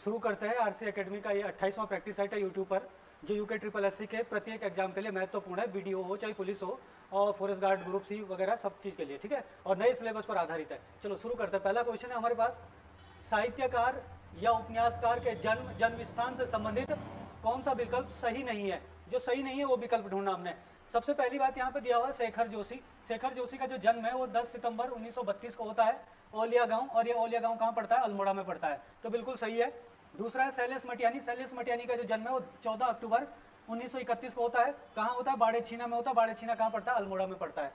शुरू करते हैं आरसी एकेडमी का ये 28वां प्रैक्टिस सेट है यूट्यूब पर, जो यूके ट्रिपल एससी के प्रत्येक एग्जाम के लिए महत्वपूर्ण है। वीडियो हो चाहे पुलिस हो और फॉरेस्ट गार्ड ग्रुप सी वगैरह सब चीज़ के लिए, ठीक है, और नए सिलेबस पर आधारित है। चलो शुरू करते हैं। पहला क्वेश्चन है हमारे पास, साहित्यकार या उपन्यासकार के जन्म स्थान से संबंधित कौन सा विकल्प सही नहीं है। जो सही नहीं है वो विकल्प ढूंढना हमने। सबसे पहली बात यहाँ पे दिया हुआ शेखर जोशी। शेखर जोशी का जो जन्म है वो 10 सितंबर 1932 को होता है ओलिया गांव, और ये ओलिया गांव कहाँ पड़ता है, अल्मोड़ा में पड़ता है, तो बिल्कुल सही है। दूसरा है शैलेश मटियानी। शैलेश मटियानी का जो जन्म है वो 14 अक्टूबर 1931 को होता है। कहाँ होता है, बाड़ेछीना में होता है। बाड़ेछीना कहाँ पड़ता है, अल्मोड़ा में पड़ता है।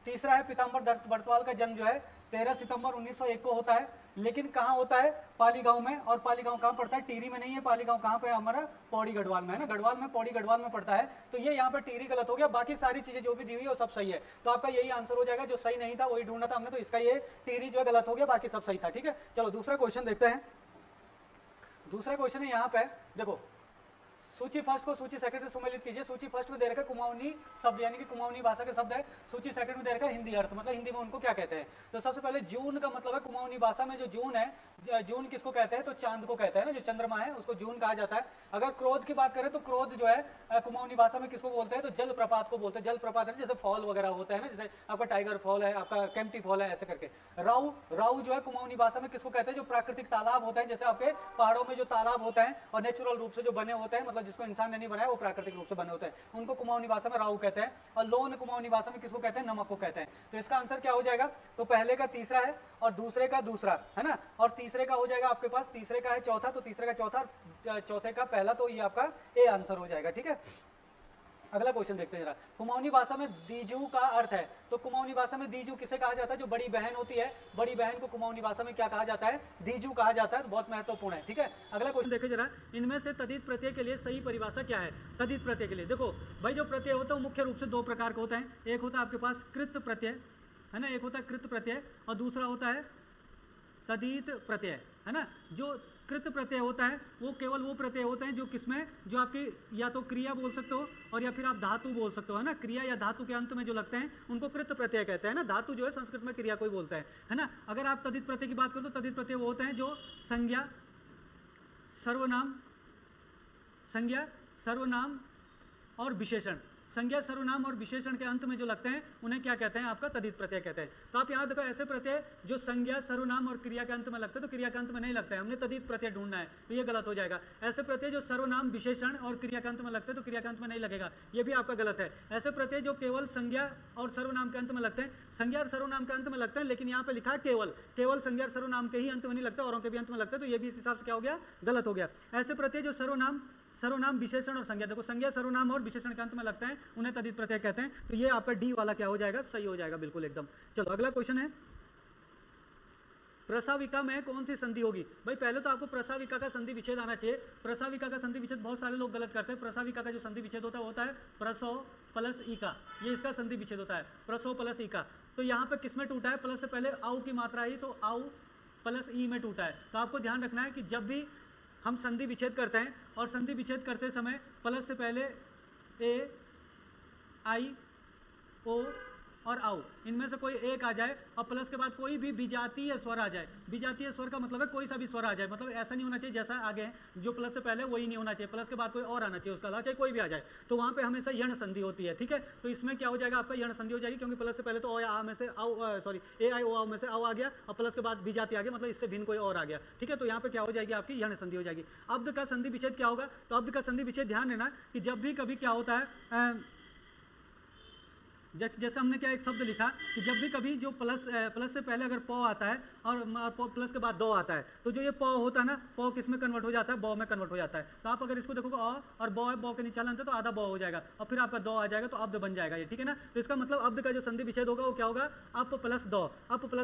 तीसरा है पीताम्बर दत्त बर्तवाल का जन्म जो है 13 सितंबर 1901 को होता है, लेकिन कहाँ होता है, पाली गांव में। और पाली गांव कहाँ पड़ता है, टिहरी में नहीं है। पाली गांव कहाँ पे है हमारा, पौड़ी गढ़वाल में है ना, गढ़वाल में, पौड़ी गढ़वाल में पड़ता है। तो ये यहाँ पर टिहरी गलत हो गया, बाकी सारी चीजें जो भी दी हुई है वो सब सही है। तो आपका यही आंसर हो जाएगा, जो सही नहीं था वही ढूंढना था हमने, तो इसका ये टिहरी जो है गलत हो गया, बाकी सब सही था, ठीक है। चलो दूसरा क्वेश्चन देखते हैं। दूसरा क्वेश्चन है यहाँ पे, देखो सूची फर्स्ट को सूची सेकंड से सुमेलित कीजिए। सूची फर्स्ट में दे रखा है कुमाऊनी शब्द, यानी कि कुमाऊनी भाषा के शब्द है। सूची सेकंड में दे रखा है हिंदी अर्थ, मतलब हिंदी में उनको क्या कहते हैं। तो सबसे पहले जून का मतलब है, कुमाऊनी भाषा में जो जून है, जून किसको कहते हैं, तो चांद को कहते हैं ना, जो चंद्रमा है उसको जून कहा जाता है। अगर क्रोध की बात करें तो क्रोध जो है कुमाऊनी भाषा में किसको बोलते हैं, तो जल प्रपात को बोलते हैं। जल प्रपात है जैसे फॉल वगैरह होता है ना, जैसे आपका टाइगर फॉल है, आपका केम्प्टी फॉल है, ऐसे करके। राऊ, राऊ जो है कुमाऊनी भाषा में किसको कहते हैं, जो प्राकृतिक तालाब होता है, जैसे आपके पहाड़ों में जो तालाब होता है और नेचुरल रूप से जो बने होते हैं, मतलब जिसको इंसान ने नहीं बनाया, वो प्राकृतिक रूप से बने होते हैं, उनको कुमाऊनी भाषा में राऊ कहते हैं। और लोन कुमाऊनी भाषा में किसको कहते हैं, नमक को कहते हैं। तो इसका आंसर क्या हो जाएगा, तो पहले का तीसरा है और दूसरे का दूसरा है ना, और तीसरे का हो जाएगा आपके पास, तीसरे का है चौथा, तो तीसरे का चौथा, चौथे का पहला, तो ये आपका ए आंसर हो जाएगा, ठीक है। अगला क्वेश्चन देखते हैं जरा। कुमाऊनी भाषा में दीजू का अर्थ है, तो कुमाऊनी भाषा में दीजू किसे कहा जाता है, जो बड़ी बहन होती है, बड़ी बहन को कुमाऊनी भाषा में क्या कहा जाता है, दीजू कहा जाता है। तो बहुत महत्वपूर्ण है, ठीक है। अगला क्वेश्चन देखिए जरा, इनमें से तद्धित प्रत्यय के लिए सही परिभाषा क्या है। तद्धित प्रत्यय के लिए देखो भाई, जो प्रत्यय होता है वो मुख्य रूप से दो प्रकार के होते हैं। एक होता है आपके पास कृत प्रत्यय है ना, एक होता है कृत प्रत्यय, और दूसरा होता है तद्धित प्रत्यय है ना। जो कृत प्रत्यय होता है वो केवल वो प्रत्यय होते हैं जो किसमें, जो आपके या तो क्रिया बोल सकते हो और या फिर आप धातु बोल सकते हो, है ना। क्रिया या धातु के अंत में जो लगते हैं उनको कृत प्रत्यय कहते हैं ना। धातु जो है संस्कृत में क्रिया को ही बोलता है ना। अगर आप तद्धित प्रत्यय की बात करो तो तद्धित प्रत्यय वो होते हैं जो संज्ञा, सर्वनाम और विशेषण, संज्ञा, सर्वनाम और विशेषण के अंत में जो लगते हैं उन्हें क्या कहते हैं, आपका तद्धित प्रत्यय कहते हैं। तो आप यहाँ देखो, ऐसे प्रत्यय जो संज्ञा, सर्वनाम और क्रिया के अंत में लगते हैं, तो क्रिया के अंत में नहीं लगता है, हमने तद्धित प्रत्यय ढूंढना है, तो ये गलत हो जाएगा। ऐसे प्रत्यय जो सर्वनाम, विशेषण और क्रिया के अंत में लगते हैं, तो क्रिया के अंत में नहीं लगेगा, ये भी आपका गलत है। ऐसे प्रत्यय जो केवल संज्ञा और सर्वनाम के अंत में लगते हैं, संज्ञा और सर्वनाम के अंत में लगते हैं, लेकिन यहाँ पे लिखा है केवल, केवल संज्ञा और सर्वनाम के ही अंत में नहीं लगता, औरों के भी अंत में लगता है, तो ये भी इस हिसाब से क्या हो गया, गलत हो गया। ऐसे प्रत्यय जो सर्वनाम, विशेषण और संज्ञा, देखो संज्ञा, सर्वनाम और विशेषण के अंत में लगते हैं, उन्हें तद्धित प्रत्यय कहते हैं। तो ये आपका डी वाला क्या हो जाएगा, सही हो जाएगा, बिल्कुल एकदम। चलो अगला क्वेश्चन है, प्रसाविका में कौन सी संधि होगी। भाई पहले तो आपको प्रसाविका का संधि विच्छेद आना चाहिए। प्रसाविका का संधि विच्छेद बहुत सारे लोग गलत करते हैं। प्रसाविका का जो संधि विच्छेद होता है प्रसव प्लस ई का, ये इसका संधि विच्छेद होता है, प्रसव प्लस ई का। तो यहाँ पे किस में टूटा है, प्लस से पहले आउ की मात्रा आई, तो आउ प्लस ई में टूटा है। तो आपको ध्यान रखना है कि जब भी हम संधि विच्छेद करते हैं और संधि विच्छेद करते समय प्लस से पहले ए, आई, ओ और आओ, इनमें से कोई एक आ जाए और प्लस के बाद कोई भी विजातीय स्वर आ जाए। विजातीय स्वर का मतलब है कोई सा भी स्वर आ जाए, मतलब ऐसा नहीं होना चाहिए जैसा आगे है, जो प्लस से पहले वही नहीं होना चाहिए, प्लस के बाद कोई और आना चाहिए, उसका अलावा चाहे कोई भी आ जाए, तो वहाँ पे हमेशा यण संधि होती है, ठीक है। तो इसमें क्या हो जाएगा, आपका यण संधि हो जाएगी, क्योंकि प्लस से पहले तो ओ या आ में से आओ, सॉरी ए आई ओ आओ में से आओ आ गया, और प्लस के बाद विजाती आ गया, मतलब इससे भिन्न कोई और आ गया, ठीक है। तो यहाँ पे क्या हो जाएगी, आपकी यण संधि हो जाएगी। अब्द का संधि विच्छेद क्या होगा, तो अब्द का संधि विच्छेद ध्यान देना कि जब भी कभी क्या होता है, जैसे हमने क्या एक शब्द लिखा कि जब भी कभी जो प्लस से पहले अगर पौ आता है और प्लस के बाद दो आता है, तो जो ये पौ होता है ना, पौ किस में कन्वर्ट हो जाता है, बौ में कन्वर्ट हो जाता है। तो आप अगर इसको देखोगे अ और बौ के नीचे अंत है, तो आधा बौ हो जाएगा और फिर आपका दो आ जाएगा, तो अब्द बन जाएगा ये, ठीक है ना। तो इसका मतलब अब्द का जो संधि विच्छेद होगा वो क्या होगा, अप प्लस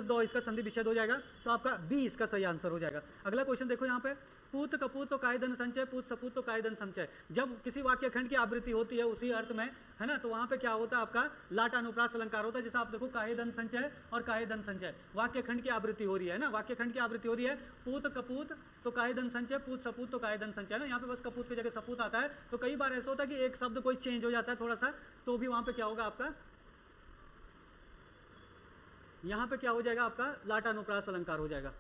दो, इसका संधि विच्छेद हो जाएगा। तो आपका बी इसका सही आंसर हो जाएगा। अगला क्वेश्चन देखो यहाँ पे, पूत कपूत तो कायदन संचय, पूत सपूत तो कायदन संचय। जब किसी वाक्य खंड की आवृत्ति होती है उसी अर्थ में, है ना, तो वहाँ पे क्या होता है, आपका लाट अनुप्रास अलंकार होता है। जैसे आप देखो कायदन संचय और कायदन संचय, वाक्य खंड की आवृत्ति हो रही है ना, वाक्य खंड की आवृत्ति हो रही है। पूत कपूत तो कायदन संचय, पूत सपूत तो कायदन संचय ना, यहाँ पे बस कपूत की जगह सपूत आता है। तो कई बार ऐसा होता है कि एक शब्द कोई चेंज हो जाता है थोड़ा सा, तो भी वहाँ पे क्या होगा, आपका यहाँ पे क्या हो जाएगा, आपका लाट अनुप्रास अलंकार हो जाएगा।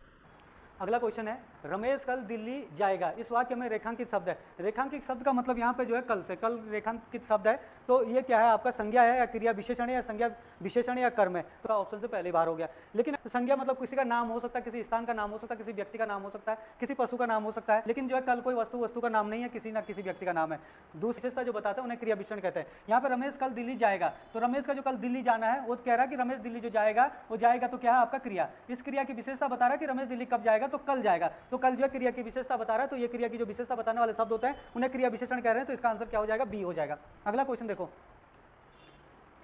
अगला क्वेश्चन है, रमेश कल दिल्ली जाएगा। इस वाक्य में रेखांकित शब्द है। रेखांकित शब्द का मतलब यहाँ पे जो है कल से, कल रेखांकित शब्द है, तो ये क्या है आपका, संज्ञा है या क्रिया विशेषण है, या संज्ञा विशेषण या कर्म है, तो ऑप्शन से पहले बार हो गया। लेकिन संज्ञा मतलब किसी का नाम हो सकता है, किसी स्थान का नाम हो सकता है, किसी व्यक्ति का नाम हो सकता है, किसी पशु का नाम हो सकता है, लेकिन जो है कल कोई वस्तु का नाम नहीं है, किसी ना किसी व्यक्ति का नाम है। दूसरी विशेषता जो बताता है उन्हें क्रिया विशेषण कहते हैं। यहाँ पे रमेश कल दिल्ली जाएगा, तो रमेश का जो कल दिल्ली जाना है वो कह रहा है कि रमेश दिल्ली जो जाएगा वो जाएगा, तो क्या है आपका क्रिया। इस क्रिया की विशेषता बता रहा है कि रमेश दिल्ली कब जाएगा, तो कल जाएगा, तो कल जो है क्रिया की विशेषता बता रहा है, तो ये क्रिया की जो विशेषता बताने वाले शब्द होते हैं उन्हें क्रिया विशेषण कह रहे हैं, तो इसका आंसर क्या हो जाएगा, बी हो जाएगा। अगला क्वेश्चन देखो,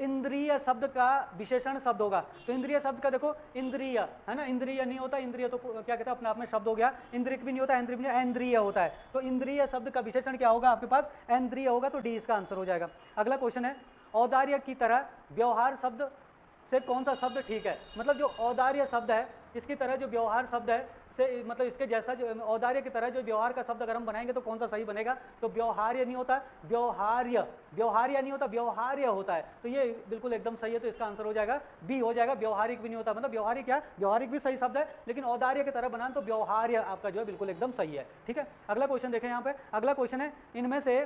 इंद्रिय शब्द का विशेषण शब्द होगा, तो इंद्रिय शब्द का देखो, इंद्रिय है ना, इंद्रिय नहीं होता, इंद्रिय तो क्या कहते हैं अपने आप में शब्द हो गया, इंद्रिक भी नहीं होता, इंद्रिय भी नहीं, इंद्रिय होता है, तो इंद्रिय शब्द का विशेषण क्या होगा आपके पास, इंद्रिय होगा, तो डी इसका आंसर हो जाएगा। अगला क्वेश्चन है, औदार्य की तरह व्यवहार शब्द से कौन सा शब्द ठीक है, मतलब जो औदार्य शब्द है इसकी तरह जो व्यवहार शब्द है से, मतलब इसके जैसा जो औदार्य की तरह जो व्यवहार का शब्द अगर हम बनाएंगे तो कौन सा सही बनेगा, तो व्यवहार्य नहीं होता, व्यवहार्य, व्यवहार्य नहीं होता, व्यवहार्य होता है, तो ये बिल्कुल एकदम सही है, तो इसका आंसर हो जाएगा बी हो जाएगा। व्यवहारिक भी नहीं होता, मतलब व्यवहारिक क्या, व्यवहारिक भी सही शब्द है, लेकिन औदार्य की तरह बनाना तो व्यवहार्य आपका जो है बिल्कुल एकदम सही है। ठीक है, अगला क्वेश्चन देखें यहाँ पे। अगला क्वेश्चन है, इनमें से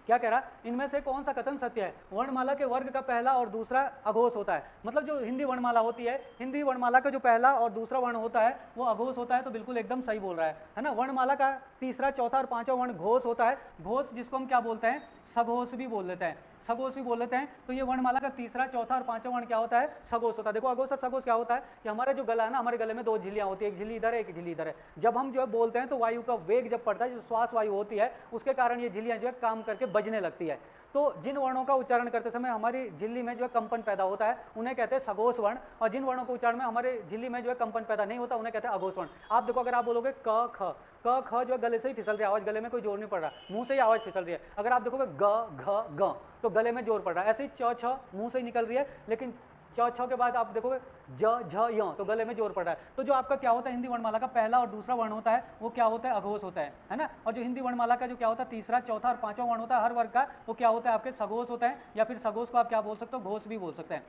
क्या कह रहा, इनमें से कौन सा कथन सत्य है। वर्णमाला के वर्ग का पहला और दूसरा अघोष होता है, मतलब जो हिंदी वर्णमाला होती है, हिंदी वर्णमाला का जो पहला और दूसरा वर्ण होता है वो अघोष होता है, तो बिल्कुल एकदम सही बोल रहा है ना। वर्णमाला का तीसरा, चौथा और पांचवा वर्ण घोष होता है, घोष जिसको हम क्या बोलते हैं, सघोष भी बोल लेते हैं, सघोष भी बोल लेते हैं, तो ये वर्णमाला का तीसरा, चौथा और पांचवा वर्ण क्या होता है, सघोष होता है। देखो अघोष और सघोष क्या होता है कि हमारा जो गला है ना, हमारे गले में दो झिल्लियां होती है, एक झिल्ली इधर है, एक झिल्ली इधर है। जब हम जो है बोलते हैं तो वायु का वेग जब पड़ता है, जो श्वास वायु होती है उसके कारण ये झिल्लियां जो है काम करके बजने लगती है, तो जिन वर्णों का उच्चारण करते समय हमारी झिल्ली में जो है कंपन पैदा होता है उन्हें कहते हैं सघोष वर्ण, और जिन वर्णों को उच्चारण में हमारे झिल्ली में जो है कंपन पैदा नहीं होता उन्हें कहते हैं अघोष वर्ण। आप देखो अगर आप बोलोगे क ख, क ख जो है गले से ही फिसल रही है आवाज, गले में कोई जोर नहीं पड़ रहा, मुंह से ही आवाज फिसल रही है। अगर आप देखोगे ग घ ग तो गले में जोर पड़ रहा है, ऐसे ही च छ मुंह से ही निकल रही है, लेकिन च छ के बाद आप देखोगे ज झ य तो गले में जोर पड़ रहा है। तो जो आपका क्या होता है हिंदी वर्णमाला का पहला और दूसरा वर्ण होता है वो क्या होता है, अघोष होता है ना। और जो हिंदी वर्णमाला का जो क्या होता है तीसरा, चौथा और पांचवा वर्ण होता है हर वर्ग का, वो क्या होता है आपके सघोष होता है, या फिर सघोष को आप क्या बोल सकते हो, घोष भी बोल सकते हैं।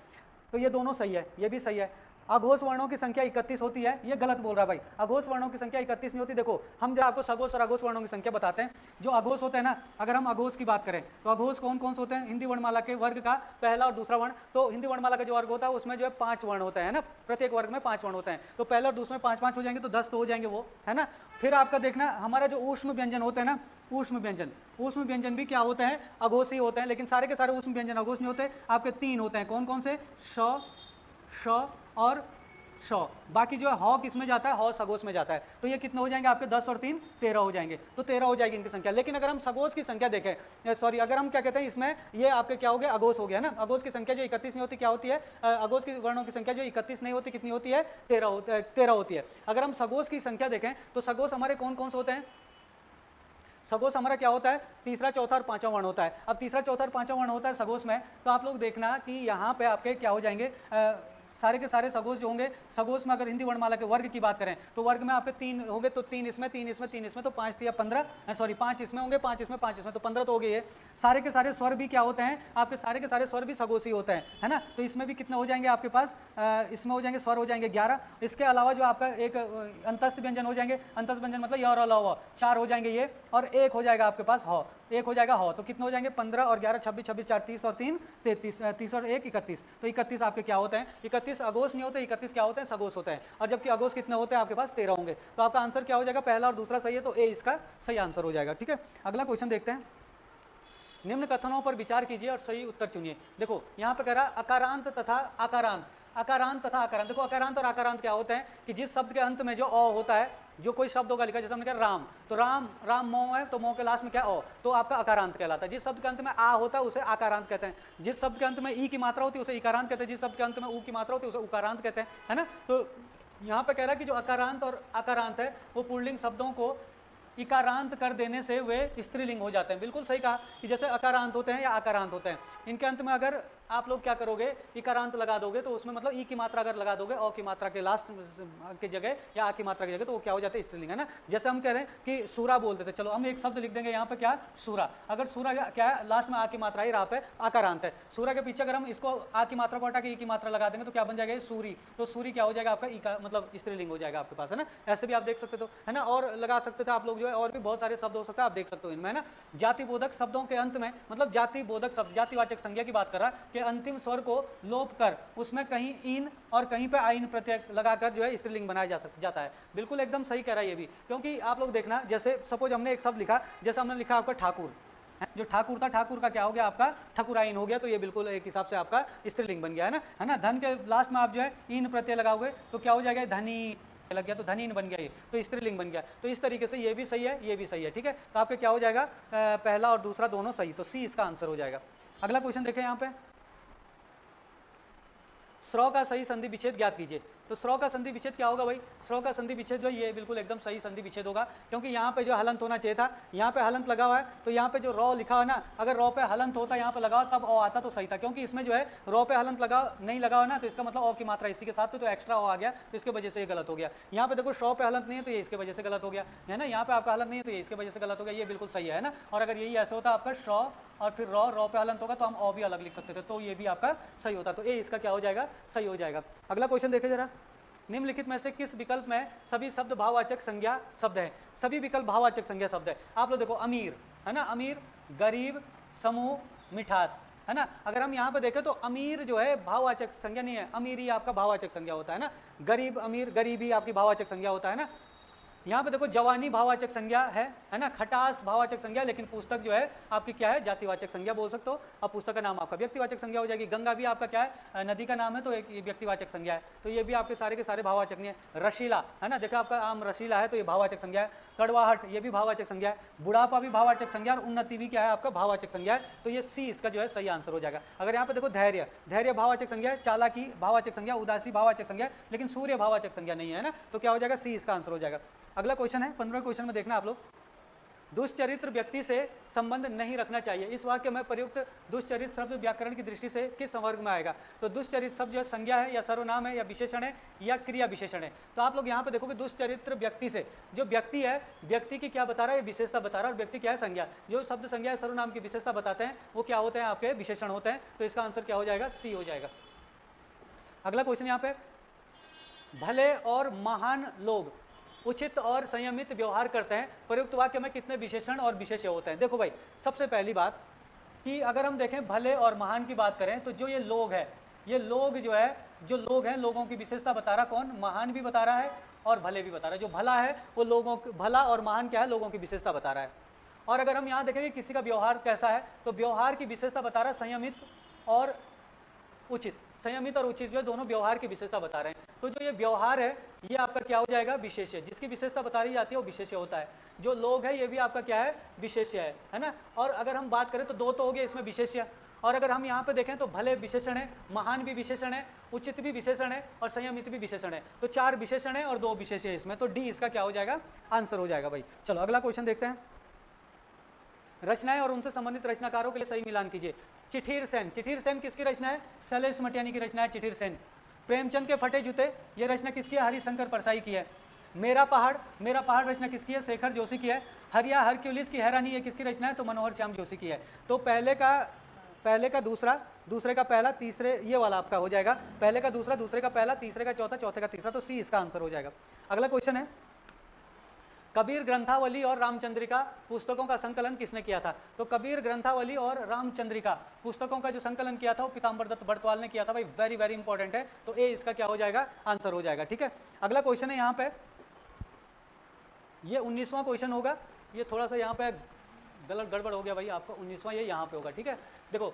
तो ये दोनों सही है, ये भी सही है। अघोष वर्णों की संख्या 31 होती है, ये गलत बोल रहा है भाई, अघोष वर्णों की संख्या 31 नहीं होती। देखो हम जब आपको सघोष और अघोष वर्णों की संख्या बताते हैं, जो अघोष होते हैं ना, अगर हम अघोष की बात करें तो अघोष कौन कौन से होते हैं, हिंदी वर्णमाला के वर्ग का पहला और दूसरा वर्ण। तो हिंदी वर्णमाला का जो वर्ग होता है उसमें जो है 5 वर्ण होते हैं ना, प्रत्येक वर्ग में 5 वर्ण होते हैं, तो पहले और दूसरे में 5-5 हो जाएंगे, तो 10 तो हो जाएंगे वो, है ना। फिर आपका देखना हमारा जो ऊष्म व्यंजन होते हैं ना, ऊष्म व्यंजन भी क्या होते हैं, अघोष ही होते हैं, लेकिन सारे के सारे ऊष्म व्यंजन अघोष नहीं होते। आपके 3 होते हैं, कौन कौन से, श, श और श। बाकी जो है हौ किस में जाता है, हौ सगोश में जाता है। तो ये कितने हो जाएंगे आपके, 10 और 3 13 हो जाएंगे, तो 13 हो जाएगी इनकी संख्या। लेकिन अगर हम सगोश की संख्या देखें, सॉरी अगर हम क्या कहते हैं इसमें, ये आपके क्या हो गया, अघोष हो गया ना। अघोष की संख्या जो 31 नहीं होती क्या होती है, अघोष की वर्णों की संख्या जो 31 नहीं होती कितनी होती है, 13 होती है। अगर हम सगोश की संख्या देखें तो सगोश हमारे कौन कौन से होते हैं, सगोश हमारा क्या होता है, तीसरा, चौथा और पांचवा वर्ण होता है। अब तीसरा, चौथा और पांचवा वर्ण होता है सगोश में, तो आप लोग देखना कि यहाँ पे आपके क्या हो जाएंगे, सारे के सारे सगोश जो होंगे, सगोश में अगर हिंदी वर्णमाला के वर्ग की बात करें तो वर्ग में आपके 3 होंगे, तो 3 इसमें 3 इसमें 3 इसमें, तो 5 या 15, सॉरी 5 इसमें होंगे, 5 इसमें 5 इसमें, तो 15 तो हो गए। सारे के सारे स्वर भी क्या होते हैं आपके, सारे के सारे स्वर भी सगोशी होते हैं, है ना। तो इसमें भी कितने हो जाएंगे आपके पास, इसमें हो जाएंगे स्वर हो जाएंगे 11। इसके अलावा जो आपका एक अंतस्थ व्यंजन हो जाएंगे, अंतस्थ व्यंजन मतलब य और ल 4 हो जाएंगे ये, और एक हो जाएगा आपके पास ह, एक हो जाएगा ह, तो कितने हो जाएंगे 15 और 11 26, 26 4 30 और 3 33, 30 और 1 31, तो 31 आपके क्या होते हैं, 31 अघोष नहीं होते, 31 क्या होते हैं, सगोष होते हैं। और जबकि अघोष कितने होते हैं आपके पास, 13 होंगे। तो आपका आंसर क्या हो जाएगा, पहला और दूसरा सही है, तो ए इसका सही आंसर हो जाएगा। ठीक है, अगला क्वेश्चन देखते हैं। निम्न कथनों पर विचार कीजिए और सही उत्तर चुनिए। देखो यहाँ पे कह रहा अकारांत तथा आकारांत, अकारांत तथा आकारांत। देखो अकारांत और आकारांत क्या होते हैं कि जिस शब्द के अंत में जो अ होता है, जो कोई शब्द होगा लिखा, जैसे हमने कहा राम, तो राम राम मोह है, तो मोह के लास्ट में क्या अ, तो आपका अकारांत कहलाता है। जिस शब्द के अंत में आ होता है उसे आकारांत कहते हैं, जिस शब्द के अंत में ई की मात्रा होती है उसे इकारांत कहते हैं, जिस शब्द के अंत में ऊ की मात्रा होती है उसे उकारांत कहते हैं, है ना। तो यहाँ पे कह रहा है कि जो अकारांत और आकारांत है वो पुल्लिंग शब्दों को इकारांत कर देने से वे स्त्रीलिंग हो जाते हैं। बिल्कुल सही कहा कि जैसे अकारांत होते हैं या आकारांत होते हैं, इनके अंत में अगर आप लोग क्या करोगे, इकारांत लगा दोगे, तो उसमें मतलब ई की मात्रा अगर लगा दोगे, अ की मात्रा के लास्ट की जगह या आ की मात्रा की जगह, तो वो क्या हो जाता है, स्त्रीलिंग, है ना। जैसे हम कह रहे हैं कि सूरा बोलते थे, चलो हम एक शब्द लिख देंगे यहाँ पे क्या, सूरा। अगर सूरा क्या है, लास्ट में आ की मात्रा ही रहा पे आकारांत है। सूरा के पीछे अगर हम इसको आ की मात्रा को हटा के ई की मात्रा लगा देंगे तो क्या बन जाएगा, सूरी। तो सूरी क्या हो जाएगा आपका, ई का मतलब स्त्रीलिंग हो जाएगा आपके पास, है ना। ऐसे भी आप देख सकते हो, है ना। और लगा सकते थे आप लोग जो है, और भी बहुत सारे शब्द हो सकता है, आप देख सकते हो इनमें, है ना। जाति बोधक शब्दों के अंत में, मतलब जाति बोधक शब्द, जातिवाचक संज्ञा की बात कर रहा है कि अंतिम स्वर को लोप कर उसमें कहीं इन और कहीं पे आइन प्रत्यय लगाकर जो है स्त्रीलिंग बनाया जाता है। बिल्कुल एकदम सही कह रहा है ये भी, क्योंकि आप लोग देखना, जैसे सपोज हमने एक शब्द लिखा, जैसे हमने लिखा आपका ठाकुर, जो ठाकुर था, ठाकुर का क्या हो गया आपका, ठकुराइन हो गया, तो ये बिल्कुल एक हिसाब से आपका स्त्रीलिंग बन गया, है ना। धन के लास्ट में आप जो है इन प्रत्यय लगाओगे तो क्या हो जाएगा, धनी लग गया तो धनीन बन गया, ये तो स्त्रीलिंग बन गया। तो इस तरीके से ये भी सही है, ये भी सही है, ठीक है। तो आपके क्या हो जाएगा, पहला और दूसरा दोनों सही, तो सी इसका आंसर हो जाएगा। अगला क्वेश्चन देखें यहाँ पे, स्रव का सही संधि विच्छेद ज्ञात कीजिए। तो स्रव का संधि विच्छेद क्या होगा भाई, स्रव का संधि विच्छेद जो ये बिल्कुल एकदम सही संधि विच्छेद होगा, क्योंकि यहाँ पे जो हलंत होना चाहिए था, यहाँ पे हलंत लगा हुआ है, तो यहाँ पे जो रॉ लिखा हुआ है ना, अगर रॉ पे हलंत होता यहाँ पे लगा तब ओ आता तो सही था, क्योंकि इसमें जो है रॉ पे हलंत लगा नहीं लगा हुआ ना, तो इसका मतलब ओ की मात्रा इसी के साथ तो एक्स्ट्रा ओ आ गया, तो इसके वजह से ये गलत हो गया। यहाँ पे देखो शॉ पे हलंत नहीं है तो ये इसके वजह से गलत हो गया, है ना। यहाँ पे आपका हलंत नहीं है तो ये इसके वजह से गलत हो गया, ये बिल्कुल सही है ना। और अगर यही ऐसे होता आपका शॉ और फिर रॉ पे हलंत होगा तो हम ओ भी अलग लिख सकते थे, तो ये भी आपका सही होता, तो ए इसका क्या हो जाएगा, सही हो जाएगा। अगला क्वेश्चन देखें जरा, निम्नलिखित में से किस विकल्प में सभी शब्द भाववाचक संज्ञा शब्द है। सभी विकल्प भाववाचक संज्ञा शब्द है। आप लोग देखो, अमीर, है ना, अमीर, गरीब, समूह, मिठास, है ना। अगर हम यहाँ पे देखें तो अमीर जो है भाववाचक संज्ञा नहीं है, अमीरी आपका भाववाचक संज्ञा होता है ना। गरीब, अमीर, गरीबी आपकी भाववाचक संज्ञा होता है ना। यहाँ पे देखो जवानी भाववाचक संज्ञा है ना, खटास भाववाचक संज्ञा, लेकिन पुस्तक जो है आपकी क्या है, जातिवाचक संज्ञा बोल सकते हो। अब पुस्तक का नाम आपका व्यक्तिवाचक संज्ञा हो जाएगी। गंगा भी आपका क्या है, नदी का नाम है, तो एक व्यक्तिवाचक संज्ञा है, तो ये भी आपके सारे के सारे भाववाचक नहीं है। रशीला, है ना, देखो आपका आम रशीला है तो ये भाववाचक संज्ञा है। कड़वाहट ये भी भाववाचक संज्ञा है। बुढ़ापा भी भाववाचक संज्ञा, और उन्नति भी क्या है आपका भाववाचक संज्ञा है, तो ये सी इसका जो है सही आंसर हो जाएगा। अगर यहाँ पे देखो धैर्य, धैर्य भाववाचक संज्ञा है। चालाकी भाववाचक संज्ञा, उदासी भाववाचक संज्ञा, लेकिन सूर्य भाववाचक संज्ञा नहीं है ना, तो क्या हो जाएगा, सी इसका आंसर हो जाएगा। अगला क्वेश्चन है 15वें क्वेश्चन में देखना आप लोग, दुष्चरित्र व्यक्ति से संबंध नहीं रखना चाहिए। इस वाक्य में प्रयुक्त दुष्चरित्र शब्द व्याकरण की दृष्टि से किस वर्ग में आएगा। तो दुष्चरित्र शब्द जो संज्ञा है या सर्वनाम है या विशेषण है या क्रिया विशेषण है। तो आप लोग यहाँ पे देखोगे दुष्चरित्र व्यक्ति से, जो व्यक्ति है, व्यक्ति की क्या बता रहा है, विशेषता बता रहा है, और व्यक्ति क्या है, संज्ञा। जो शब्द संज्ञा सर्वनाम की विशेषता बताते हैं वो क्या होते हैं, आपके विशेषण होते हैं, तो इसका आंसर क्या हो जाएगा, सी हो जाएगा। अगला क्वेश्चन यहाँ पे, भले और महान लोग उचित और संयमित व्यवहार करते हैं, प्रयुक्त वाक्य में कितने विशेषण और विशेष्य होते हैं। देखो भाई, सबसे पहली बात कि अगर हम देखें भले और महान की बात करें तो जो ये लोग है, ये लोग जो है, जो लोग हैं, लोगों की विशेषता बता रहा कौन, महान भी बता रहा है और भले भी बता रहा है। जो भला है वो लोगों, भला और महान क्या है, लोगों की विशेषता बता रहा है। और अगर हम यहाँ देखेंगे किसी का व्यवहार कैसा है, तो व्यवहार की विशेषता बता रहा है संयमित और उचित। संयमित और उचित जो है दोनों व्यवहार की विशेषता बता रहे हैं। तो जो ये व्यवहार है ये आपका क्या हो जाएगा, विशेष्य। जिसकी विशेषता बता रही जाती है वो विशेष्य होता है। जो लोग है ये भी आपका क्या है, विशेष्य है ना। और अगर हम बात करें तो दो तो हो गए इसमें विशेष्य, और अगर हम यहाँ पे देखें तो भले विशेषण है, महान भी विशेषण है, उचित भी विशेषण है और संयमित भी विशेषण है। तो 4 विशेषण है और 2 विशेष्य है इसमें, तो डी इसका क्या हो जाएगा, आंसर हो जाएगा भाई। चलो अगला क्वेश्चन देखते हैं, रचनाएं और उनसे संबंधित रचनाकारों के लिए सही मिलान कीजिए। चिठीर सेन, चिठीर सेन किसकी रचना है, शैलेश मटियानी की रचना है चिठीर सेन। प्रेमचंद के फटे जूते, ये रचना किसकी है, हरिशंकर परसाई की है। मेरा पहाड़ रचना किसकी है, शेखर जोशी की है। हरिया हरक्यूलिस की हैरानी, ये किसकी रचना है, तो मनोहर श्याम जोशी की है। तो पहले का दूसरा, दूसरे का पहला, तीसरे, ये वाला आपका हो जाएगा, पहले का दूसरा, दूसरे का पहला, तीसरे का चौथा, चौथे का तीसरा, तो सी इसका आंसर हो जाएगा। अगला क्वेश्चन है, कबीर ग्रंथावली और रामचंद्रिका पुस्तकों का संकलन किसने किया था। तो कबीर ग्रंथावली और रामचंद्रिका पुस्तकों का जो संकलन किया था वो पीताम्बर दत्त बड़तवाल ने किया था भाई। वेरी वेरी इंपॉर्टेंट है, तो ए इसका क्या हो जाएगा, आंसर हो जाएगा। ठीक है, अगला क्वेश्चन है यहाँ पे, ये 19वां क्वेश्चन होगा। ये थोड़ा सा यहाँ पे गलत गड़बड़ हो गया भाई, आपका 19वां ये यहाँ पे होगा। ठीक है, देखो,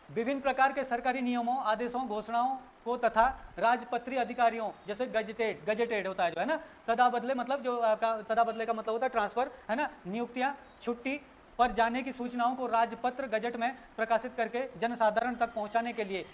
विभिन्न प्रकार के सरकारी नियमों, आदेशों, घोषणाओं को तथा राजपत्रीय अधिकारियों, जैसे गजेटेड होता है जो है ना, तदाबदले, मतलब जो तदाबदले का मतलब होता है ट्रांसफर, है ना, नियुक्तियां, छुट्टी, पर जाने की सूचनाओं को राजपत्र गजट में प्रकाशित करके जनसाधारण तक पहुंचाने के लिए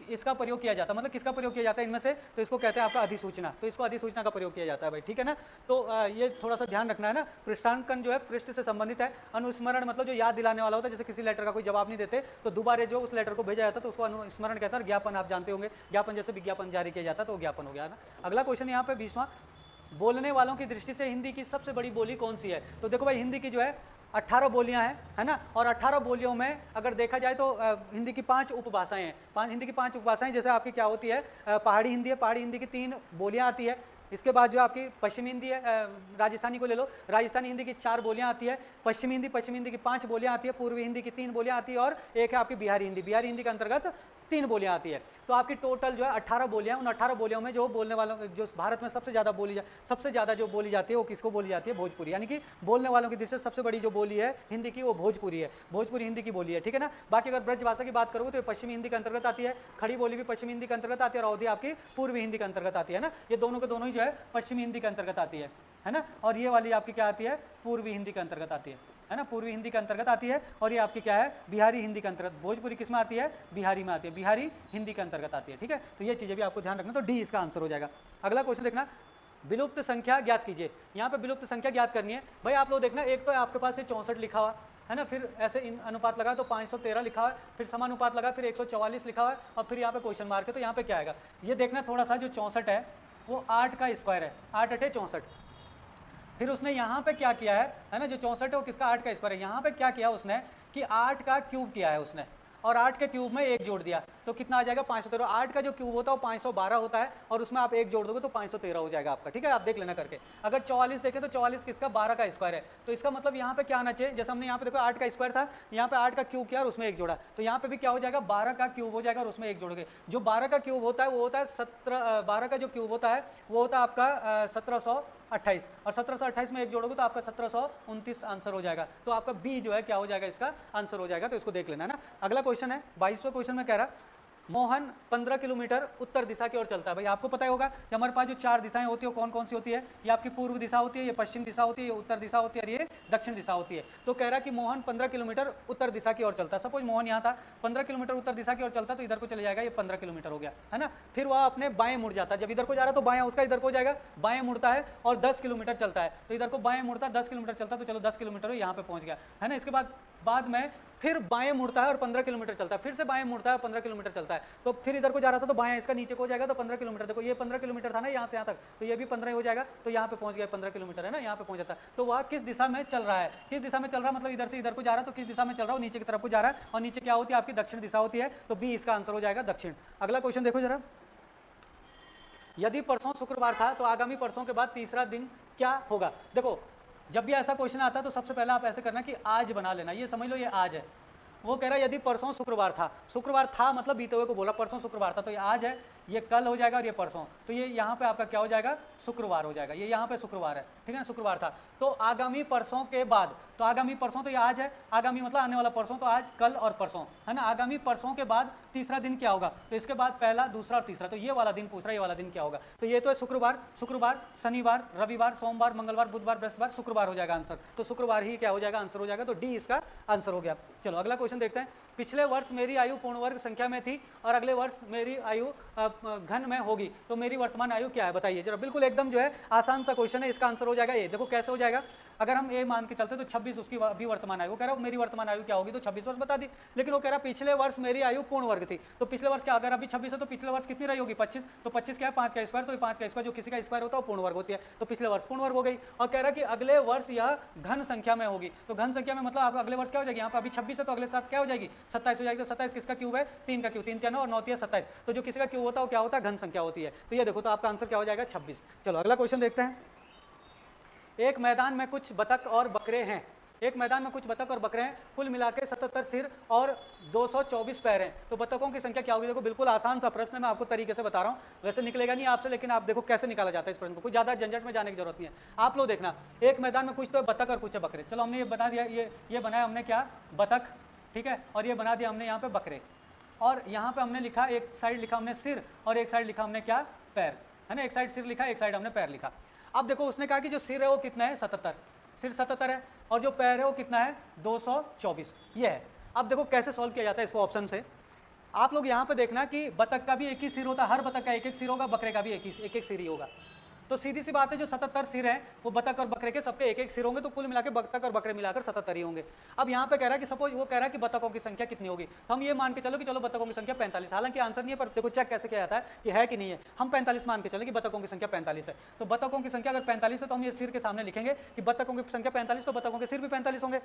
इसका प्रयोग किया जाता है। मतलब किसका प्रयोग किया जाता है इनमें से, तो इसको कहते हैं आपका अधिसूचना। तो इसको अधिसूचना का प्रयोग किया जाता है भाई, ठीक है ना। तो ये थोड़ा सा ध्यान रखना है ना। पृष्ठांकन जो है पृष्ठ से संबंधित है। अनुस्मरण मतलब जो याद दिलाने वाला होता है, जैसे किसी लेटर का कोई जवाब नहीं देते तो दोबारा जो उस लेटर को भेजा जाता है तो उसको अनुस्मरण कहता है। ज्ञापन आप जानते होंगे, ज्ञापन जैसे विज्ञापन जारी किया जाता है तो ज्ञापन हो गया ना। अगला क्वेश्चन यहाँ पे 20वां, बोलने वालों की दृष्टि से हिंदी की सबसे बड़ी बोली कौन सी है। तो देखो भाई हिंदी की जो है 18 बोलियां हैं, है ना। और 18 बोलियों में अगर देखा जाए तो हिंदी की 5 उपभाषाएं हैं। हिंदी की 5 उपभाषाएं जैसे आपकी क्या होती है, पहाड़ी हिंदी है, पहाड़ी हिंदी की 3 बोलियां आती है। इसके बाद जो आपकी पश्चिमी हिंदी है, राजस्थानी को ले लो, राजस्थानी हिंदी की 4 बोलियां आती है। पश्चिमी हिंदी की 5 बोलियां आती है। पूर्वी हिंदी की 3 बोलियां आती है और एक है आपकी बिहारी हिंदी। बिहारी हिंदी के अंतर्गत 3 बोलियां आती है। तो आपकी टोटल जो है 18 बोलियां। उन 18 बोलियों में जो बोलने वालों जो भारत में सबसे ज़्यादा जो बोली जाती है वो किसको बोली जाती है, भोजपुरी। यानी कि बोलने वालों की दृष्टि से सबसे बड़ी जो बोली है हिंदी की वो भोजपुरी है। भोजपुरी हिंदी की बोली है, ठीक है ना। बाकी अगर ब्रज भाषा की बात करोगे तो पश्चिमी हिंदी के अंतर्गत आती है। खड़ी बोली भी पश्चिमी हिंदी के अंतर्गत आती है और अवधी आपकी पूर्वी हिंदी के अंतर्गत आती है ना। ये दोनों के दोनों ही जो है पश्चिमी हिंदी के अंतर्गत आती है ना। और ये वाली आपकी क्या आती है, पूर्वी हिंदी के अंतर्गत आती है ना। पूर्वी हिंदी के अंतर्गत आती है। और ये आपकी क्या है, बिहारी हिंदी के अंतर्गत। भोजपुरी किस में आती है, बिहारी में आती है, बिहारी हिंदी के अंतर्गत आती है, ठीक है। तो ये चीज़ें भी आपको ध्यान रखना। तो डी इसका आंसर हो जाएगा। अगला क्वेश्चन देखना, विलुप्त संख्या ज्ञात कीजिए। यहाँ पे विलुप्त संख्या ज्ञात करनी है भाई। आप लोग देखना, एक तो आपके पास ये 64 लिखा हुआ है ना, फिर ऐसे इन अनुपात लगा तो 513 लिखा हुआ है, फिर समानुपात लगा, फिर 144 लिखा हुआ है और फिर यहाँ पे क्वेश्चन मार्क है। तो यहाँ पे क्या आएगा ये देखना थोड़ा सा, जो 64 है वो 8 का स्क्वायर है, 8 8 64। फिर उसने यहाँ पे क्या किया है ना, जो 64 है वो किसका 8 का स्क्वायर है। यहाँ पे क्या किया उसने कि 8 का क्यूब किया है उसने, और 8 के क्यूब में 1 जोड़ दिया तो कितना आ जाएगा 513। 8 का जो क्यूब होता है वो 512 होता है और उसमें आप 1 जोड़ दोगे तो 513 हो जाएगा आपका, ठीक है। आप देख लेना करके। अगर 44 देखें तो 44 किसका 12 का स्क्वायर है। तो इसका मतलब यहाँ पे क्या आना चाहिए, जैसे हमने यहाँ पे देखो 8 का स्क्वायर था, यहाँ पे 8 का क्यूब किया और उसमें 1 जोड़ा, तो यहाँ पे भी क्या हो जाएगा 12 का क्यूब हो जाएगा और उसमें 1 जोड़ोगे। जो 12 का क्यूब होता है वो होता है 12 का जो क्यूब होता है वो होता है आपका 1728 और 1728 में 1 जोड़ोगे तो आपका 1729 आंसर हो जाएगा। तो आपका बी जो है क्या हो जाएगा, इसका आंसर हो जाएगा। तो इसको देख लेना है ना। अगला क्वेश्चन है 22वां क्वेश्चन में कह रहा, मोहन 15 किलोमीटर उत्तर दिशा की ओर चलता है। भाई आपको पता ही होगा कि हमारे पास जो 4 दिशाएं होती है कौन कौन सी होती है। ये आपकी पूर्व दिशा होती है, ये पश्चिम दिशा होती है, ये उत्तर दिशा होती है और ये दक्षिण दिशा होती है। तो कह रहा है कि मोहन 15 किलोमीटर उत्तर दिशा की ओर चलता है। सपोज मोहन यहाँ था, 15 किलोमीटर उत्तर दिशा की ओर चलता तो इधर को चले जाएगा, ये 15 किलोमीटर हो गया है ना। फिर वह अपने बाएं मुड़ जाता है, जब इधर को जा रहा है तो बायां उसका इधर को जाएगा, बाएं मुड़ता है और 10 किलोमीटर चलता है। तो इधर को बाएं मुड़ता है, 10 किलोमीटर चलता है, तो चलो 10 किलोमीटर यहाँ पे पहुंच गया है ना। इसके बाद में फिर बाएं मुड़ता है और 15 किलोमीटर चलता है, फिर से बाएं मुड़ता है और 15 किलोमीटर चलता है। तो फिर इधर को जा रहा था तो बाएं इसका नीचे को हो जाएगा तो 15 किलोमीटर। देखो ये 15 किलोमीटर था ना यहाँ से यहाँ तक, तो ये भी 15 हो जाएगा। तो यहाँ पे पहुंच गया 15 किलोमीटर है ना, यहाँ पे पहुंच जाता है। तो वह किस दिशा में चल रहा है, किस दिशा में चल रहा है, मतलब इधर से इधर को जा रहा है तो किस दिशा में चल रहा है, नीचे की तरफ को जा रहा है और नीचे क्या होती है आपकी दक्षिण दिशा होती है। तो बी इसका आंसर हो जाएगा दक्षिण। अगला क्वेश्चन देखो जरा, यदि परसों शुक्रवार था तो आगामी परसों के बाद तीसरा दिन क्या होगा। देखो जब भी ऐसा क्वेश्चन आता है तो सबसे पहले आप ऐसे करना कि आज बना लेना, ये समझ लो ये आज है। वो कह रहा है यदि परसों शुक्रवार था, शुक्रवार था मतलब बीते हुए को बोला, परसों शुक्रवार था तो ये आज है, ये कल हो जाएगा और ये परसों। तो ये यहाँ पे आपका क्या हो जाएगा, शुक्रवार हो जाएगा। ये यहाँ पे शुक्रवार है, ठीक है ना, शुक्रवार था। तो आगामी परसों के बाद, तो आगामी परसों तो ये आज है, आगामी मतलब आने वाला परसों, तो आज कल और परसों है ना। आगामी परसों के बाद तीसरा दिन क्या होगा, तो इसके बाद पहला दूसरा और तीसरा, तो ये वाला दिन पूछ रहा है, ये वाला दिन क्या होगा। तो ये तो है शुक्रवार, शनिवार, रविवार, सोमवार, मंगलवार, बुधवार, बृहस्पतिवार, शुक्रवार हो जाएगा आंसर। तो शुक्रवार ही क्या हो जाएगा, आंसर हो जाएगा। तो डी इसका आंसर हो गया। चलो अगला क्वेश्चन देखते हैं। पिछले वर्ष मेरी आयु पूर्ण वर्ग संख्या में थी और अगले वर्ष मेरी आयु घन में होगी, तो मेरी वर्तमान आयु क्या है बताइए जरा। बिल्कुल एकदम जो है आसान सा क्वेश्चन है, इसका आंसर हो जाएगा ए। देखो कैसे हो जाएगा, अगर हम ए मान के चलते तो 26 उसकी भी वर्तमान आयु। वो कह रहा है मेरी वर्तमान आयु क्या होगी, तो 26 वर्ष बता दी। लेकिन वो कह रहा है पिछले वर्ष मेरी आयु पूर्ण वर्ग थी, तो पिछले वर्ष क्या, अगर अभी 26 है तो पिछले वर्ष कितनी रही होगी 25, तो 25 क्या है 5 का स्क्वायर, तो 5 का स्क्वायर जो किसी का स्क्वायर होता है वो पूर्ण वर्ग होती है, तो पिछले वर्ष पूर्ण वर्ग हो गई। और कह रहा है कि अगले वर्ष यह घन संख्या में होगी, तो घन संख्या में मतलब आप अगले वर्ष क्या हो जाएगी, यहाँ पर अभी 26 है तो अगले साथ क्या हो जाएगी 27 हो जाएगी। तो 27 किसका क्यूब है, 3 का क्यूब, 3 9 और 9 27। तो जो किसी का क्यूब होता है वो क्या होता है, घन संख्या होती है। तो ये देखो तो आपका आंसर क्या हो जाएगा 26। चलो अगला क्वेश्चन देखते हैं। एक मैदान में कुछ बतख और बकरे हैं, एक मैदान में कुछ बतख और बकरे हैं, कुल मिलाकर 77 सिर और 224 पैर हैं, तो बतखों की संख्या क्या होगी। देखो बिल्कुल आसान सा प्रश्न है, मैं आपको तरीके से बता रहा हूँ, वैसे निकलेगा नहीं आपसे, लेकिन आप देखो कैसे निकाला जाता है इस प्रश्न को, कुछ ज़्यादा झंझट में जाने की जरूरत नहीं है। आप लोग देखना, एक मैदान में कुछ तो बतख और कुछ बकरे। चलो हमने ये बना दिया, ये बनाया हमने क्या, बतख, ठीक है, और ये बना दिया हमने यहाँ पे बकरे, और यहाँ पे हमने लिखा, एक साइड लिखा हमने सिर और एक साइड लिखा हमने क्या, पैर, है ना। एक साइड सिर लिखा, एक साइड हमने पैर लिखा। अब देखो उसने कहा कि जो सिर है वो कितना है 77, सिर 77 है, और जो पैर है वो कितना है 224, ये है। अब देखो कैसे सॉल्व किया जाता है इसको ऑप्शन से। आप लोग यहाँ पे देखना कि बतख का भी एक ही सिर होता है, हर बतख का एक एक सिर होगा, बकरे का भी एक एक सिर ही होगा। तो सीधी सी बात है, जो 77 सिर हैं वो बतख और बकरे के सबके एक एक सिर होंगे, तो कुल मिलाकर बतख और बकरे मिलाकर 77 ही होंगे। अब यहाँ पे कह रहा है कि सपोज वो कह रहा है कि बतखों की संख्या कितनी होगी, तो हम ये मान के चलो कि चलो बतखों की संख्या 45, हालांकि आंसर नहीं है, पर देखो चेक कैसे किया जाता है कि है कि नहीं है। हम 45 मान के चले कि बतखों की संख्या 45 है, तो बतखों की संख्या अगर 45 है तो हम ये सिर के सामने लिखेंगे कि बतखों की संख्या 45, तो बतखों के सिर भी 45 होंगे।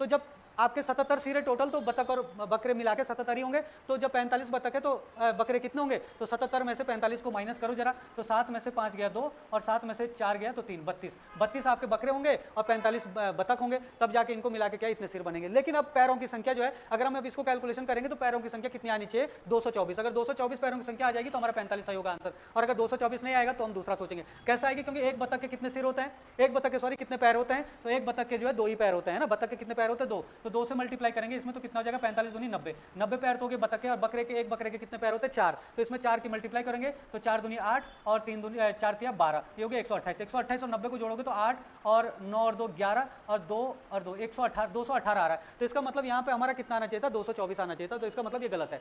तो जब आपके 77 सिर है टोटल, तो बतख और बकरे मिला के 77 ही होंगे। तो जब 45 बतख है तो बकरे कितने होंगे, तो 77 में से 45 को माइनस करो जरा, तो 7 में से 5 गया 2 और 7 में से 4 गया तो 3, 32 आपके बकरे होंगे और 45 बतख होंगे, तब जाके इनको मिला के क्या इतने सिर बनेंगे। लेकिन अब पैरों की संख्या जो है, अगर हम अब इसको कैलकुलेशन करेंगे तो पैरों की संख्या कितनी आनी चाहिए 224। अगर 224 पैरों की संख्या आ जाएगी तो हमारा 45 सही होगा आंसर, और अगर 224 नहीं आएगा तो हम दूसरा सोचेंगे कैसे आएगी, क्योंकि एक बतख के कितने सिर होते हैं, एक बतख के सॉरी कितने पैर होते हैं, तो एक बतख के जो है 2 ही पैर होते हैं ना, बतख के कितने पैर होते हैं 2, तो 2 से मल्टीप्लाई करेंगे इसमें तो कितना हो जाएगा 45 दूनी 90, 90 पैर तो हो गए बतख के, और बकरे के एक बकरे के कितने पैर होते हैं 4, तो इसमें 4 की मल्टीप्लाई करेंगे तो 4 दूनी 8 और 3 दूनी 4 तिया 12, ये हो गया 128, 128 और 90 को जोड़ोगे तो 8 और 9 और 2 11 और 2 और 2 118, 218 आ रहा है। तो इसका मतलब यहाँ पे हमारा कितना आना चाहिए था 224 आना चाहिए था, तो इसका मतलब ये गलत है।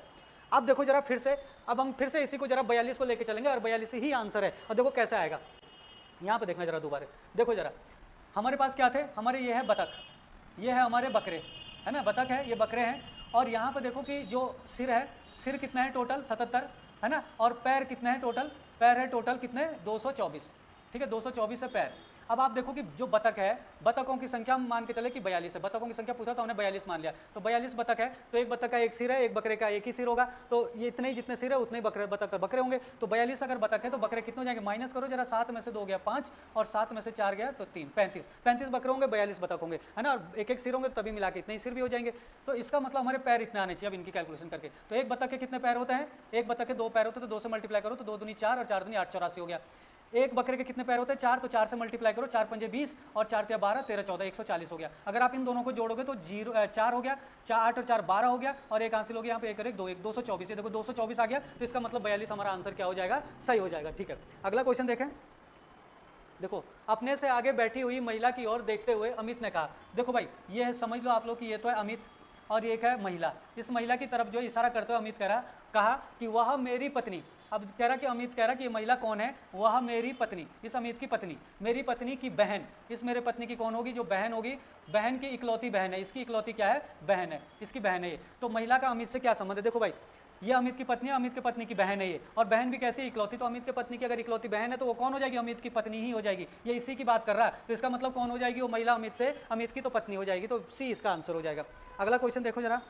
अब देखो जरा फिर से, अब हम फिर से इसी को जरा 42 को लेके चलेंगे और 42 ही आंसर है, और देखो कैसे आएगा। यहाँ पे देखना जरा दोबारा, देखो जरा हमारे पास क्या थे, हमारे ये है बतख, ये है हमारे बकरे, है ना, बतख है, ये बकरे हैं, और यहाँ पे देखो कि जो सिर है, सिर कितना है टोटल 77, है ना, और पैर कितने हैं टोटल, पैर है टोटल कितने 224, ठीक है 224 है पैर। अब आप देखो कि जो बतख है, बतखों की संख्या हम मान के चले कि 42 है, बतखों की संख्या पूछा तो हमने 42 मान लिया, तो 42 बतख है, तो एक बतख का एक सिर है, एक बकरे का एक ही सिर होगा, तो ये इतने ही जितने सिर है उतने ही बकरे बतख का बकरे होंगे। तो 42 अगर बतख है तो बकरे कितने हो जाएंगे, माइनस करो जरा, 7 में से 2 गया 5 और 7 में से 4 गया तो 3, 35 बकरे होंगे, 42 बतख होंगे, है ना, और एक एक सिर होंगे तभी मिला के इतने ही सिर भी हो जाएंगे। तो इसका मतलब हमारे पैर इतने आने चाहिए अब इनकी कैलकुलेशन करके। तो एक बतख के कितने पैर होते हैं, एक बतख के 2 पैर होते हैं, तो 2 से मल्टीप्लाई करो तो 2 दूनी 4 और 4 दूनी 8, 84 हो गया। एक बकरे के कितने पैर होते हैं 4, तो 4 से मल्टीप्लाई करो, 4 पंजे 20 और 4 तिया 12, 13 14, 140 हो गया। अगर आप इन दोनों को जोड़ोगे तो 4 हो गया, 8 और 4 12 हो गया, और एक हासिल हो गया यहाँ पे 1 और 1 2, 224, ये देखो 224 आ गया, तो इसका मतलब 42 हमारा आंसर क्या हो जाएगा, सही हो जाएगा। ठीक है, अगला क्वेश्चन देखें। देखो अपने से आगे बैठी हुई महिला की ओर देखते हुए अमित ने कहा, देखो भाई ये है, समझ लो आप लोग कि ये तो है अमित और ये है महिला। इस महिला की तरफ जो इशारा करते हुए अमित कहा कि वह मेरी पत्नी, अब कह रहा कि अमित कह रहा कि ये महिला कौन है, वह मेरी पत्नी, इस अमित की पत्नी, मेरी पत्नी की बहन, इस मेरे पत्नी की कौन होगी, जो बहन होगी, बहन की इकलौती बहन है, इसकी इकलौती क्या है, बहन है, इसकी बहन है ये। तो महिला का अमित से क्या संबंध है, देखो भाई ये अमित की पत्नी है, अमित की पत्नी की बहन है ये, और बहन भी कैसी इकलौती, तो अमित की पत्नी की अगर इकलौती बहन है तो वो कौन हो जाएगी, अमित की पत्नी ही हो जाएगी, ये इसी की बात कर रहा है, तो इसका मतलब कौन हो जाएगी, वो महिला अमित से, अमित की तो पत्नी हो जाएगी, तो सी इसका आंसर हो जाएगा। अगला क्वेश्चन देखो जरा,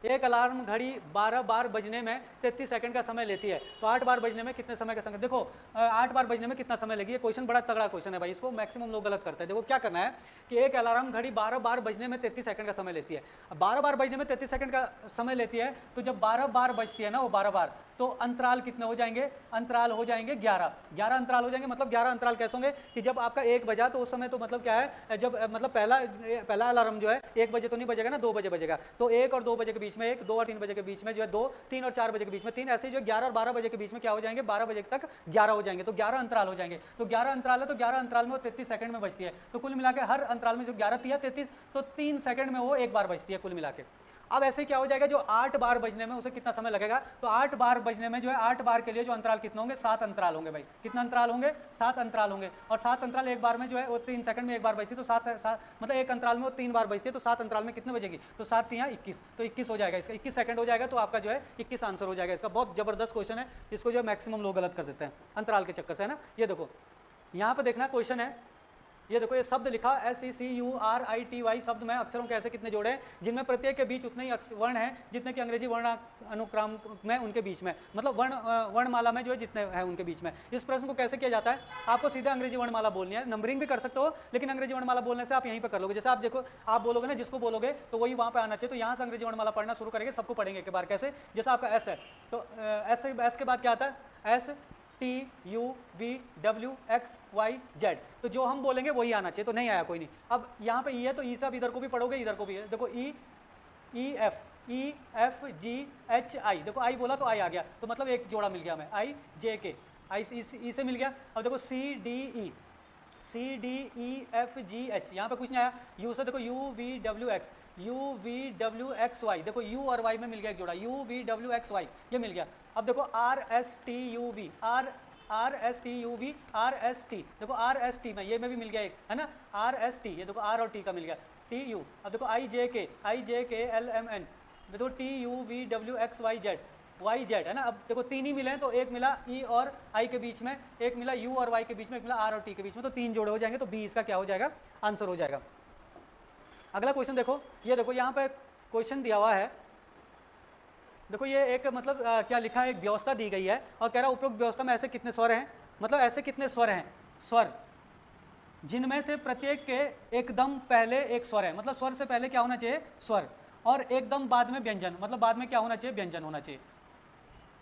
एक अलार्म घड़ी 12 बार बजने में 33 सेकंड का समय लेती है, तो 8 बार बजने में कितने समय का समय, देखो 8 बार बजने में कितना समय लगेगी, ये क्वेश्चन बड़ा तगड़ा क्वेश्चन है भाई, इसको मैक्सिमम लोग गलत करते हैं। देखो क्या करना है कि एक अलार्म घड़ी 12 बार बजने में 33 सेकंड का समय लेती है, 12 बार बजने में 33 सेकंड का समय लेती है, तो जब 12 बार बजती है ना वो 12 बार, तो अंतराल कितने हो जाएंगे, अंतराल हो जाएंगे 11 अंतराल हो जाएंगे, मतलब 11 अंतराल कैसे होंगे कि जब आपका 1 बजा तो उस समय तो मतलब क्या है, जब मतलब पहला अलार्म जो है 1 बजे तो नहीं बजेगा ना, 2 बजे बजेगा, तो 1 और 2 बजे के बीच में 1, 2 और 3 बजे के बीच में जो है 2, 3 और 4 बजे के बीच में 3, ऐसे जो 11 और 12 बजे के बीच में क्या हो जाएंगे, 12 बजे तक 11 हो जाएंगे, तो 11 अंतराल हो जाएंगे। तो 11 अंतराल है, तो 11 अंतराल में वो 33 सेकंड में बजती है, तो कुल मिला के हर अंतराल में जो 11 तिया 33, तो 3 सेकंड में वो 1 बार बजती है कुल मिला के। अब ऐसे क्या हो जाएगा, जो 8 बार बजने में उसे कितना समय लगेगा, तो 8 बार बजने में जो है 8 बार के लिए जो अंतराल कितने होंगे, 7 अंतराल होंगे भाई, कितना अंतराल होंगे, 7 अंतराल होंगे, और 7 अंतराल एक बार में जो है वो 3 सेकंड में 1 बार बजती है, तो 7 मतलब एक अंतराल में वो 3 बार बजती है, तो 7 अंतराल में कितने बजेगी, तो 7 तिया 21, तो 21 हो जाएगा, इसका 21 सेकंड हो जाएगा, तो आपका जो है 21 आंसर हो जाएगा। इसका बहुत जबरदस्त क्वेश्चन है, इसको जो मैक्सिमम लोग गलत कर देते हैं अंतराल के चक्कर से, है ना। ये देखो यहाँ पे देखना क्वेश्चन है, ये देखो ये शब्द लिखा SECURITY शब्द में अक्षरों के ऐसे कितने जोड़े हैं जिनमें प्रत्येक के बीच उतने ही वर्ण हैं जितने कि अंग्रेजी वर्ण अनुक्रम में उनके बीच में, मतलब वर्णमाला में जो है जितने हैं उनके बीच में। इस प्रश्न को कैसे किया जाता है, आपको सीधा अंग्रेजी वर्णमाला बोलनी है, नंबरिंग भी कर सकते हो, लेकिन अंग्रेजी वर्णमाला बोलने से आप यहीं पर कर लोगे। जैसे आप देखो आप बोलोगे ना, जिसको बोलोगे तो वही वहाँ पर आना चाहिए, तो यहाँ से अंग्रेजी वर्णमाला पढ़ना शुरू करेंगे, सबको पढ़ेंगे एक बार। कैसे, जैसे आपका एस है तो एस के बाद क्या आता है, STUVWXYZ, तो जो हम बोलेंगे वही आना चाहिए, तो नहीं आया कोई नहीं। अब यहाँ पे ई है तो ई से आप इधर को भी पढ़ोगे, इधर को भी है, देखो EFGHI, देखो आई बोला तो आई आ गया, तो मतलब एक जोड़ा मिल गया हमें, IJK, आई ई से मिल गया। अब देखो CDEFGH, यहाँ पे कुछ नहीं आया। U से देखो UVWX, UVWXY, देखो U और Y में मिल गया एक जोड़ा, UVWXY ये मिल गया। अब देखो RSTUV, RSTUV, RST, देखो RST में ये में भी मिल गया एक, है ना, RST, ये देखो R और T का मिल गया, TU। अब देखो IJKLMN, देखो TUVWXYZ, YZ, है ना। अब देखो तीन ही मिले हैं, तो एक मिला E और I के बीच में, एक मिला U और Y के बीच में, एक मिला R और T के बीच में, तो तीन जोड़े हो जाएंगे, तो B इसका क्या हो जाएगा, आंसर हो जाएगा। अगला क्वेश्चन देखो, ये देखो यहाँ पे क्वेश्चन दिया हुआ है, देखो ये एक मतलब क्या लिखा है, एक व्यवस्था दी गई है और कह रहा है उपरोक्त व्यवस्था में ऐसे कितने स्वर हैं, मतलब ऐसे कितने स्वर हैं, स्वर जिनमें से प्रत्येक के एकदम पहले एक स्वर है, मतलब स्वर से पहले क्या होना चाहिए, स्वर, और एकदम बाद में व्यंजन, मतलब बाद में क्या होना चाहिए, व्यंजन होना चाहिए।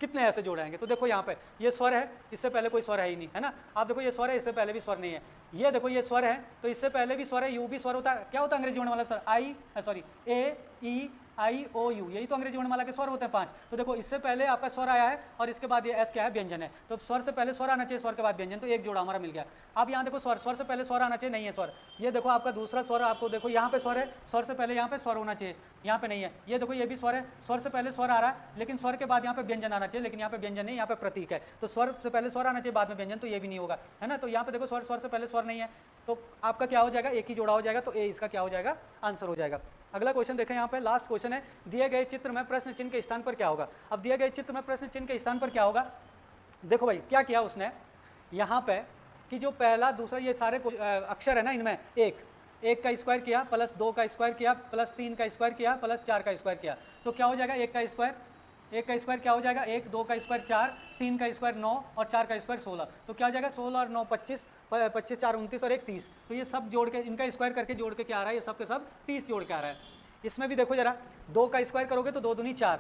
कितने ऐसे जोड़ाएंगे, तो देखो यहाँ पे ये स्वर है, इससे पहले कोई स्वर है ही नहीं, है ना। आप देखो ये स्वर है, इससे पहले भी स्वर नहीं है। ये देखो ये स्वर है, तो इससे पहले भी स्वर है, यू भी स्वर होता है। क्या होता है अंग्रेजी वर्णमाला स्वर, A, E, I, O, U, यही तो अंग्रेजी वर्णमाला के स्वर होते हैं 5। तो देखो इससे पहले आपका स्वर आया है और इसके बाद ये एस क्या है, व्यंजन है। तो स्वर से पहले स्वर आना चाहिए, स्वर के बाद व्यंजन, तो एक जोड़ा हमारा मिल गया। अब यहाँ देखो स्वर से पहले स्वर आना चाहिए, नहीं है स्वर। ये देखो आपका दूसरा स्वर, आपको देखो यहाँ पे स्वर है, स्वर से पहले यहाँ पे स्वर होना चाहिए, यहाँ पे नहीं है। ये देखो ये भी स्वर है, स्वर से पहले स्वर आ रहा है, लेकिन स्वर के बाद यहाँ पे व्यंजन आना चाहिए, लेकिन यहाँ पे व्यंजन नहीं, यहाँ पे प्रतीक है। तो स्वर से पहले स्वर आना चाहिए, बाद में व्यंजन, तो ये भी नहीं होगा, है ना। तो यहाँ पे देखो स्वर से पहले स्वर नहीं है, तो आपका क्या हो जाएगा, एक ही जोड़ा हो जाएगा, तो ए इसका क्या हो जाएगा, आंसर हो जाएगा। अगला क्वेश्चन देखें, यहाँ पे लास्ट क्वेश्चन है, दिए गए चित्र में प्रश्न चिन्ह के स्थान पर क्या होगा। अब दिए गए चित्र में प्रश्न चिन्ह के स्थान पर क्या होगा, देखो भाई क्या किया उसने यहाँ पे कि जो पहला दूसरा ये सारे अक्षर है ना, इनमें एक का स्क्वायर किया, प्लस 2 का स्क्वायर किया, प्लस 3 का स्क्वायर किया, प्लस 4 का स्क्वायर किया, तो क्या हो जाएगा, एक का स्क्वायर क्या हो जाएगा, 1, 2 का स्क्वायर 4, 3 का स्क्वायर 9 और 4 का स्क्वायर 16, तो क्या हो जाएगा 16 और 9 25, 25 4 29 और 1 30। तो ये सब जोड़ के, इनका स्क्वायर करके जोड़ के क्या आ रहा है, ये सब के सब 30 जोड़ के आ रहा है। इसमें भी देखो जरा, 2 का स्क्वायर करोगे तो 2 दूनी 4,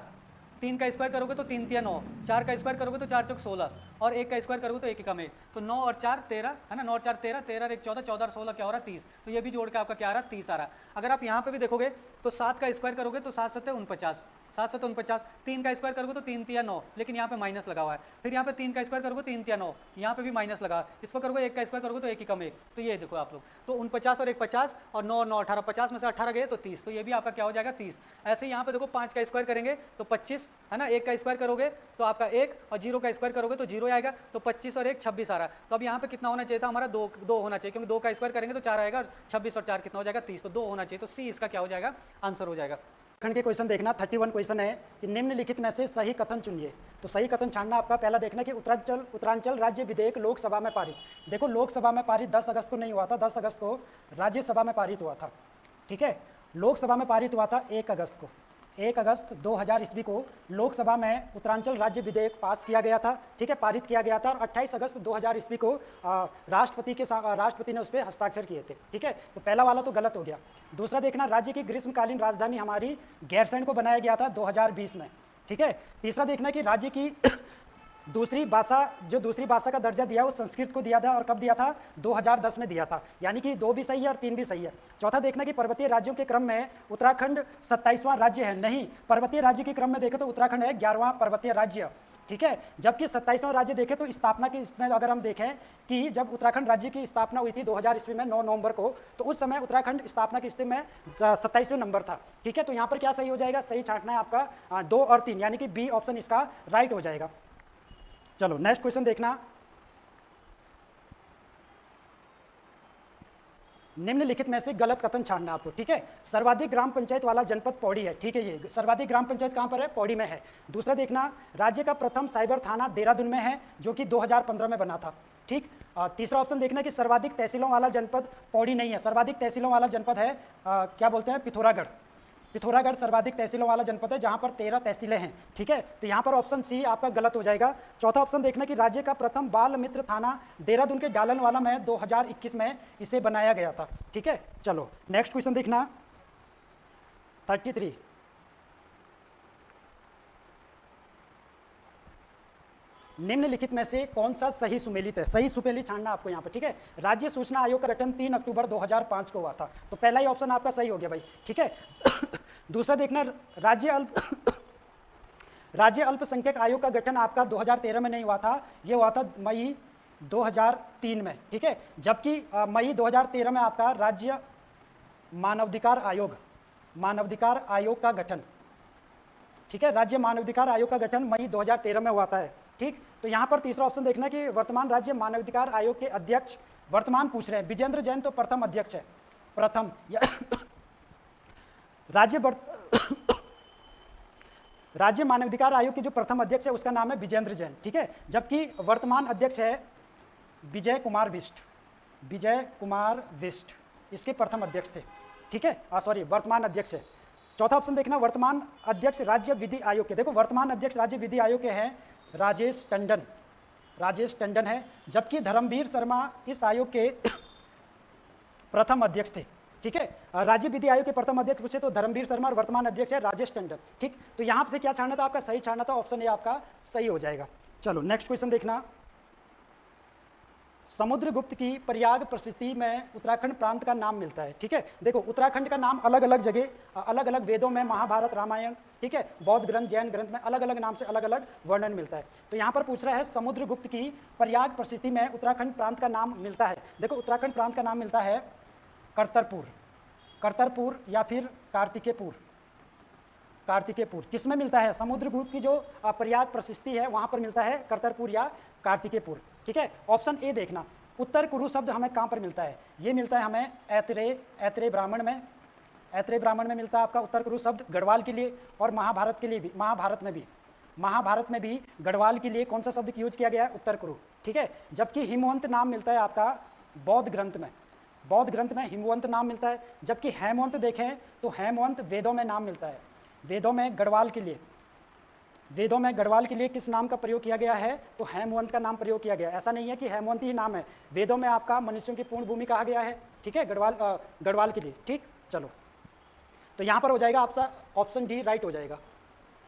3 का स्क्वायर करोगे तो 3 तिया 9, 4 का स्क्वायर करोगे तो 4 चौक 16 और 1 का स्क्वायर करोगे तो 1 एकम 1, तो 9 और 4 13, है ना, 9 और 4 13, 13 और 1 14, 14 और 16 क्या हो रहा है 30, तो ये भी जोड़ के आपका क्या आ रहा है 30 आ रहा है। अगर आप यहाँ पे भी देखोगे तो 7 का स्क्वायर करोगे तो 7 7 49, 7 7 49, 3 का स्क्वायर करोगे तो 3 तिया 9, लेकिन यहाँ पे माइनस लगा हुआ है, फिर यहाँ पे 3 का स्क्वायर करोगे 3 तिया 9, यहाँ पे भी माइनस लगा, इस पर करोगे 1 का स्क्वायर करोगे तो 1 एकम 1, तो ये देखो आप लोग, तो 49 और 1 50 और 9 9 18, 50 में से 18 गए तो 30, तो ये भी आपका क्या हो जाएगा 30। ऐसे ही यहाँ पे देखो 5 का स्क्वायर करेंगे तो 25, है ना, 1 का स्क्वायर करोगे तो आपका 1 और 0 का स्क्वायर करोगे तो 0 आएगा, तो 25 और 1 26 आ रहा है। तो अब यहाँ पे कितना होना चाहिए था हमारा, 2 होना चाहिए, क्योंकि 2 का स्क्वायर करेंगे तो 4 आएगा और 26 और 4 कितना हो जाएगा 30, तो 2 होना चाहिए, तो सी इसका क्या हो जाएगा, आंसर हो जाएगा। खंड के क्वेश्चन देखना, 31 क्वेश्चन है कि निम्नलिखित में से सही कथन चुनिए। तो सही कथन छानना आपका पहला देखना कि उत्तरांचल राज्य विधेयक लोकसभा में पारित। देखो लोकसभा में पारित 10 अगस्त को नहीं हुआ था, 10 अगस्त को राज्यसभा में पारित हुआ था, ठीक है। लोकसभा में पारित हुआ था 1 अगस्त को, 1 अगस्त 2000 ईस्वी को लोकसभा में उत्तरांचल राज्य विधेयक पास किया गया था, ठीक है, पारित किया गया था, और 28 अगस्त 2000 ईस्वी को राष्ट्रपति ने उस पर हस्ताक्षर किए थे, ठीक है। तो पहला वाला तो गलत हो गया। दूसरा देखना, राज्य की ग्रीष्मकालीन राजधानी हमारी गैरसैंण को बनाया गया था 2020 में, ठीक है। तीसरा देखना कि राज्य की दूसरी भाषा का दर्जा दिया वो संस्कृत को दिया था, और कब दिया था, 2010 में दिया था, यानी कि 2 भी सही है और 3 भी सही है। चौथा देखना कि पर्वतीय राज्यों के क्रम में उत्तराखंड 27वां राज्य है, नहीं, पर्वतीय राज्य के क्रम में देखें तो उत्तराखंड है 11वां पर्वतीय राज्य, ठीक है। जबकि 27वां राज्य देखें तो स्थापना की, इसमें अगर हम देखें कि जब उत्तराखंड राज्य की स्थापना हुई थी 2000 ईस्वी में 9 नवंबर को, तो उस समय उत्तराखंड स्थापना की स्थिति में 27वें नंबर था, ठीक है। तो यहाँ पर क्या सही हो जाएगा, सही छांटना है आपका 2 और 3, यानी कि बी ऑप्शन इसका राइट हो जाएगा। चलो नेक्स्ट क्वेश्चन देखना, निम्नलिखित में से गलत कथन छानना आपको, ठीक है। सर्वाधिक ग्राम पंचायत वाला जनपद पौड़ी है, ठीक है, ये सर्वाधिक ग्राम पंचायत कहाँ पर है, पौड़ी में है। दूसरा देखना, राज्य का प्रथम साइबर थाना देहरादून में है, जो कि 2015 में बना था, ठीक। तीसरा ऑप्शन देखना कि सर्वाधिक तहसीलों वाला जनपद पौड़ी नहीं है, सर्वाधिक तहसीलों वाला जनपद है क्या बोलते हैं, पिथौरागढ़ सर्वाधिक तहसीलों वाला जनपद है, जहां पर 13 तहसीलें हैं, ठीक है। तो यहां पर ऑप्शन सी आपका गलत हो जाएगा। चौथा ऑप्शन देखना कि राज्य का प्रथम बाल मित्र थाना देहरादून के डालनवाला में 2021 में इसे बनाया गया था, ठीक है। चलो नेक्स्ट क्वेश्चन देखना, 33, निम्नलिखित में से कौन सा सही सुमेलित है, सही सुमेलित छानना आपको यहाँ पर, ठीक है। राज्य सूचना आयोग का गठन 3 अक्टूबर 2005 को हुआ था, तो पहला ही ऑप्शन आपका सही हो गया भाई, ठीक है। दूसरा देखना, राज्य अल्पसंख्यक आयोग का गठन आपका 2013 में नहीं हुआ था, ये हुआ था मई 2003 में, ठीक है। जबकि मई 2013 में आपका राज्य मानवाधिकार आयोग का गठन, ठीक है, राज्य मानवाधिकार आयोग का गठन मई 2013 में हुआ था है, ठीक। तो यहाँ पर तीसरा ऑप्शन देखना कि वर्तमान राज्य मानवाधिकार आयोग के अध्यक्ष, वर्तमान पूछ रहे हैं, विजेंद्र जैन तो प्रथम अध्यक्ष है, प्रथम या राज्य मानवाधिकार आयोग के जो प्रथम अध्यक्ष है उसका नाम है विजेंद्र जैन, ठीक है। जबकि वर्तमान अध्यक्ष है विजय कुमार बिष्ट, इसके प्रथम अध्यक्ष थे, ठीक है, सॉरी वर्तमान अध्यक्ष है। चौथा ऑप्शन देखना, वर्तमान अध्यक्ष राज्य विधि आयोग के, देखो वर्तमान अध्यक्ष राज्य विधि आयोग के हैं राजेश टंडन है, जबकि धर्मवीर शर्मा इस आयोग के प्रथम अध्यक्ष थे, ठीक है। राज्य विधि आयोग के प्रथम अध्यक्ष पूछे तो धर्मवीर शर्मा और वर्तमान अध्यक्ष है राजेश टंडन, ठीक। तो यहाँ से क्या छाड़ना था, आपका सही छाड़ना था, ऑप्शन ए आपका सही हो जाएगा। चलो नेक्स्ट क्वेश्चन देखना, समुद्रगुप्त की प्रयाग प्रसिद्धि में उत्तराखंड प्रांत का नाम मिलता है, ठीक है। देखो उत्तराखंड का नाम अलग अलग जगह, अलग अलग वेदों में, महाभारत, रामायण, ठीक है, बौद्ध ग्रंथ, जैन ग्रंथ में अलग अलग नाम से अलग अलग वर्णन मिलता है। तो यहाँ पर पूछ रहा है समुद्रगुप्त की प्रयाग प्रसिद्धि में उत्तराखंड प्रांत का नाम मिलता है। देखो उत्तराखंड प्रांत का नाम मिलता है करतरपुर या फिर कार्तिकेयपुर, किस में मिलता है, समुद्रगुप्त की जो प्रयाग प्रसिद्धि है वहाँ पर मिलता है करतरपुर या कार्तिकेयपुर, ठीक है। ऑप्शन ए देखना, उत्तर कुरु शब्द हमें कहाँ पर मिलता है, ये मिलता है हमें ऐत्रेय ब्राह्मण में मिलता है आपका उत्तर कुरु शब्द गढ़वाल के लिए, और महाभारत में भी गढ़वाल के लिए कौन सा शब्द यूज किया गया है, उत्तर कुरु, ठीक है। जबकि हिमवंत नाम मिलता है आपका बौद्ध ग्रंथ में हिमवंत नाम मिलता है। जबकि हेमवंत देखें तो हेमवंत वेदों में नाम मिलता है, वेदों में गढ़वाल के लिए किस नाम का प्रयोग किया गया है, तो हेमवंत का नाम प्रयोग किया गया है। ऐसा नहीं है कि हेमवंत ही नाम है, वेदों में आपका मनुष्यों की पूर्ण भूमि कहा गया है, ठीक है, गढ़वाल के लिए, ठीक। चलो तो यहाँ पर हो जाएगा आपका ऑप्शन डी राइट हो जाएगा।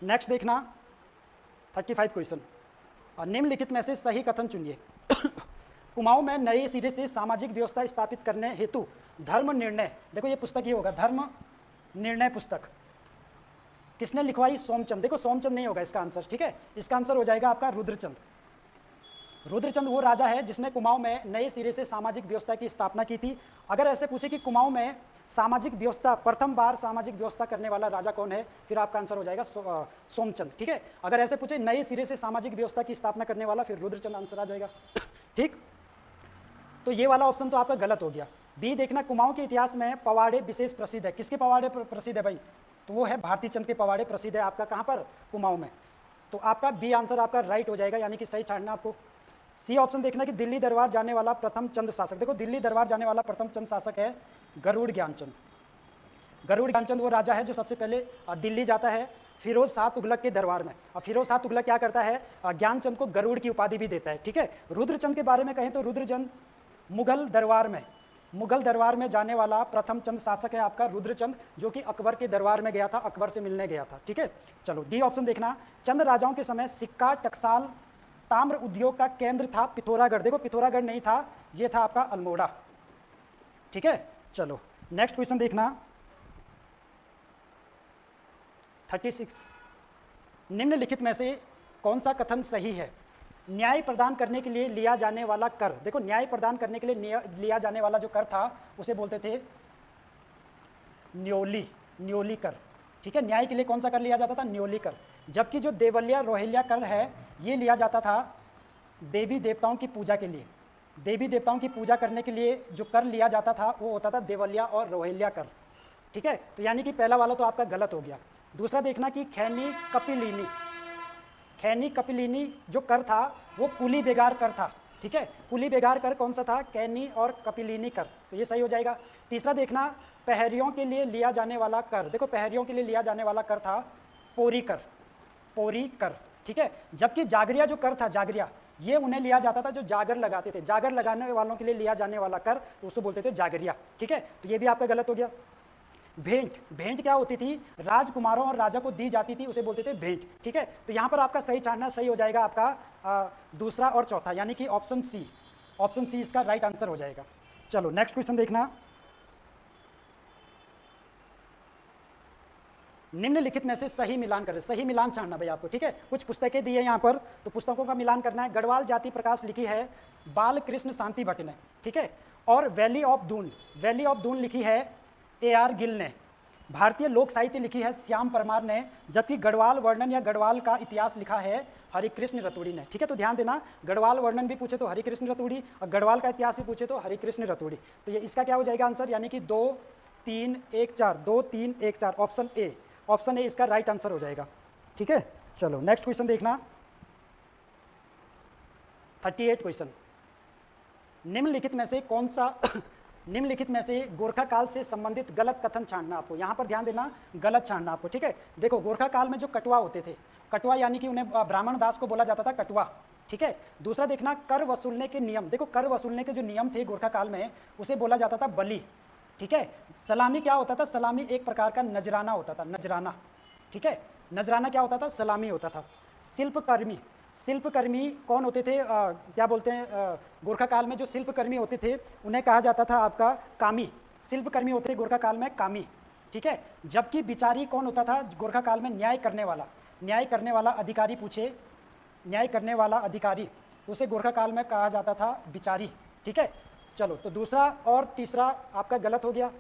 नेक्स्ट देखना 35 क्वेश्चन, निम्नलिखित में से सही कथन चुनिए। कुमाऊं में नए सिरे से सामाजिक व्यवस्था स्थापित करने हेतु धर्म निर्णय, देखो ये पुस्तक ही होगा, धर्म निर्णय पुस्तक किसने लिखवाई, सोमचंद। देखो सोमचंद नहीं होगा इसका आंसर, ठीक है, इसका आंसर हो जाएगा आपका रुद्रचंद वो राजा है जिसने कुमाऊं में नए सिरे से सामाजिक व्यवस्था की स्थापना की थी। अगर ऐसे पूछे कि कुमाऊं में सामाजिक व्यवस्था, प्रथम बार सामाजिक व्यवस्था करने वाला राजा कौन है, फिर आपका आंसर हो जाएगा सोमचंद, ठीक है। अगर ऐसे पूछे नए सिरे से सामाजिक व्यवस्था की स्थापना करने वाला, फिर रुद्रचंद आंसर आ जाएगा, ठीक। तो ये वाला ऑप्शन तो आपका गलत हो गया। बी देखना, कुमाऊं के इतिहास में पवाड़े विशेष प्रसिद्ध है, किसके पवाड़े प्रसिद्ध है भाई, तो वो है भारती चंद के पवाड़े प्रसिद्ध है आपका कहाँ पर, कुमाऊं में। तो आपका बी आंसर आपका राइट हो जाएगा, यानी कि सही छाड़ना आपको। सी ऑप्शन देखना कि दिल्ली दरबार जाने वाला प्रथम चंद शासक, देखो दिल्ली दरबार जाने वाला प्रथम चंद शासक है गरुड़ ज्ञानचंद वो राजा है जो सबसे पहले दिल्ली जाता है फिरोज शाह तुगलक के दरबार में। अब फिरोज शाह तुगलक क्या करता है, ज्ञानचंद को गरुड़ की उपाधि भी देता है, ठीक है। रुद्रचंद के बारे में कहें तो रुद्रचंद मुगल दरबार में जाने वाला प्रथम चंद शासक है आपका रुद्रचंद, जो कि अकबर के दरबार में गया था, अकबर से मिलने गया था, ठीक है। चलो डी ऑप्शन देखना, चंद राजाओं के समय सिक्का, टकसाल, ताम्र उद्योग का केंद्र था पिथौरागढ़, देखो पिथौरागढ़ नहीं था, ये था आपका अल्मोड़ा, ठीक है। चलो नेक्स्ट क्वेश्चन देखना 36, निम्नलिखित में से कौन सा कथन सही है, न्याय प्रदान करने के लिए लिया जाने वाला कर, देखो न्याय प्रदान करने के लिए लिया जाने वाला जो कर था उसे बोलते थे न्योली कर, ठीक है। न्याय के लिए कौन सा कर लिया जाता था, न्योली कर। जबकि जो देवल्या रोहिल्या कर है ये लिया जाता था देवी देवताओं की पूजा के लिए, देवी देवताओं की पूजा करने के लिए जो कर लिया जाता था वो होता था देवल्या और रोहिल्या कर, ठीक है। तो यानी कि पहला वाला तो आपका गलत हो गया। दूसरा देखना कि खैनी कपिलिनी जो कर था वो कुली बेगार कर था, ठीक है। कुली बेगार कर कौन सा था, कैनी और कपिलिनी कर, तो ये सही हो जाएगा। तीसरा देखना, पहरियों के लिए लिया जाने वाला कर, देखो पहरियों के लिए लिया जाने वाला कर था पोरी कर, ठीक है। जबकि जागरिया जो कर था, जागरिया ये उन्हें लिया जाता था जो जागर लगाते थे, जागर लगाने वालों के लिए लिया जाने वाला कर तो उसको बोलते थे जागरिया, ठीक है। तो ये भी आपका गलत हो गया। भेंट क्या होती थी, राजकुमारों और राजा को दी जाती थी, उसे बोलते थे भेंट, ठीक है। तो यहाँ पर आपका सही छाड़ना सही हो जाएगा आपका दूसरा और चौथा, यानी कि ऑप्शन सी इसका राइट आंसर हो जाएगा। चलो नेक्स्ट क्वेश्चन देखना निम्नलिखित में से सही मिलान करें, सही मिलान छानना भाई आपको, ठीक है। कुछ पुस्तकें दी है यहाँ पर, तो पुस्तकों का मिलान करना है। गढ़वाल जाति प्रकाश लिखी है बाल कृष्ण शांति भट्ट ने, ठीक है। और वैली ऑफ दून लिखी है AR गिल ने। भारतीय लोक साहित्य लिखी है श्याम परमार ने, जबकि गढ़वाल वर्णन या गढ़वाल का इतिहास लिखा है हरिकृष्ण रतूड़ी ने, ठीक है। तो ध्यान देना, गढ़वाल वर्णन भी पूछे तो हरिकृष्ण रतूड़ी, और गढ़वाल का इतिहास भी पूछे तो हरिकृष्ण रतूड़ी। तो ये इसका क्या हो जाएगा आंसर, यानी कि 2 3 1 4, 2 3 1 4, ऑप्शन ए इसका राइट आंसर हो जाएगा, ठीक है। चलो नेक्स्ट क्वेश्चन देखना, 38 क्वेश्चन। निम्नलिखित में से कौन सा निम्नलिखित में से गोरखा काल से संबंधित गलत कथन छानना आपको, यहाँ पर ध्यान देना, गलत छानना आपको, ठीक है। देखो गोरखा काल में जो कटवा होते थे, कटवा यानी कि उन्हें ब्राह्मण दास को बोला जाता था कटवा, ठीक है। दूसरा देखना, कर वसूलने के नियम, देखो कर वसूलने के जो नियम थे गोरखा काल में उसे बोला जाता था बलि, ठीक है। सलामी क्या होता था, सलामी एक प्रकार का नजराना होता था, नजराना, ठीक है। नजराना क्या होता था, सलामी होता था। शिल्पकर्मी कौन होते थे, क्या बोलते हैं, गोरखा काल में जो शिल्पकर्मी होते थे उन्हें कहा जाता था आपका कामी। शिल्पकर्मी होते थे गोरखा काल में कामी, ठीक है। जबकि बिचारी कौन होता था गोरखा काल में, न्याय करने वाला अधिकारी पूछे, न्याय करने वाला अधिकारी, उसे गोरखा काल में कहा जाता था बिचारी, ठीक है। चलो तो दूसरा और तीसरा आपका गलत हो गया।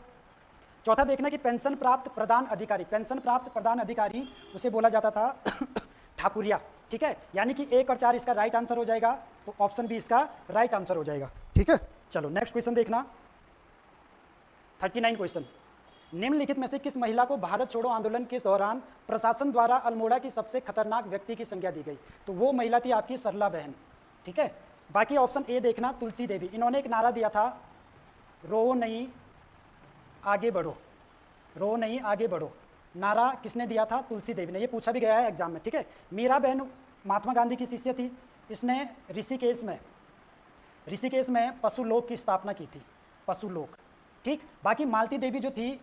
चौथा देखना कि पेंशन प्राप्त प्रधान अधिकारी उसे बोला जाता था ठाकुरिया, ठीक है। यानी कि 1 और 4 इसका राइट आंसर हो जाएगा, तो ऑप्शन बी इसका राइट आंसर हो जाएगा, ठीक है। चलो नेक्स्ट क्वेश्चन देखना, 39 क्वेश्चन। निम्नलिखित में से किस महिला को भारत छोड़ो आंदोलन के दौरान प्रशासन द्वारा अल्मोड़ा की सबसे खतरनाक व्यक्ति की संज्ञा दी गई, तो वो महिला थी आपकी सरला बहन, ठीक है। बाकी ऑप्शन ए देखना, तुलसी देवी। इन्होंने एक नारा दिया था, रो नहीं आगे बढ़ो, रो नहीं आगे बढ़ो। नारा किसने दिया था, तुलसी देवी ने। ये पूछा भी गया है एग्जाम में, ठीक है। मीरा बहन महात्मा गांधी की शिष्य थी, इसने ऋषिकेश में पशुलोक की स्थापना की थी, पशुलोक, ठीक। बाकी मालती देवी जो थी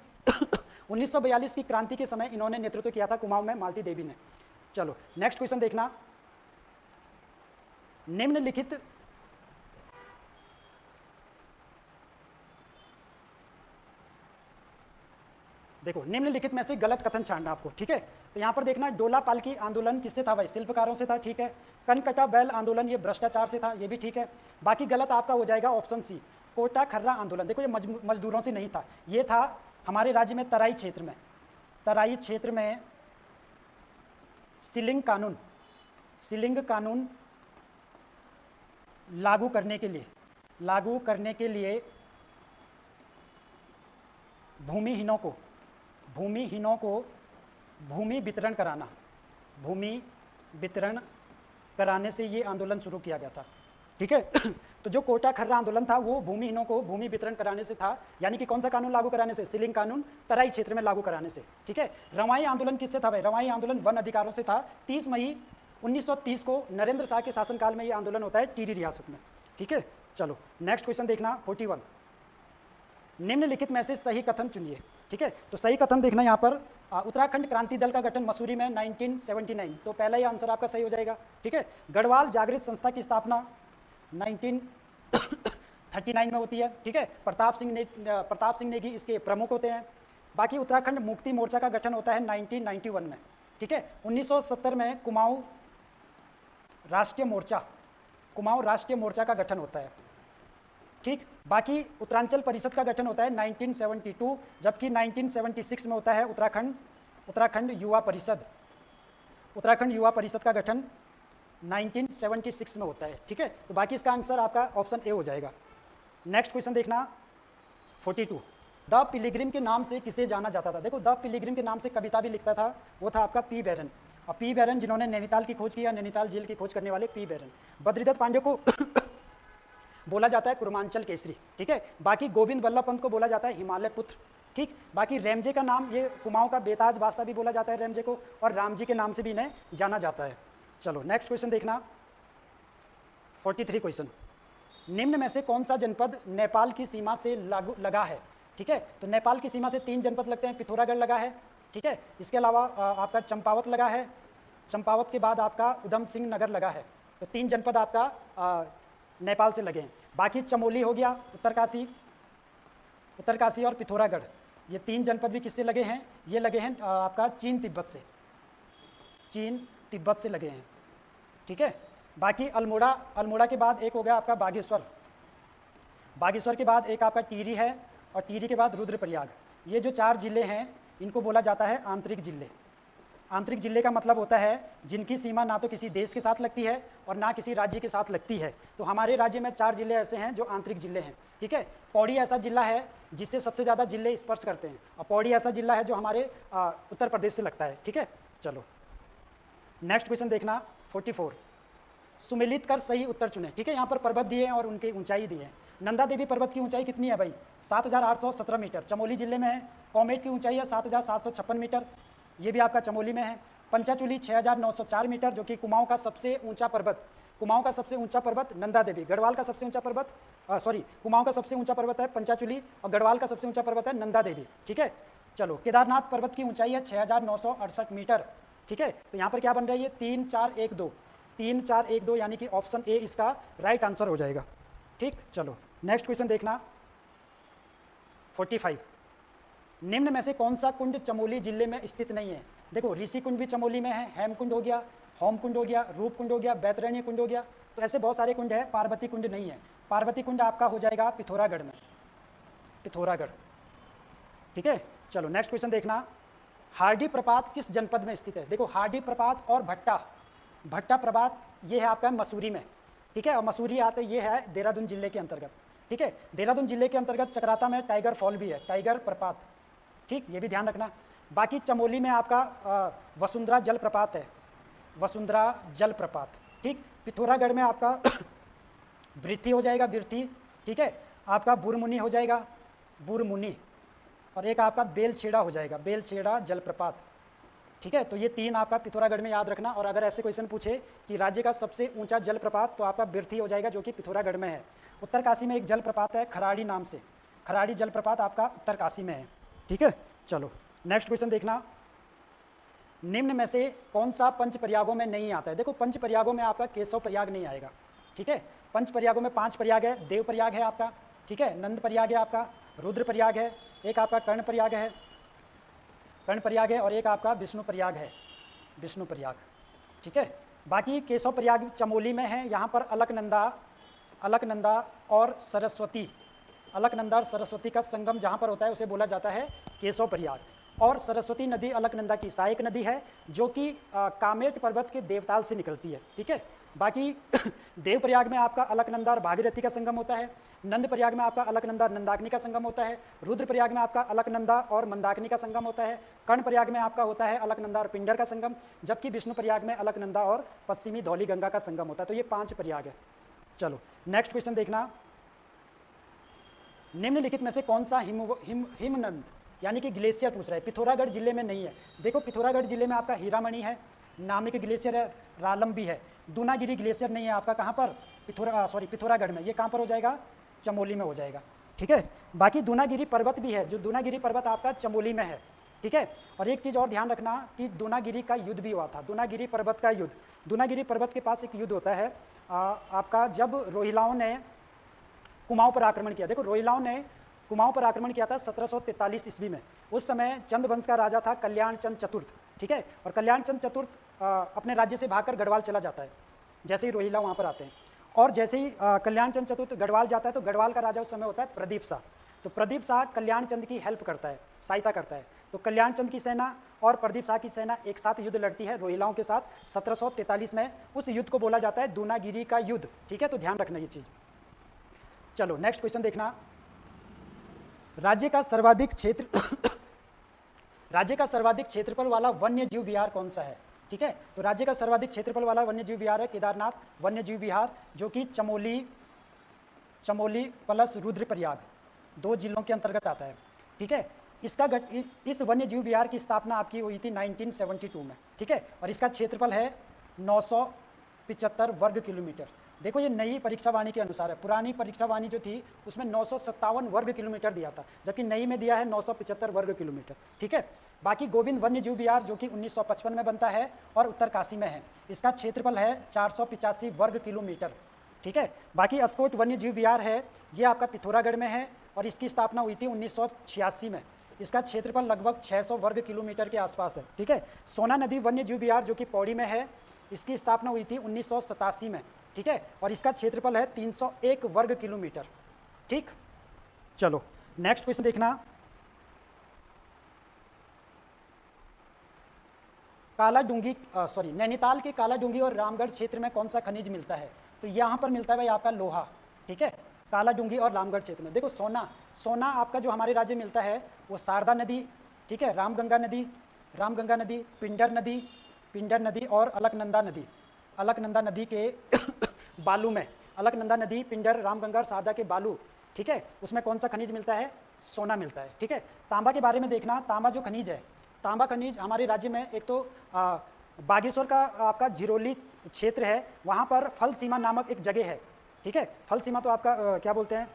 1942 की क्रांति के समय इन्होंने नेतृत्व किया था कुमाऊं में, मालती देवी ने। चलो नेक्स्ट क्वेश्चन देखना, निम्नलिखित देखो निम्नलिखित में से गलत कथन छानना आपको, ठीक है। तो यहाँ पर देखना, डोला पालकी आंदोलन किससे था भाई, शिल्पकारों से था, ठीक है। कनकटा बैल आंदोलन ये भ्रष्टाचार से था, ये भी ठीक है। बाकी गलत आपका हो जाएगा ऑप्शन सी, कोटा खर्रा आंदोलन। देखो ये मजदूरों से नहीं था, ये था हमारे राज्य में तराई क्षेत्र में सीलिंग कानून लागू करने के लिए भूमिहीनों को भूमि वितरण कराने से ये आंदोलन शुरू किया गया था, ठीक है। तो जो कोटा खर्रा आंदोलन था वो भूमिहीनों को भूमि वितरण कराने से था, यानी कि कौन सा कानून लागू कराने से, सीलिंग कानून तराई क्षेत्र में लागू कराने से, ठीक है। रवाई आंदोलन किससे था भाई, रवाई आंदोलन वन अधिकारों से था। 30 मई 1930 को नरेंद्र शाह के शासनकाल में ये आंदोलन होता है टिहरी रियासत में, ठीक है। चलो नेक्स्ट क्वेश्चन देखना, 41। निम्नलिखित में से सही कथन चुनिए, ठीक है। तो सही कथन देखना यहाँ पर, उत्तराखंड क्रांति दल का गठन मसूरी में 1979, तो पहला ही आंसर आपका सही हो जाएगा, ठीक है। गढ़वाल जागृत संस्था की स्थापना 1939 में होती है, ठीक है। प्रताप सिंह नेगी इसके प्रमुख होते हैं। बाकी उत्तराखंड मुक्ति मोर्चा का गठन होता है 1991 में, ठीक है। 1970 में कुमाऊं राष्ट्रीय मोर्चा का गठन होता है, ठीक। बाकी उत्तरांचल परिषद का गठन होता है 1972, जबकि 1976 में होता है उत्तराखंड युवा परिषद का गठन 1976 में होता है, ठीक है। तो बाकी इसका आंसर आपका ऑप्शन ए हो जाएगा। नेक्स्ट क्वेश्चन देखना, 42। द पिलिग्रिम के नाम से किसे जाना जाता था। देखो द पिलिग्रिम के नाम से कविता भी लिखता था, वो था आपका पी बैरन। और पी बैरन जिन्होंने नैनीताल की खोज किया, नैनीताल जेल की खोज करने वाले पी बैरन। बद्रीदत्त पांडे को बोला जाता है कुर्मांचल केसरी, ठीक है। बाकी गोविंद बल्लभ पंत को बोला जाता है हिमालय पुत्र, ठीक। बाकी रेमजे का नाम, ये कुमाऊं का बेताज बादशाह भी बोला जाता है रेमजे को, और रामजी के नाम से भी इन्हें जाना जाता है। चलो नेक्स्ट क्वेश्चन देखना, 43 क्वेश्चन। निम्न में से कौन सा जनपद नेपाल की सीमा से लगा है, ठीक है। तो नेपाल की सीमा से 3 जनपद लगते हैं, पिथौरागढ़ लगा है, ठीक है। इसके अलावा आपका चंपावत लगा है, चंपावत के बाद आपका उधम सिंह नगर लगा है। तो 3 जनपद आपका नेपाल से लगे हैं। बाकी चमोली हो गया, उत्तरकाशी और पिथौरागढ़, ये 3 जनपद भी किससे लगे हैं? ये लगे हैं आपका चीन तिब्बत से, चीन तिब्बत से लगे हैं, ठीक है। बाकी अल्मोड़ा, अल्मोड़ा के बाद एक हो गया आपका बागेश्वर, बागेश्वर के बाद एक आपका टिहरी है, और टिहरी के बाद रुद्रप्रयाग। ये जो 4 जिले हैं इनको बोला जाता है आंतरिक जिले। आंतरिक जिले का मतलब होता है जिनकी सीमा ना तो किसी देश के साथ लगती है और ना किसी राज्य के साथ लगती है। तो हमारे राज्य में 4 जिले ऐसे हैं जो आंतरिक जिले हैं, ठीक है। पौड़ी ऐसा जिला है जिससे सबसे ज़्यादा जिले स्पर्श करते हैं, और पौड़ी ऐसा जिला है जो हमारे उत्तर प्रदेश से लगता है, ठीक है। चलो नेक्स्ट क्वेश्चन देखना 44, सुमेलित कर सही उत्तर चुने, ठीक है। यहाँ पर पर्वत दिए हैं और उनकी ऊंचाई दी है। नंदा देवी पर्वत की ऊंचाई कितनी है भाई? 7,817 मीटर, चमोली जिले में है। कॉमेट की ऊंचाई है 7,756 मीटर, ये भी आपका चमोली में है। पंचाचूली 6,904 मीटर, जो कि कुमाऊं का सबसे ऊंचा पर्वत, कुमाऊं का सबसे ऊंचा पर्वत नंदा देवी। गढ़वाल का सबसे ऊंचा पर्वत कुमाऊं का सबसे ऊंचा पर्वत है पंचाचूली, और गढ़वाल का सबसे ऊंचा पर्वत है नंदा देवी, ठीक है। चलो केदारनाथ पर्वत की ऊंचाई है 6,968 मीटर, ठीक है। तो यहाँ पर क्या बन रहा है? ये 3 4 1 2, 3 4 1 2, यानी कि ऑप्शन ए इसका राइट आंसर हो जाएगा, ठीक। चलो नेक्स्ट क्वेश्चन देखना 45, निम्न में से कौन सा कुंड चमोली जिले में स्थित नहीं है? देखो ऋषि कुंड भी चमोली में है, हेमकुंड हो गया, होम कुंड हो गया, रूप कुंड हो गया, बैतरणी कुंड हो गया, तो ऐसे बहुत सारे कुंड है। पार्वती कुंड नहीं है, पार्वती कुंड आपका हो जाएगा पिथौरागढ़ में, पिथौरागढ़, ठीक है। चलो नेक्स्ट क्वेश्चन देखना, हार्डी प्रपात किस जनपद में स्थित है? देखो हार्डी प्रपात और भट्टा प्रपात ये है आपका मसूरी में, ठीक है। और मसूरी आते ये है देहरादून जिले के अंतर्गत, ठीक है। देहरादून जिले के अंतर्गत चक्राता में टाइगर फॉल भी है, टाइगर प्रपात, ठीक, ये भी ध्यान रखना। बाकी चमोली में आपका वसुंधरा जलप्रपात है, वसुंधरा जलप्रपात, ठीक। पिथौरागढ़ में आपका वृथी हो जाएगा, वृथी, ठीक है। आपका बुरमुनी हो जाएगा, बुरमुनी, और एक आपका बेलछेड़ा हो जाएगा, बेलछेड़ा जलप्रपात, ठीक है। तो ये 3 आपका पिथौरागढ़ में याद रखना। और अगर ऐसे क्वेश्चन पूछे कि राज्य का सबसे ऊंचा जलप्रपात, तो आपका बिरथी हो जाएगा, जो कि पिथौरागढ़ में है। उत्तरकाशी में एक जलप्रपात है खराड़ी नाम से, खराड़ी जलप्रपात आपका उत्तरकाशी में है, ठीक है। चलो नेक्स्ट क्वेश्चन देखना, निम्न में से कौन सा पंच प्रयागों में नहीं आता है? देखो पंच प्रयागों में आपका केशव प्रयाग नहीं आएगा, ठीक है। पंच प्रयागों में 5 प्रयाग है, देव प्रयाग है आपका, ठीक है, नंद प्रयाग है आपका, रुद्र प्रयाग है, एक आपका कर्ण प्रयाग है, कर्ण प्रयाग है, और एक आपका विष्णु प्रयाग है, विष्णु प्रयाग, ठीक है। बाकी केशव प्रयाग चमोली में है। यहाँ पर अलकनंदा और सरस्वती, अलकनंदा और सरस्वती का संगम जहाँ पर होता है उसे बोला जाता है केशव प्रयाग। और सरस्वती नदी अलकनंदा की सहायक नदी है, जो कि कामेट पर्वत के देवताल से निकलती है, ठीक है। बाकी देवप्रयाग में आपका अलकनंदा और भागीरथी का संगम होता है। नंद प्रयाग में आपका अलकनंदा और नंदाग्नि का संगम होता है। रुद्रप्रयाग में आपका अलकनंदा और मंदाकिनी का संगम होता है। कर्ण प्रयाग में आपका होता है अलकनंदा और पिंडर का संगम, जबकि विष्णु प्रयाग में अलकनंदा और पश्चिमी धौली गंगा का संगम होता है। तो ये 5 प्रयाग है। चलो नेक्स्ट क्वेश्चन देखना, निम्नलिखित में से कौन सा हिमनद यानी कि ग्लेशियर पूछ रहा है, पिथौरागढ़ जिले में नहीं है? देखो पिथौरागढ़ जिले में आपका हीरामणि है, नामिक ग्लेशियर है, रालम भी है। दूनागिरी ग्लेशियर नहीं है आपका, कहाँ पर? पिथौरागढ़ में। ये कहाँ पर हो जाएगा? चमोली में हो जाएगा, ठीक है। बाकी दूनागिरी पर्वत भी है, जो दूनागिरी पर्वत आपका चमोली में है, ठीक है। और एक चीज़ और ध्यान रखना कि दूनागिरी का युद्ध भी हुआ था, दूनागिरी पर्वत का युद्ध। दूनागिरी पर्वत के पास एक युद्ध होता है आपका, जब रोहिलाओं ने कुमाऊं पर आक्रमण किया। देखो रोहिलाओं ने कुमाऊं पर आक्रमण किया था 1743 ईस्वी में। उस समय चंद वंश का राजा था कल्याण चंद चतुर्थ, ठीक है। और कल्याण चंद चतुर्थ अपने राज्य से भागकर गढ़वाल चला जाता है, जैसे ही रोहिला वहाँ पर आते हैं। और जैसे ही कल्याण चंद चतुर्थ गढ़वाल जाता है, तो गढ़वाल का राजा उस समय होता है प्रदीप शाह। तो प्रदीप शाह कल्याण चंद की हेल्प करता है, सहायता करता है। तो कल्याण चंद की सेना और प्रदीप शाह की सेना एक साथ युद्ध लड़ती है रोहिलाओं के साथ 1743 में। उस युद्ध को बोला जाता है दूनागिरी का युद्ध, ठीक है। तो ध्यान रखना ये चीज़। चलो नेक्स्ट क्वेश्चन देखना, राज्य का सर्वाधिक क्षेत्रफल वाला वन्य जीव विहार कौन सा है, ठीक है। तो राज्य का सर्वाधिक क्षेत्रफल वाला वन्य जीव विहार है केदारनाथ वन्य जीव विहार, जो कि चमोली प्लस रुद्रप्रयाग 2 जिलों के अंतर्गत आता है, ठीक है। इस वन्य जीव विहार की स्थापना आपकी हुई थी 1972 में, ठीक है। और इसका क्षेत्रफल है 975 वर्ग किलोमीटर। देखो ये नई परीक्षा वाणी के अनुसार है, पुरानी परीक्षा वाणी जो थी उसमें 957 वर्ग किलोमीटर दिया था, जबकि नई में दिया है 975 वर्ग किलोमीटर, ठीक है। बाकी गोविंद वन्य जीव विहार जो कि 1955 में बनता है और उत्तरकाशी में है, इसका क्षेत्रफल है 485 वर्ग किलोमीटर, ठीक है। बाकी अस्कोट वन्य जीव विहार है, ये आपका पिथौरागढ़ में है और इसकी स्थापना हुई थी 1986 में। इसका क्षेत्रफल लगभग 600 वर्ग किलोमीटर के आसपास है, ठीक है। सोना नदी वन्य जीव विहार जो कि पौड़ी में है, इसकी स्थापना हुई थी 1987 में, ठीक है, और इसका क्षेत्रफल है 301 वर्ग किलोमीटर, ठीक। चलो नेक्स्ट क्वेश्चन देखना, नैनीताल के कालाडूंगी और रामगढ़ क्षेत्र में कौन सा खनिज मिलता है? तो यहाँ पर मिलता है भाई आपका लोहा, ठीक है, कालाडूंगी और रामगढ़ क्षेत्र में। देखो सोना आपका जो हमारे राज्य में मिलता है वो शारदा नदी, ठीक है, रामगंगा नदी, पिंडर नदी और अलकनंदा नदी के बालू में, अलकनंदा नदी, पिंडर, रामगंगा और शारदा के बालू, ठीक है, उसमें कौन सा खनिज मिलता है? सोना मिलता है, ठीक है। तांबा के बारे में देखना, तांबा जो खनिज है, तांबा खनिज हमारे राज्य में एक तो बागेश्वर का आपका झिरोली क्षेत्र है, वहाँ पर फल सीमा नामक एक जगह है, ठीक है। फल सीमा तो आपका क्या बोलते हैं,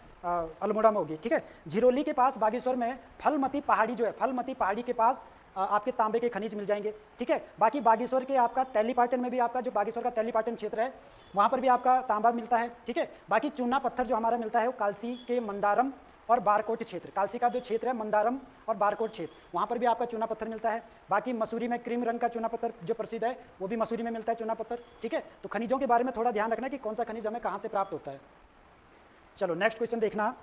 अल्मोड़ा में होगी, ठीक है। झिरोली के पास बागेश्वर में फलमती पहाड़ी जो है, फलमती पहाड़ी के पास आपके तांबे के खनिज मिल जाएंगे, ठीक है। बाकी बागेश्वर के आपका तेलीपाटन में भी, आपका जो बागेश्वर का तेलीपाटन क्षेत्र है वहाँ पर भी आपका तांबा मिलता है, ठीक है। बाकी चूना पत्थर जो हमारा मिलता है वो कालसी के मंदारम और बारकोट क्षेत्र, कालसी का जो क्षेत्र है मंदारम और बारकोट क्षेत्र, वहाँ पर भी आपका चूना पत्थर मिलता है। बाकी मसूरी में क्रीम रंग का चूना पत्थर जो प्रसिद्ध है वो भी मसूरी में मिलता है चूना पत्थर, ठीक है। तो खनिजों के बारे में थोड़ा ध्यान रखना कि कौन सा खनिज हमें कहाँ से प्राप्त होता है। चलो नेक्स्ट क्वेश्चन देखना,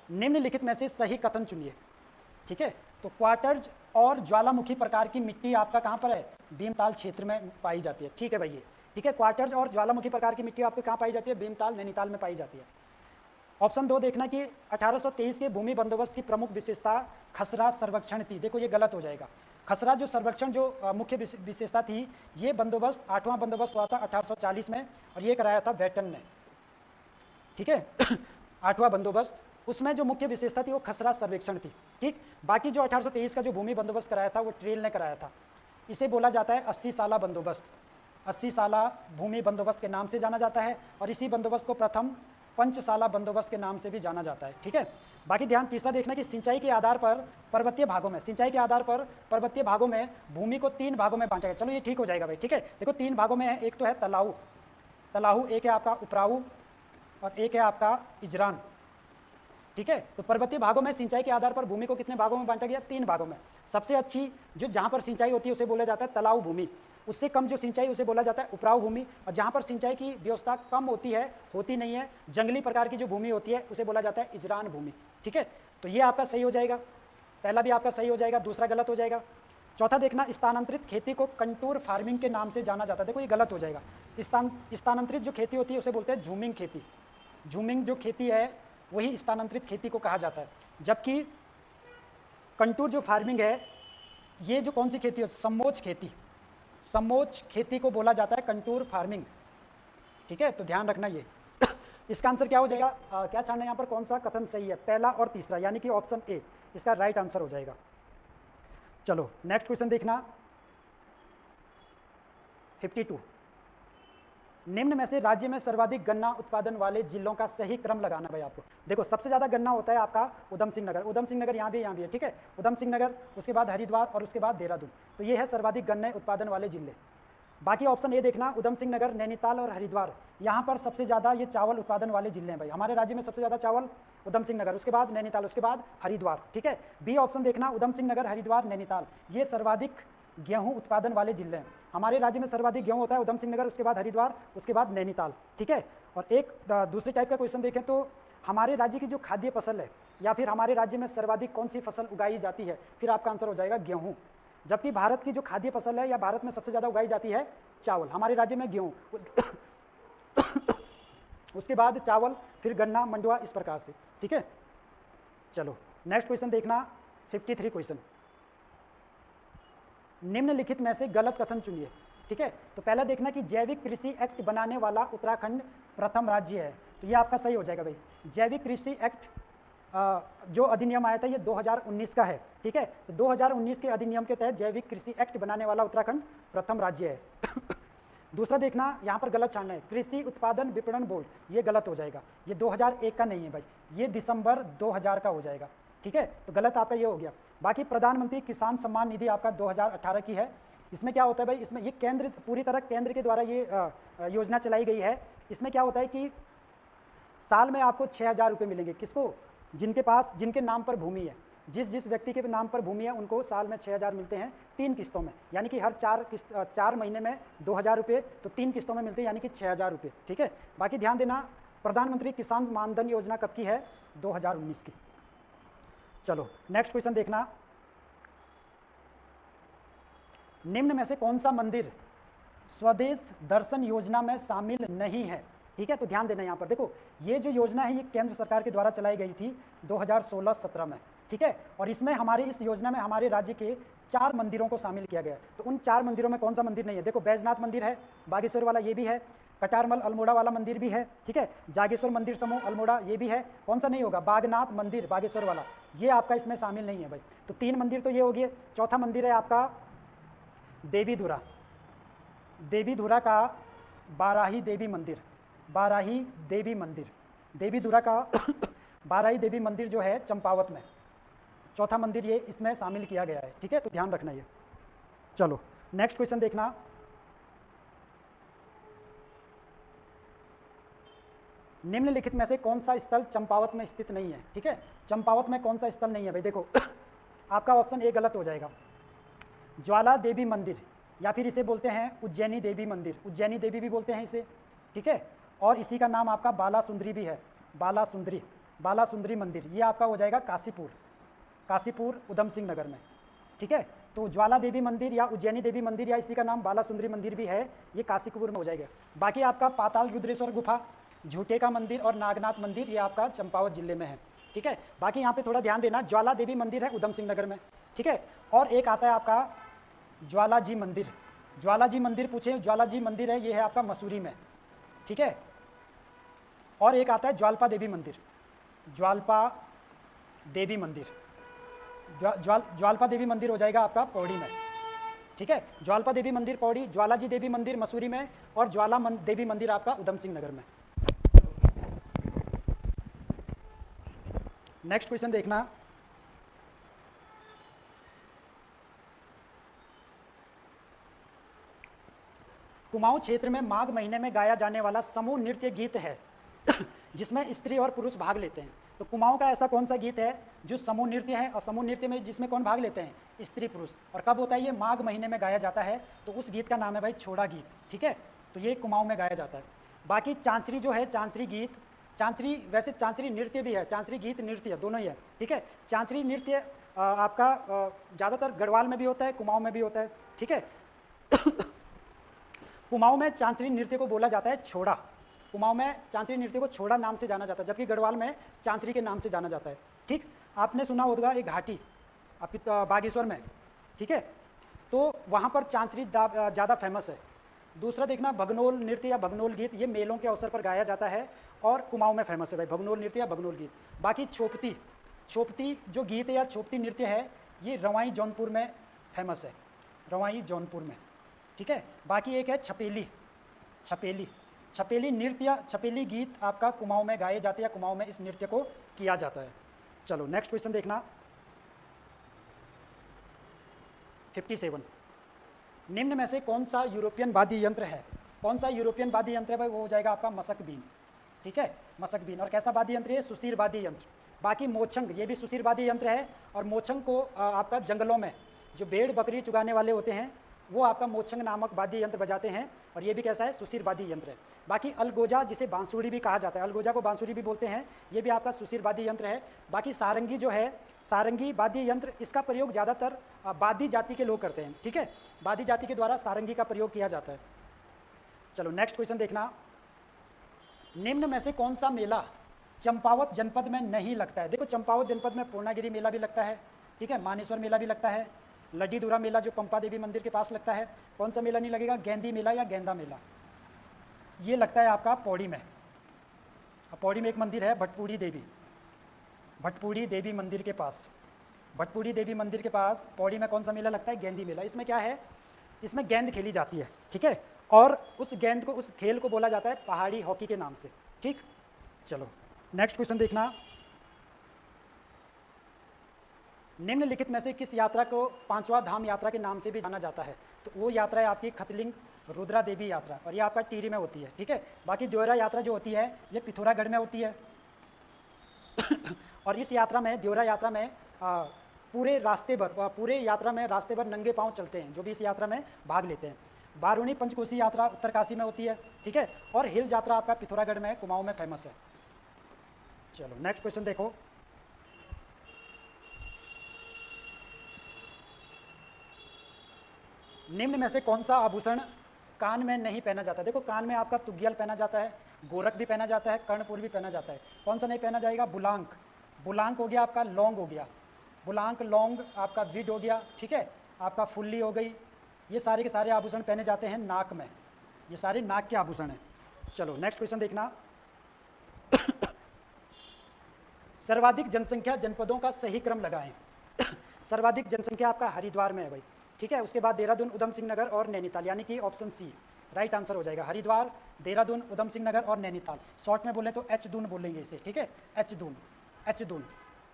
निम्नलिखित में से सही कथन चुनिए, ठीक है। तो क्वार्टर्ज और ज्वालामुखी प्रकार की मिट्टी आपका कहाँ पर है? भीमताल क्षेत्र में पाई जाती है, ठीक है भैया, ठीक है। क्वार्टर्ज और ज्वालामुखी प्रकार की मिट्टी आपको कहाँ पाई जाती है? भीमताल, नैनीताल में पाई जाती है। ऑप्शन 2 देखना कि 1823 के भूमि बंदोबस्त की प्रमुख विशेषता खसरा सर्वेक्षण थी। देखो ये गलत हो जाएगा। खसरा जो सर्वेक्षण जो मुख्य विशेषता थी, ये बंदोबस्त 8वां बंदोबस्त हुआ था 1840 में और ये कराया था बैटन ने, ठीक है। 8वां बंदोबस्त, उसमें जो मुख्य विशेषता थी वो खसरा सर्वेक्षण थी, ठीक। बाकी जो 1823 का जो भूमि बंदोबस्त कराया था वो ट्रेल ने कराया था। इसे बोला जाता है 80 साला बंदोबस्त, 80 साला भूमि बंदोबस्त के नाम से जाना जाता है और इसी बंदोबस्त को प्रथम पंचशाला बंदोबस्त के नाम से भी जाना जाता है, ठीक है। बाकी ध्यान तीसरा देखना कि सिंचाई के आधार पर पर्वतीय भागों में, सिंचाई के आधार पर पर्वतीय भागों में भूमि को 3 भागों में बांटा गया। चलो ये ठीक हो जाएगा भाई, ठीक है। देखो 3 भागों में है, एक तो है तलाऊ, एक है आपका उपराऊ और एक है आपका इजरान, ठीक है। तो पर्वतीय भागों में सिंचाई के आधार पर भूमि को कितने भागों में बांटा गया? 3 भागों में। सबसे अच्छी जो जहाँ पर सिंचाई होती है उसे बोला जाता है तलाऊ भूमि, उससे कम जो सिंचाई उसे बोला जाता है उपराऊ भूमि, और जहाँ पर सिंचाई की व्यवस्था कम होती है, होती नहीं है, जंगली प्रकार की जो भूमि होती है उसे बोला जाता है इजरान भूमि, ठीक है। तो ये आपका सही हो जाएगा, पहला भी आपका सही हो जाएगा, दूसरा गलत हो जाएगा। चौथा देखना, स्थानांतरित खेती को कंटूर फार्मिंग के नाम से जाना जाता है। देखो ये गलत हो जाएगा। स्थानांतरित जो खेती होती है उसे बोलते हैं झूमिंग खेती, झूमिंग जो खेती है वही स्थानांतरित खेती को कहा जाता है। जबकि कंटूर जो फार्मिंग है, ये जो कौन सी खेती है? समोच्च खेती को बोला जाता है कंटूर फार्मिंग, ठीक है। तो ध्यान रखना ये इसका आंसर क्या हो जाएगा? क्या छानना है यहाँ पर, कौन सा कथन सही है? पहला और तीसरा, यानी कि ऑप्शन ए इसका राइट आंसर हो जाएगा। चलो नेक्स्ट क्वेश्चन देखना, 52, निम्न में से राज्य में सर्वाधिक गन्ना उत्पादन वाले जिलों का सही क्रम लगाना भाई आपको। देखो सबसे ज़्यादा गन्ना होता है आपका उधम सिंह नगर, यहाँ भी है, ठीक है। उधम सिंह नगर, उसके बाद हरिद्वार और उसके बाद देहरादून। तो ये है सर्वाधिक गन्ने उत्पादन वाले जिले। बाकी ऑप्शन ए देखना, उधम सिंह नगर, नैनीताल और हरिद्वार, यहाँ पर सबसे ज़्यादा ये चावल उत्पादन वाले जिले हैं भाई। हमारे राज्य में सबसे ज़्यादा चावल उधम सिंह नगर, उसके बाद नैनीताल, उसके बाद हरिद्वार, ठीक है। बी ऑप्शन देखना, उधम सिंह नगर, हरिद्वार, नैनीताल, ये सर्वाधिक गेहूं उत्पादन वाले जिले हैं। हमारे राज्य में सर्वाधिक गेहूं होता है उधम सिंह नगर, उसके बाद हरिद्वार, उसके बाद नैनीताल, ठीक है। और एक दूसरे टाइप का क्वेश्चन देखें तो हमारे राज्य की जो खाद्य फसल है या फिर हमारे राज्य में सर्वाधिक कौन सी फसल उगाई जाती है, फिर आपका आंसर हो जाएगा गेहूँ। जबकि भारत की जो खाद्य फसल है या भारत में सबसे ज़्यादा उगाई जाती है चावल, हमारे राज्य में गेहूँ, उसके बाद चावल, फिर गन्ना, मंडुआ, इस प्रकार से, ठीक है। चलो नेक्स्ट क्वेश्चन देखना, 53 क्वेश्चन, निम्नलिखित में से गलत कथन चुनिए, ठीक है। तो पहला देखना कि जैविक कृषि एक्ट बनाने वाला उत्तराखंड प्रथम राज्य है। तो ये आपका सही हो जाएगा भाई। जैविक कृषि एक्ट जो अधिनियम आया था ये 2019 का है, ठीक है। तो 2019 के अधिनियम के तहत जैविक कृषि एक्ट बनाने वाला उत्तराखंड प्रथम राज्य है। दूसरा देखना, यहाँ पर गलत छानना है, कृषि उत्पादन विपणन बोर्ड, ये गलत हो जाएगा। ये 2001 का नहीं है भाई, ये दिसंबर 2000 का हो जाएगा, ठीक है। तो गलत आपका ये हो गया। बाकी प्रधानमंत्री किसान सम्मान निधि आपका 2018 की है। इसमें क्या होता है भाई, इसमें ये केंद्र, पूरी तरह केंद्र के द्वारा ये योजना चलाई गई है। इसमें क्या होता है कि साल में आपको 6000 रुपये मिलेंगे, किसको? जिनके नाम पर भूमि है। जिस जिस व्यक्ति के नाम पर भूमि है उनको साल में 6,000 मिलते हैं 3 किस्तों में, यानी कि हर 4 महीने में 2,000 रुपये, तो 3 किस्तों में मिलते हैं यानी कि 6,000 रुपये। ठीक है, बाकी ध्यान देना प्रधानमंत्री किसान मानधन योजना कब की है? 2019 की। चलो नेक्स्ट क्वेश्चन देखना, निम्न में से कौन सा मंदिर स्वदेश दर्शन योजना में शामिल नहीं है? ठीक है, तो ध्यान देना यहाँ पर देखो, ये जो योजना है ये केंद्र सरकार के द्वारा चलाई गई थी 2016-17 में। ठीक है, और इसमें हमारे इस योजना में हमारे राज्य के 4 मंदिरों को शामिल किया गया है। तो उन 4 मंदिरों में कौन सा मंदिर नहीं है? देखो, बैजनाथ मंदिर है, बागेश्वर वाला ये भी है, कटारमल अल्मोड़ा वाला मंदिर भी है। ठीक है, जागेश्वर मंदिर समूह अल्मोड़ा ये भी है। कौन सा नहीं होगा? बागनाथ मंदिर बागेश्वर वाला, ये आपका इसमें शामिल नहीं है भाई। तो 3 मंदिर तो ये हो गए। चौथा मंदिर है आपका देवीधुरा, देवीधुरा का बाराही देवी मंदिर, बाराही देवी मंदिर, देवीधुरा का बाराही देवी मंदिर जो है चंपावत में, चौथा मंदिर ये इसमें शामिल किया गया है। ठीक है, तो ध्यान रखना ये। चलो नेक्स्ट क्वेश्चन देखना, निम्नलिखित में से कौन सा स्थल चंपावत में स्थित नहीं है? ठीक है, चंपावत में कौन सा स्थल नहीं है भाई? देखो आपका ऑप्शन ए गलत हो जाएगा। ज्वाला देवी मंदिर, या फिर इसे बोलते हैं उज्जैनी देवी मंदिर, उज्जैनी देवी भी बोलते हैं इसे। ठीक है, और इसी का नाम आपका बाला सुंदरी भी है, बाला सुंदरी, बाला सुंदरी मंदिर, ये आपका हो जाएगा काशीपुर, काशीपुर उधम सिंह नगर में। ठीक है, तो ज्वाला देवी मंदिर या उज्जैनी देवी मंदिर या इसी का नाम बाला सुंदरी मंदिर भी है, ये काशीपुर में हो जाएगा। बाकी आपका पाताल रुद्रेश्वर गुफा, झूठे का मंदिर और नागनाथ मंदिर ये आपका चंपावत जिले में है। ठीक है, बाकी यहाँ पे थोड़ा ध्यान देना, ज्वाला देवी मंदिर है उधम सिंह नगर में। ठीक है, और एक आता है आपका ज्वालाजी मंदिर, ज्वालाजी मंदिर पूछे, ज्वालाजी मंदिर है ये है आपका मसूरी में। ठीक है, और एक आता है ज्वालपा देवी मंदिर, ज्वालपा देवी मंदिर, ज्वालपा देवी मंदिर हो जाएगा आपका पौड़ी में। ठीक है, ज्वालपा देवी मंदिर पौड़ी, ज्वालाजी देवी मंदिर मसूरी में और ज्वाला देवी मंदिर आपका उधम सिंह नगर में। नेक्स्ट क्वेश्चन देखना, कुमाऊं क्षेत्र में माघ महीने में गाया जाने वाला समूह नृत्य गीत है जिसमें स्त्री और पुरुष भाग लेते हैं। तो कुमाऊं का ऐसा कौन सा गीत है जो समूह नृत्य है, और समूह नृत्य में जिसमें कौन भाग लेते हैं? स्त्री पुरुष। और कब होता है ये? माघ महीने में गाया जाता है। तो उस गीत का नाम है भाई छोड़ा गीत। ठीक है, तो ये कुमाऊं में गाया जाता है। बाकी चांचरी जो है, चांचरी गीत, चांचरी वैसे चांचरी नृत्य भी है, चांचरी गीत नृत्य दोनों ही है। ठीक है, चांचरी नृत्य आपका ज़्यादातर गढ़वाल में भी होता है, कुमाऊं में भी होता है। ठीक है कुमाऊं में चांचरी नृत्य को बोला जाता है छोड़ा, कुमाऊं में चांचरी नृत्य को छोड़ा नाम से जाना जाता है, जबकि गढ़वाल में चांचरी के नाम से जाना जाता है। ठीक, आपने सुना होगा एक घाटी बागेश्वर में। ठीक है, तो वहाँ पर चांचरी ज़्यादा फेमस है। दूसरा देखना भगनोल नृत्य या भगनोल गीत, ये मेलों के अवसर पर गाया जाता है और कुमाऊं में फेमस है भाई भगनोल नृत्य या भगनोल गीत। बाकी छोपती, छोपती जो गीत है या छोपती नृत्य है ये रवाई जौनपुर में फेमस है, रवाई जौनपुर में। ठीक है, बाकी एक है छपेली, छपेली, छपेली नृत्य या छपेली गीत आपका कुमाऊं में गाए जाते हैं या कुमाऊं में इस नृत्य को किया जाता है। चलो नेक्स्ट क्वेश्चन देखना, 57, निम्न में से कौन सा यूरोपियन वाद्य यंत्र है? कौन सा यूरोपियन वाद्य यंत्र है भाई? वो हो जाएगा आपका मशक बीन। ठीक है, मशक बीन। और कैसा वाद्य यंत्र है? सुशीर वाद्य यंत्र। बाकी मोचंग, ये भी सुशीर वाद्य यंत्र है, और मोचंग को आपका जंगलों में जो भेड़ बकरी चुगाने वाले होते हैं वो आपका मोचंग नामक वाद्य यंत्र बजाते हैं, और ये भी कैसा है? सुशीर वाद्य यंत्र है। बाकी अलगोजा, जिसे बांसुरी भी कहा जाता है, अलगोजा को बांसुरी भी बोलते हैं, ये भी आपका सुशीर वाद्य यंत्र है। बाकी सारंगी जो है, सारंगी वाद्य यंत्र, इसका प्रयोग ज़्यादातर बादी जाति के लोग करते हैं। ठीक है, बादी जाति के द्वारा सारंगी का प्रयोग किया जाता है। चलो नेक्स्ट क्वेश्चन देखना, निम्न में से कौन सा मेला चंपावत जनपद में नहीं लगता है? देखो, चंपावत जनपद में पूर्णागिरी मेला भी लगता है। ठीक है, मानेश्वर मेला भी लगता है, लड्डीदुरा मेला जो पंपा देवी मंदिर के पास लगता है। कौन सा मेला नहीं लगेगा? गेंदी मेला या गेंदा मेला, ये लगता है आपका पौड़ी में। पौड़ी में एक मंदिर है भटपूड़ी देवी, भटपूड़ी देवी मंदिर के पास, भटपूड़ी देवी मंदिर के पास पौड़ी में कौन सा मेला लगता है? गेंदी मेला। इसमें क्या है? इसमें गेंद खेली जाती है। ठीक है, और उस गेंद को, उस खेल को बोला जाता है पहाड़ी हॉकी के नाम से। ठीक, चलो नेक्स्ट क्वेश्चन देखना, निम्नलिखित में से किस यात्रा को 5वां धाम यात्रा के नाम से भी जाना जाता है? तो वो यात्रा है आपकी खतलिंग रुद्रा देवी यात्रा, और ये आपका टिहरी में होती है। ठीक है, बाकी द्योरा यात्रा जो होती है ये पिथौरागढ़ में होती है और इस यात्रा में, द्योरा यात्रा में पूरे रास्ते भर पूरे यात्रा में रास्ते भर नंगे पांव चलते हैं जो भी इस यात्रा में भाग लेते हैं। बारूणी पंचकोसी यात्रा उत्तरकाशी में होती है, ठीक है, और हिल यात्रा आपका पिथौरागढ़ में कुमाऊं में फेमस है। चलो नेक्स्ट क्वेश्चन देखो। निम्न में से कौन सा आभूषण कान में नहीं पहना जाता? देखो कान में आपका तुगियल पहना जाता है, गोरख भी पहना जाता है, कर्णपुर भी पहना जाता है। कौन सा नहीं पहना जाएगा? बुलांक। बुलांक हो गया आपका, लौंग हो गया, बुलांक लौंग आपका विड हो गया, ठीक है, आपका फुल्ली हो गई। ये सारे के सारे आभूषण पहने जाते हैं नाक में, ये सारे नाक के आभूषण हैं। चलो नेक्स्ट क्वेश्चन देखना। सर्वाधिक जनसंख्या जनपदों का सही क्रम लगाएं। सर्वाधिक जनसंख्या आपका हरिद्वार में है भाई, ठीक है, उसके बाद देहरादून, उधम सिंह नगर और नैनीताल, यानी कि ऑप्शन सी राइट आंसर हो जाएगा। हरिद्वार, देहरादून, उधम सिंह नगर और नैनीताल। शॉर्ट में बोलें तो एच दून बोलेंगे इसे, ठीक है, एच दून, एच दून,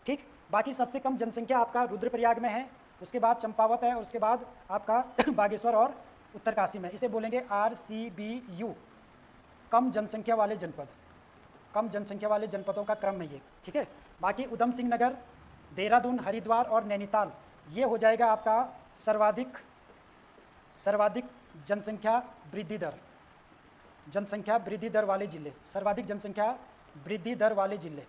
ठीक। बाकी सबसे कम जनसंख्या आपका रुद्रप्रयाग में है, उसके बाद चंपावत है और उसके बाद आपका बागेश्वर और उत्तरकाशी में। इसे बोलेंगे RCBU, कम जनसंख्या वाले जनपद, कम जनसंख्या वाले जनपदों का क्रम है ये, ठीक है। बाकी उधम सिंह नगर, देहरादून, हरिद्वार और नैनीताल ये हो जाएगा आपका सर्वाधिक जनसंख्या वृद्धि दर, जनसंख्या वृद्धि दर वाले जिले, सर्वाधिक जनसंख्या वृद्धि दर वाले जिले,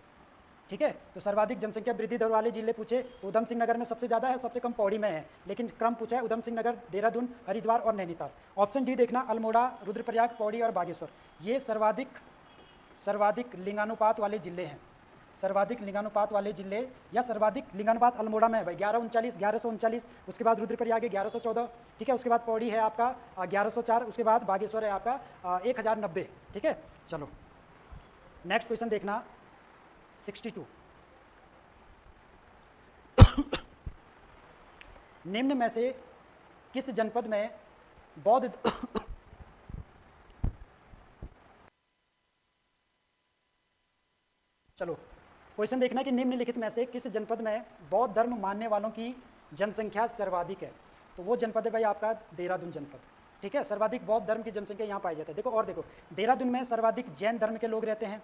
ठीक है। तो सर्वाधिक जनसंख्या वृद्धि दर वाले जिले पूछे तो उधम सिंह नगर में सबसे ज़्यादा है, सबसे कम पौड़ी में है, लेकिन क्रम पूछा है उधम सिंह नगर, देहरादून, हरिद्वार और नैनीताल। ऑप्शन डी देखना, अल्मोड़ा, रुद्रप्रयाग, पौड़ी और बागेश्वर ये सर्वाधिक लिंगानुपात वाले जिले हैं। सर्वाधिक लिंगानुपात वाले जिले या सर्वाधिक लिंगानुपात अल्मोड़ा में है भाई 1139, उसके बाद रुद्रप्रयाग है 1114, ठीक है, उसके बाद पौड़ी है आपका 1104, उसके बाद बागेश्वर है आपका 1090, ठीक है। चलो नेक्स्ट क्वेश्चन देखना 62। निम्न में से किस जनपद में बौद्ध चलो क्वेश्चन देखना कि निम्नलिखित में से किस जनपद में बौद्ध धर्म मानने वालों की जनसंख्या सर्वाधिक है? तो वो जनपद है भाई आपका देहरादून जनपद, ठीक है। सर्वाधिक बौद्ध धर्म की जनसंख्या यहाँ पाई जाती है। देखो और देखो, देहरादून में सर्वाधिक जैन धर्म के लोग रहते हैं,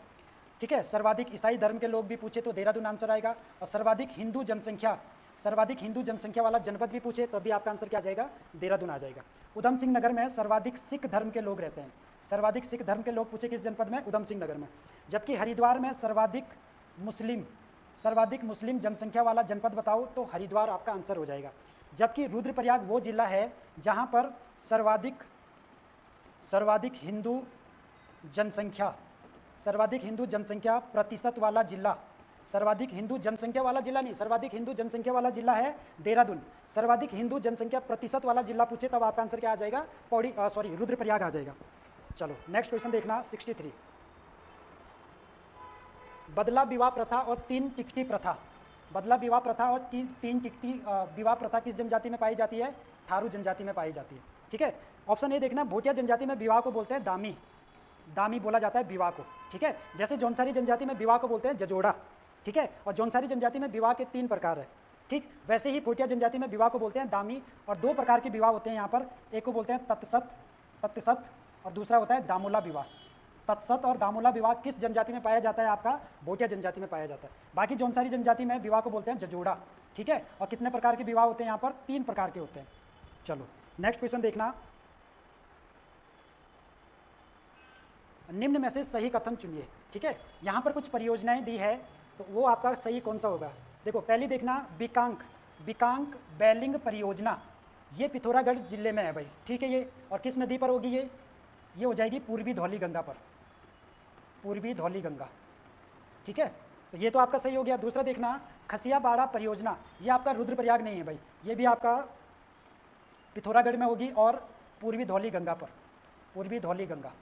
ठीक है। सर्वाधिक ईसाई धर्म के लोग भी पूछे तो देहरादून आंसर आएगा, और सर्वाधिक हिंदू जनसंख्या वाला जनपद भी पूछे तो भी आपका आंसर क्या आ जाएगा? देहरादून आ जाएगा। उधम सिंह नगर में सर्वाधिक सिख धर्म के लोग रहते हैं, सर्वाधिक सिख धर्म के लोग पूछे किस जनपद में? उधम सिंह नगर में। जबकि हरिद्वार में सर्वाधिक मुस्लिम जनसंख्या वाला जनपद बताओ तो हरिद्वार आपका आंसर हो जाएगा। जबकि रुद्रप्रयाग वो जिला है जहां पर सर्वाधिक हिंदू जनसंख्या प्रतिशत वाला जिला, सर्वाधिक हिंदू जनसंख्या वाला जिला नहीं, सर्वाधिक हिंदू जनसंख्या वाला जिला है देहरादून। सर्वाधिक हिंदू जनसंख्या प्रतिशत वाला जिला पूछे तब आपका आंसर क्या आ जाएगा? रुद्रप्रयाग आ जाएगा। चलो नेक्स्ट क्वेश्चन देखना 63। बदला विवाह प्रथा और तीन टिकटी प्रथा, बदला विवाह प्रथा और तीन टिकटी विवाह प्रथा किस जनजाति में पाई जाती है? थारू जनजाति में पाई जाती है, ठीक है। ऑप्शन ए देखना, भोटिया जनजाति में विवाह को बोलते हैं दामी बोला जाता है विवाह को, ठीक है। जैसे जौनसारी जनजाति में विवाह को बोलते हैं जजोड़ा, ठीक है, और जौनसारी जनजाति में विवाह के 3 प्रकार है, ठीक। वैसे ही भोटिया जनजाति में विवाह को बोलते हैं दामी, और 2 प्रकार के विवाह होते हैं यहाँ पर। एक को बोलते हैं तत्सत और दूसरा होता है दामोला विवाह। तत्सत और दामोला विवाह किस जनजाति में पाया जाता है? आपका भोटिया जनजाति में पाया जाता है। बाकी जौनसारी जनजाति में विवाह को बोलते हैं जजोड़ा, ठीक है। और कितने प्रकार के विवाह होते हैं यहाँ पर? 3 प्रकार के होते हैं। चलो नेक्स्ट क्वेश्चन देखना, निम्न में से सही कथन चुनिए, ठीक है। यहाँ पर कुछ परियोजनाएं दी है तो वो आपका सही कौन सा होगा? देखो पहली देखना, बिकांक बैलिंग परियोजना, ये पिथौरागढ़ जिले में है भाई, ठीक है ये। और किस नदी पर होगी ये हो जाएगी पूर्वी धौली गंगा पर, पूर्वी धौली गंगा, ठीक है। तो ये तो आपका सही हो गया। दूसरा देखना, खसिया बाड़ा परियोजना, ये आपका रुद्रप्रयाग नहीं है भाई, ये भी आपका पिथौरागढ़ में होगी और पूर्वी धौली गंगा पर, पूर्वी धौली गंगा,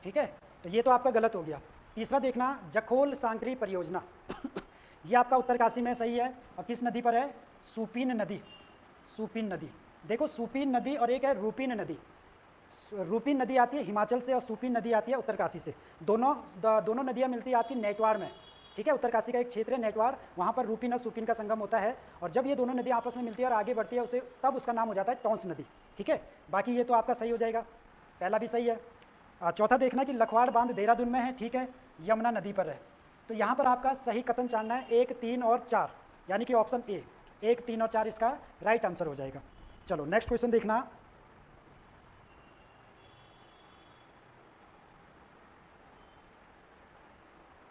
ठीक है। तो ये तो आपका गलत हो गया। तीसरा देखना, जखोल सांकरी परियोजना ये आपका उत्तरकाशी में सही है। और किस नदी पर है? सुपीन नदी। देखो सुपीन नदी और एक है रूपीन नदी। रूपीन नदी आती है हिमाचल से और सुपीन नदी आती है उत्तरकाशी से। दोनों नदियाँ मिलती है आपकी नेटवार में, ठीक है। उत्तरकाशी का एक क्षेत्र है नेटवार, वहाँ पर रूपीन और सुपीन का संगम होता है। और जब ये दोनों नदियाँ आपस में मिलती है और आगे बढ़ती है उसे, तब उसका नाम हो जाता है टॉन्स नदी, ठीक है। बाकी ये तो आपका सही हो जाएगा, पहला भी सही है। चौथा देखना कि लखवाड़ बांध देहरादून में है, ठीक है, यमुना नदी पर है। तो यहाँ पर आपका सही कथन जानना है 1, 3 और 4, यानी कि ऑप्शन ए 1, 3 और 4 इसका राइट आंसर हो जाएगा। चलो नेक्स्ट क्वेश्चन देखना।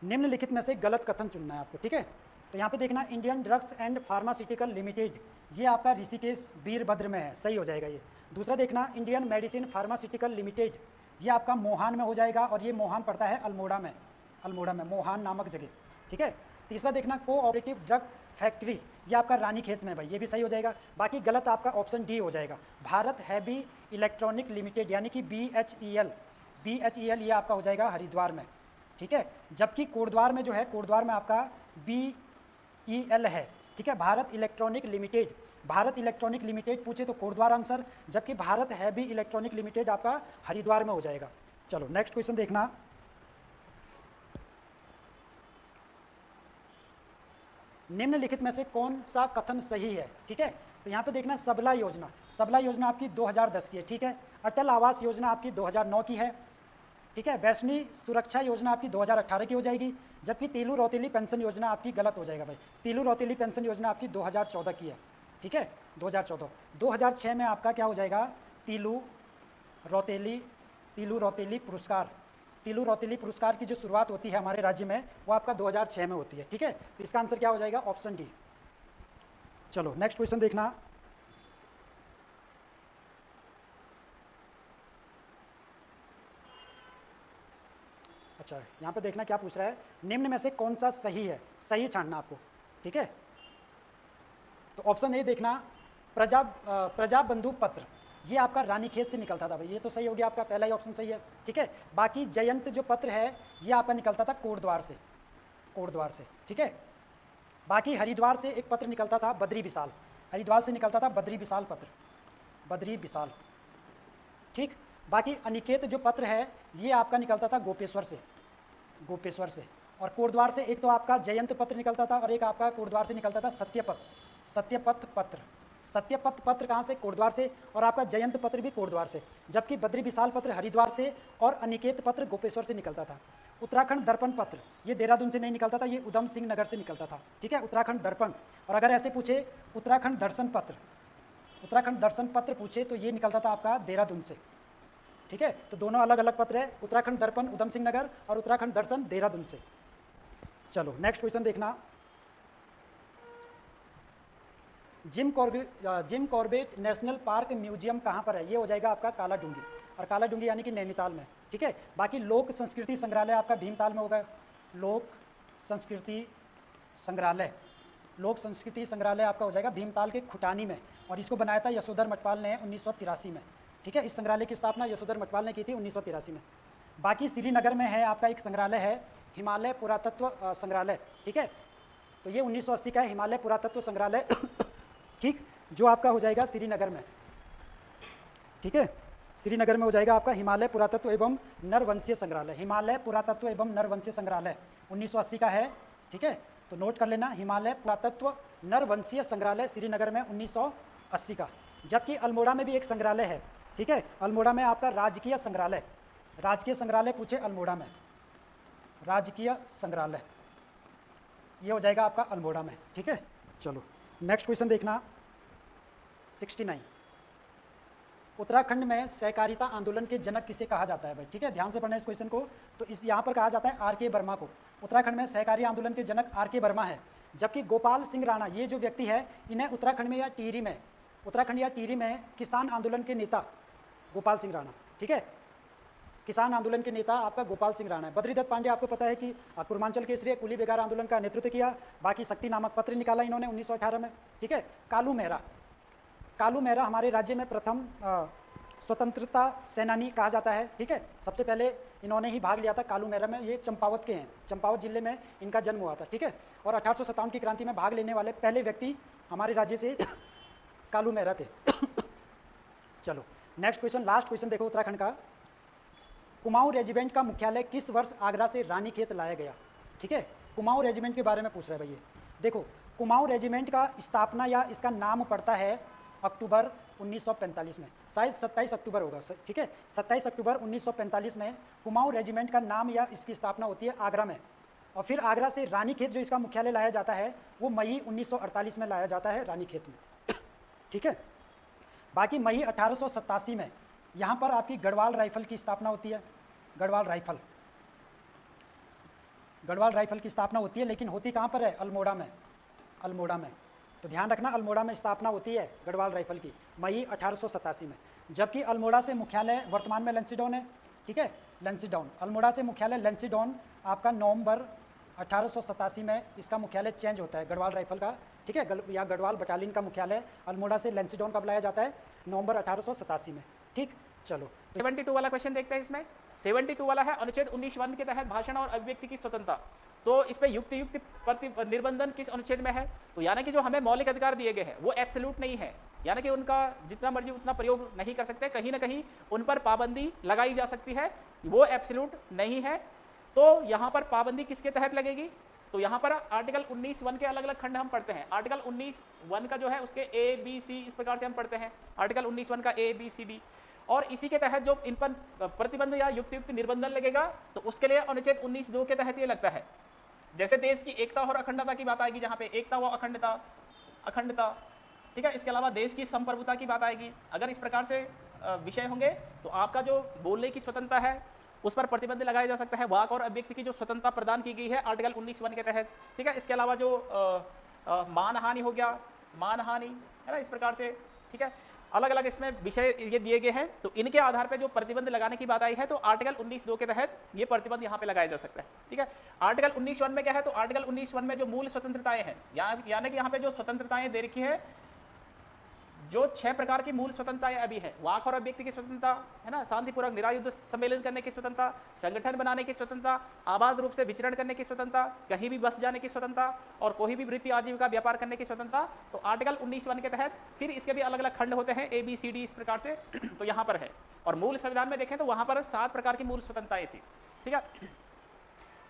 निम्नलिखित में से गलत कथन चुनना है आपको, ठीक है। तो यहाँ पे देखना Indian drugs and pharmaceutical limited, ये आपका ऋषिकेश वीरभद्र में है, सही हो जाएगा ये। दूसरा देखना इंडियन मेडिसिन फार्मास्यूटिकल लिमिटेड, ये आपका मोहान में हो जाएगा, और ये मोहान पड़ता है अल्मोड़ा में, अल्मोड़ा में मोहान नामक जगह, ठीक है। तीसरा देखना कोऑपरेटिव ड्रग फैक्ट्री, ये आपका रानीखेत में है भाई, ये भी सही हो जाएगा। बाकी गलत आपका ऑप्शन डी हो जाएगा, भारत हैवी इलेक्ट्रॉनिक लिमिटेड यानी कि BHEL, ये आपका हो जाएगा हरिद्वार में, ठीक है। जबकि कोटद्वार में जो है, कोटद्वार में आपका BEL है, ठीक है। Bharat electronic limited, Bharat electronic limited पूछे तो कोटद्वार आंसर, जबकि भारत हैवी इलेक्ट्रॉनिक लिमिटेड आपका हरिद्वार में हो जाएगा। चलो नेक्स्ट क्वेश्चन देखना। निम्नलिखित में से कौन सा कथन सही है, ठीक है। तो यहाँ पे देखना सबला योजना, सबला योजना आपकी 2010 की है, ठीक है। अटल आवास योजना आपकी 2009 की है, ठीक है। वैष्णवी सुरक्षा योजना आपकी 2018 की हो जाएगी, जबकि तीलू रौतेली पेंशन योजना आपकी गलत हो जाएगा भाई, तीलू रौतेली पेंशन योजना आपकी 2014 की है, ठीक है, 2014। 2006 में आपका क्या हो जाएगा, तीलू रौतेली पुरस्कार, तीलू रौतेली पुरस्कार की जो शुरुआत होती है हमारे राज्य में वो आपका 2006 में होती है, ठीक है। तो इसका आंसर क्या हो जाएगा, ऑप्शन डी। चलो नेक्स्ट क्वेश्चन देखना। अच्छा यहाँ पे देखना क्या पूछ रहा है, निम्न में से कौन सा सही है, सही छानना आपको, ठीक है। तो ऑप्शन ए देखना प्रजा बंधु पत्र, ये आपका रानीखेत से निकलता था भाई, ये तो सही हो गया, आपका पहला ही ऑप्शन सही है, ठीक है। बाकी जयंत जो पत्र है ये आपका निकलता था कोटद्वार से, कोटद्वार से, ठीक है। बाकी हरिद्वार से एक पत्र निकलता था बद्री विशाल, हरिद्वार से निकलता था बद्री विशाल पत्र, बद्री विशाल, ठीक। बाकी अनिकेत जो पत्र है ये आपका निकलता था गोपेश्वर से, गोपेश्वर से। और कोटद्वार से एक तो आपका जयंत पत्र निकलता था और एक आपका कोटद्वार से निकलता था सत्यपथ, सत्यपथ पत्र, सत्यपथ पत्र कहाँ से, कोटद्वार से, और आपका जयंत पत्र भी कोटद्वार से। जबकि बद्री विशाल पत्र हरिद्वार से और अनिकेत पत्र गोपेश्वर से निकलता था। उत्तराखंड दर्पण पत्र ये देहरादून से नहीं निकलता था, ये उधम सिंह नगर से निकलता था, ठीक है, उत्तराखंड दर्पण। और अगर ऐसे पूछे उत्तराखंड दर्शन पत्र, उत्तराखंड दर्शन पत्र पूछे तो ये निकलता था आपका देहरादून से, ठीक है। तो दोनों अलग अलग पत्र है, उत्तराखंड दर्पण उधम सिंह नगर और उत्तराखंड दर्शन देहरादून से। चलो नेक्स्ट क्वेश्चन देखना। Jim Corbett national park museum कहाँ पर है, ये हो जाएगा आपका काला डूंगी, और काला डूंगी यानी कि नैनीताल में, ठीक है। बाकी लोक संस्कृति संग्रहालय आपका भीमताल में होगा, लोक संस्कृति संग्रहालय, लोक संस्कृति संग्रहालय आपका हो जाएगा भीमताल के खुटानी में, और इसको बनाया था यशोधर मटवाल ने 1983 में, ठीक है। इस संग्रहालय की स्थापना यशोधर मटवाल ने की थी 1983 में। बाकी श्रीनगर में है आपका एक संग्रहालय है हिमालय पुरातत्व संग्रहालय, ठीक है। तो ये 1980 का है हिमालय पुरातत्व संग्रहालय, ठीक, जो आपका हो जाएगा श्रीनगर में, ठीक है, श्रीनगर में हो जाएगा आपका हिमालय पुरातत्व एवं नरवंशीय संग्रहालय, हिमालय पुरातत्व एवं नरवंशीय संग्रहालय 1980 का है, ठीक है। तो नोट कर लेना हिमालय पुरातत्व नरवंशीय संग्रहालय श्रीनगर में 1980 का। जबकि अल्मोड़ा में भी एक संग्रहालय है, ठीक है, अल्मोड़ा में आपका राजकीय संग्रहालय, राजकीय संग्रहालय पूछे अल्मोड़ा में, राजकीय संग्रहालय ये हो जाएगा आपका अल्मोड़ा में, ठीक है। चलो नेक्स्ट क्वेश्चन देखना 69। उत्तराखंड में सहकारिता आंदोलन के जनक किसे कहा जाता है भाई, ठीक है, ध्यान से पढ़ना इस क्वेश्चन को। तो इस यहाँ पर कहा जाता है आर के वर्मा को, उत्तराखंड में सहकारी आंदोलन के जनक आर के वर्मा है। जबकि गोपाल सिंह राणा ये जो व्यक्ति है इन्हें उत्तराखंड में या टिहरी में, उत्तराखंड या टिहरी में किसान आंदोलन के नेता गोपाल सिंह राणा, ठीक है, किसान आंदोलन के नेता आपका गोपाल सिंह राणा है। बद्रीदत्त पांडे आपको पता है कि पूर्वांचल केसरी कुली बेगार आंदोलन का नेतृत्व किया, बाकी शक्ति नामक पत्र निकाला इन्होंने 1918 में, ठीक है। कालू मेहरा, कालू मेहरा हमारे राज्य में प्रथम स्वतंत्रता सेनानी कहा जाता है, ठीक है। सबसे पहले इन्होंने ही भाग लिया था कालू मेहरा में, ये चंपावत के हैं, चंपावत जिले में इनका जन्म हुआ था, ठीक है। और 1857 की क्रांति में भाग लेने वाले पहले व्यक्ति हमारे राज्य से कालू मेहरा थे। चलो नेक्स्ट क्वेश्चन, लास्ट क्वेश्चन देखो उत्तराखंड का। कुमाऊं रेजिमेंट का मुख्यालय किस वर्ष आगरा से रानीखेत लाया गया, ठीक है। कुमाऊं रेजिमेंट के बारे में पूछ रहे हैं भैया। देखो कुमाऊं रेजिमेंट का स्थापना या इसका नाम पड़ता है अक्टूबर 1945 में, शायद 27 अक्टूबर होगा, ठीक है, 27 अक्टूबर 1945 में कुमाऊं रेजिमेंट का नाम या इसकी स्थापना होती है आगरा में। और फिर आगरा से रानीखेत जो इसका मुख्यालय लाया जाता है वो मई 1948 में लाया जाता है रानीखेत में। ठीक है, बाकी मई 1887 में यहाँ पर आपकी गढ़वाल राइफल की स्थापना होती है। गढ़वाल राइफल की स्थापना होती है, लेकिन होती कहाँ पर है? अल्मोड़ा में। तो ध्यान रखना, अल्मोड़ा में स्थापना होती है गढ़वाल राइफल की मई 1887 में, जबकि अल्मोड़ा से मुख्यालय वर्तमान में लंसीडाउन है। ठीक है, लंसीडाउन, अल्मोड़ा से मुख्यालय लंसीडाउन आपका नवंबर 1887 में इसका मुख्यालय चेंज होता है गढ़वाल राइफल का। ठीक है, या गढ़वाल बटालियन का मुख्यालय अल्मोड़ा से लंसीडाउन कब लाया जाता है? नवंबर 1887 में। ठीक, चलो 72 वाला क्वेश्चन देखते हैं। इसमें 72 वाला है अनुच्छेद 19(1) के तहत भाषण और अभिव्यक्ति की स्वतंत्रता। तो इस पे युक्त प्रति निर्बंधन किस अनुच्छेद में है? तो यानी कि जो हमें मौलिक अधिकार दिए गए हैं वो एब्सोल्यूट नहीं है, यानी कि उनका जितना मर्जी उतना प्रयोग नहीं कर सकते, कहीं ना कहीं उन पर पाबंदी लगाई जा सकती है, वो एब्सोल्यूट नहीं है। तो यहाँ पर पाबंदी किसके तहत लगेगी? तो यहाँ पर आर्टिकल 19(1) के अलग अलग खंड हम पढ़ते हैं। आर्टिकल 19(1) का जो है उसके A, B, C इस प्रकार से हम पढ़ते हैं। आर्टिकल 19(1) का A, B, C, D, और इसी के तहत जो इन पर प्रतिबंध या युक्त निर्बंधन लगेगा तो उसके लिए अनुच्छेद 19(2) के तहत ये लगता है। जैसे देश की एकता और अखंडता की बात आएगी, जहाँ पे एकता व अखंडता, ठीक है। इसके अलावा देश की संप्रभुता की बात आएगी। अगर इस प्रकार से विषय होंगे तो आपका जो बोलने की स्वतंत्रता है उस पर प्रतिबंध लगाया जा सकता है। वाक और अभिव्यक्ति की जो स्वतंत्रता प्रदान की गई है आर्टिकल 19(1) के तहत, ठीक है। इसके अलावा जो मानहानि हो गया, मानहानि है ना, इस प्रकार से, ठीक है, अलग अलग इसमें विषय ये दिए गए हैं। तो इनके आधार पर जो प्रतिबंध लगाने की बात आई है तो आर्टिकल 19(2) के तहत ये प्रतिबंध यहाँ पे लगाया जा सकता है, ठीक है। आर्टिकल 19(1) में क्या है? तो आर्टिकल 19(1) में जो मूल स्वतंत्रताएं हैं, यानी कि यहाँ पे जो स्वतंत्रताएं दे रखी है, जो 6 प्रकार की मूल स्वतंत्रताएं अभी है, वाक और अभिव्यक्ति की स्वतंत्रता है ना, शांतिपूर्वक निरायुध सम्मेलन करने की स्वतंत्रता, संगठन बनाने की स्वतंत्रता, आबाद रूप से विचरण करने की स्वतंत्रता, कहीं भी बस जाने की स्वतंत्रता और कोई भी वृत्ति आजीविका व्यापार करने की स्वतंत्रता। तो आर्टिकल 19(1) के तहत फिर इसके भी अलग अलग खंड होते हैं, A, B, C, D इस प्रकार से। तो यहाँ पर है, और मूल संविधान में देखें तो वहां पर 7 प्रकार की मूल स्वतंत्रताएं थी, ठीक है।